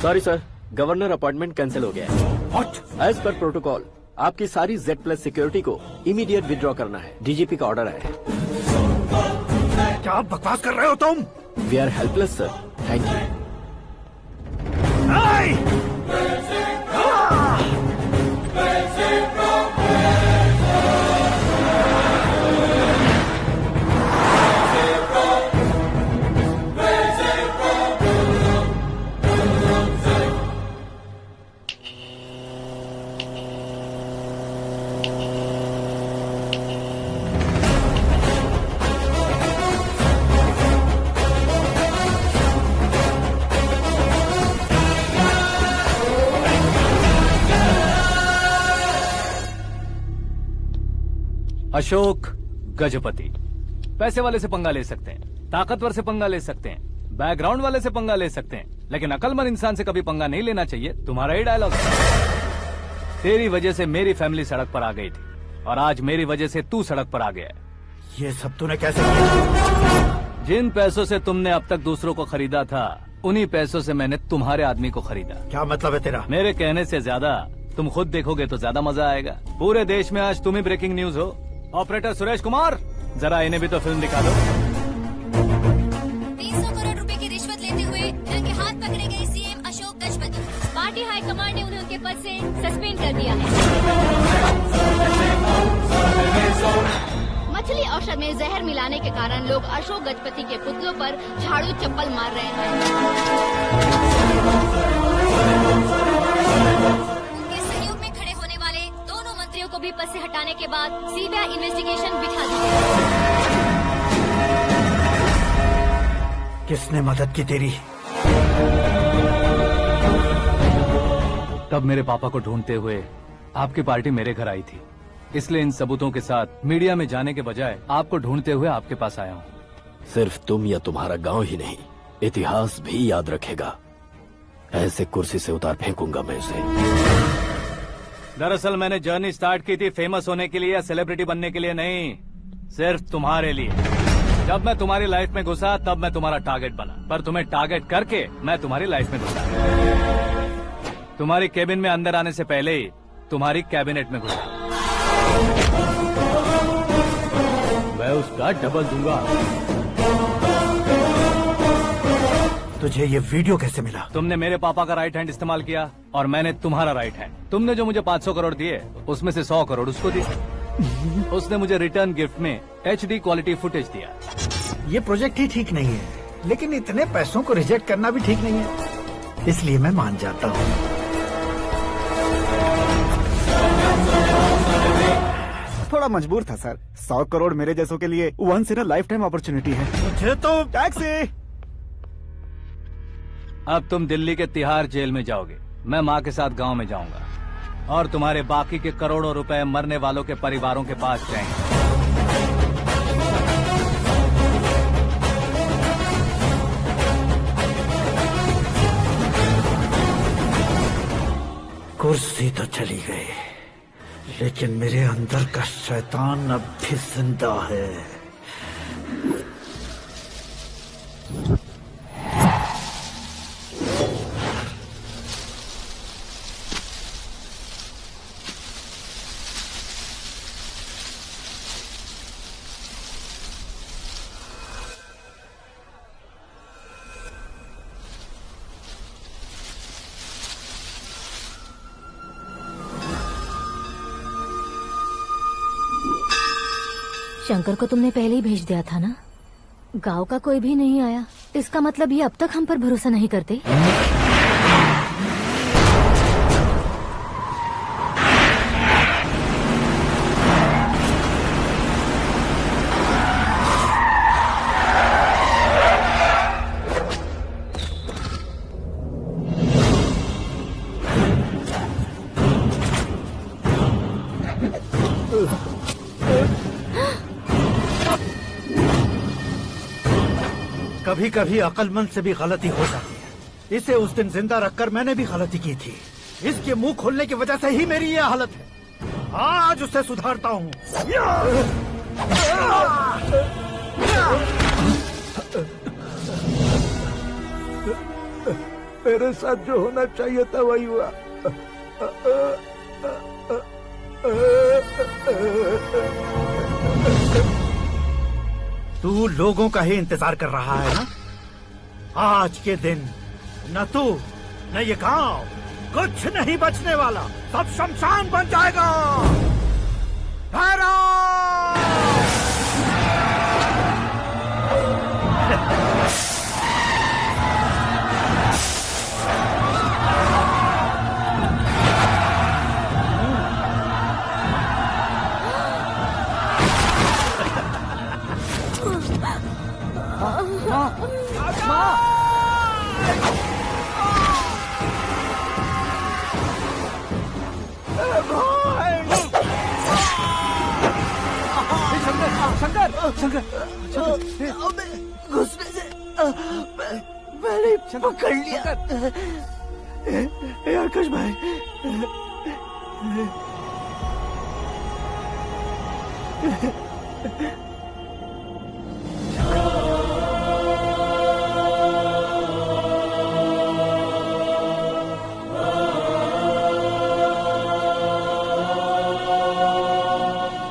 Sorry sir, governor appointment cancel हो गया है। What? एज पर प्रोटोकॉल आपकी सारी Z+ सिक्योरिटी को इमीडिएट विड्रॉ करना है। डीजीपी का ऑर्डर है। क्या बकवास कर रहे हो तुम? We are helpless sir, thank you. Ashok Gajapati. पैसे वाले से पंगा ले सकते हैं, ताकतवर से पंगा ले सकते हैं, बैकग्राउंड वाले से पंगा ले सकते हैं, लेकिन अकलमंद इंसान से कभी पंगा नहीं लेना चाहिए। तुम्हारा ही डायलॉग। तेरी वजह से मेरी फैमिली सड़क पर आ गई थी और आज मेरी वजह से तू सड़क पर आ गया है। ये सब तूने कैसे किया? जिन पैसों से तुमने अब तक दूसरों को खरीदा था, उन्हीं पैसों से मैंने तुम्हारे आदमी को खरीदा। क्या मतलब है तेरा? मेरे कहने से ज्यादा तुम खुद देखोगे तो ज्यादा मजा आएगा। पूरे देश में आज तुम ही ब्रेकिंग न्यूज हो। ऑपरेटर सुरेश कुमार, जरा इन्हें भी तो फिल्म दिखा दो। 300 करोड़ रुपए की रिश्वत लेते हुए रंगे हाथ पकड़े गए CM Ashok Gajapati. Party high command ने उन्हें उनके पद से सस्पेंड कर दिया है। मछली औषध में जहर मिलाने के कारण लोग अशोक गजपति के पुतलों पर झाड़ू चप्पल मार रहे हैं। उनके सहयोग में खड़े होने वाले दोनों मंत्रियों को भी पद से हटाने के बाद सीबीआई इन्वेस्टिगेशन बिठा दी है। किसने मदद की तेरी? तब मेरे पापा को ढूंढते हुए आपकी पार्टी मेरे घर आई थी, इसलिए इन सबूतों के साथ मीडिया में जाने के बजाय आपको ढूंढते हुए आपके पास आया हूँ। सिर्फ तुम या तुम्हारा गांव ही नहीं, इतिहास भी याद रखेगा। ऐसे कुर्सी से उतार फेंकूंगा मैं उसे। दरअसल मैंने जर्नी स्टार्ट की थी फेमस होने के लिए या सेलिब्रिटी बनने के लिए नहीं, सिर्फ तुम्हारे लिए। जब मैं तुम्हारी लाइफ में घुसा तब मैं तुम्हारा टारगेट बना, पर तुम्हें टारगेट करके मैं तुम्हारी लाइफ में घुसा। तुम्हारी केबिन में अंदर आने से पहले ही तुम्हारी कैबिनेट में घुसा। मैं उसका डबल दूंगा। तुझे ये वीडियो कैसे मिला? तुमने मेरे पापा का राइट हैंड इस्तेमाल किया और मैंने तुम्हारा राइट हैंड। तुमने जो मुझे 500 करोड़ दिए उसमें से 100 करोड़ उसको दिए। उसने मुझे रिटर्न गिफ्ट में HD क्वालिटी फुटेज दिया। ये प्रोजेक्ट ही ठीक नहीं है, लेकिन इतने पैसों को रिजेक्ट करना भी ठीक नहीं है, इसलिए मैं मान जाता हूँ। थोड़ा मजबूर था सर। 100 करोड़ मेरे जैसों के लिए once in a lifetime opportunity है। मुझे तो टैक्सी। अब तुम दिल्ली के तिहाड़ जेल में जाओगे, मैं माँ के साथ गांव में जाऊंगा और तुम्हारे बाकी के करोड़ों रुपए मरने वालों के परिवारों के पास जाएंगे। कुर्सी तो चली गई, लेकिन मेरे अंदर का शैतान अब भी जिंदा है। शंकर को तुमने पहले ही भेज दिया था ना? गांव का कोई भी नहीं आया, इसका मतलब ये अब तक हम पर भरोसा नहीं करते। कभी कभी अक्लमंद से भी गलती हो जाती है। इसे उस दिन जिंदा रखकर मैंने भी गलती की थी। इसके मुंह खोलने की वजह से ही मेरी ये हालत है। आज उसे सुधारता हूँ। मेरे साथ जो होना चाहिए था वही हुआ। तू लोगों का ही इंतजार कर रहा है ना? आज के दिन न तू न ये गांव कुछ नहीं बचने वाला, सब शमशान बन जाएगा। घुसने से मैंने पकड़ लिया। आकाश भाई,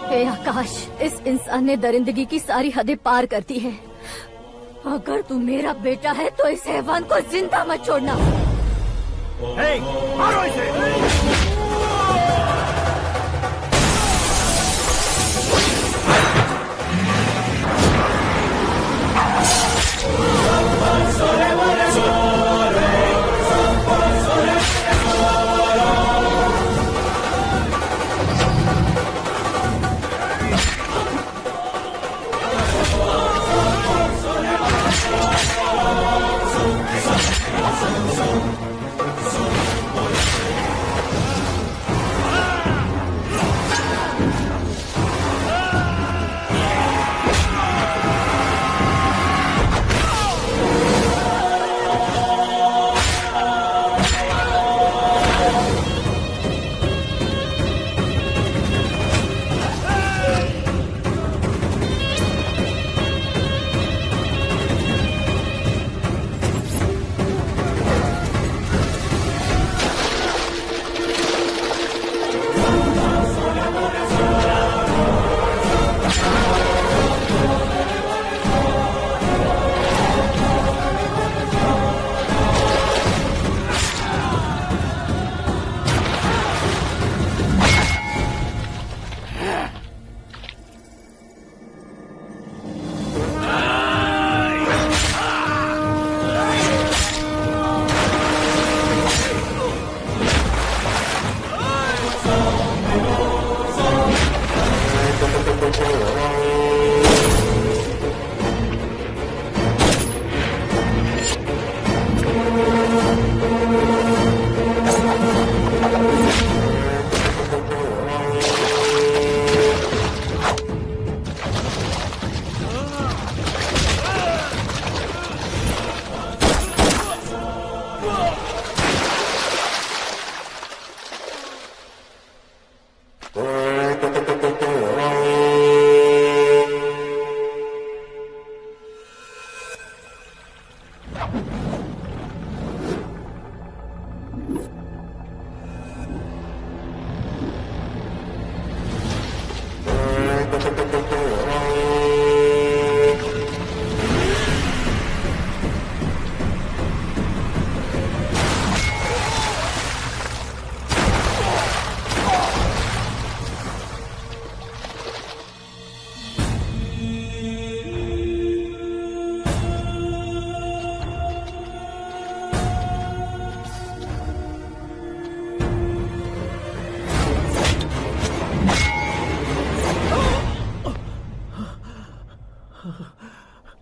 हे आकाश, इस इंसान ने दरिंदगी की सारी हदें पार कर दी है। अगर तू मेरा बेटा है तो इस हैवान को जिंदा मत छोड़ना। मारो इसे।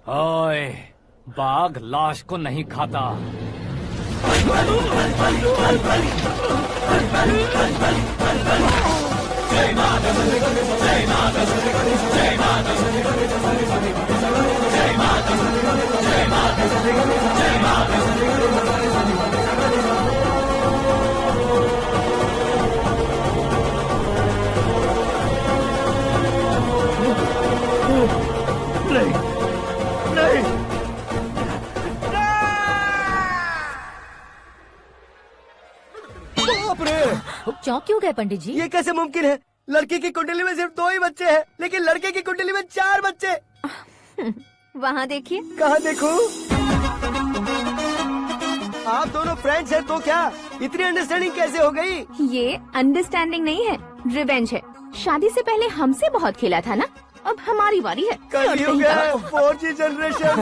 ओए, बाघ लाश को नहीं खाता। नहीं, नहीं, बाप रे! चौंक क्यों गए पंडित जी? ये कैसे मुमकिन है? लड़की की कुंडली में सिर्फ 2 ही बच्चे हैं, लेकिन लड़के की कुंडली में 4 बच्चे। वहाँ देखिए। कहाँ देखूं? आप दोनों फ्रेंड्स हैं तो क्या? इतनी अंडरस्टैंडिंग कैसे हो गई? ये अंडरस्टैंडिंग नहीं है, रिवेंज है। शादी से पहले हमसे बहुत खेला था ना, अब हमारी बारी है। कलयुग है, 4G जनरेशन।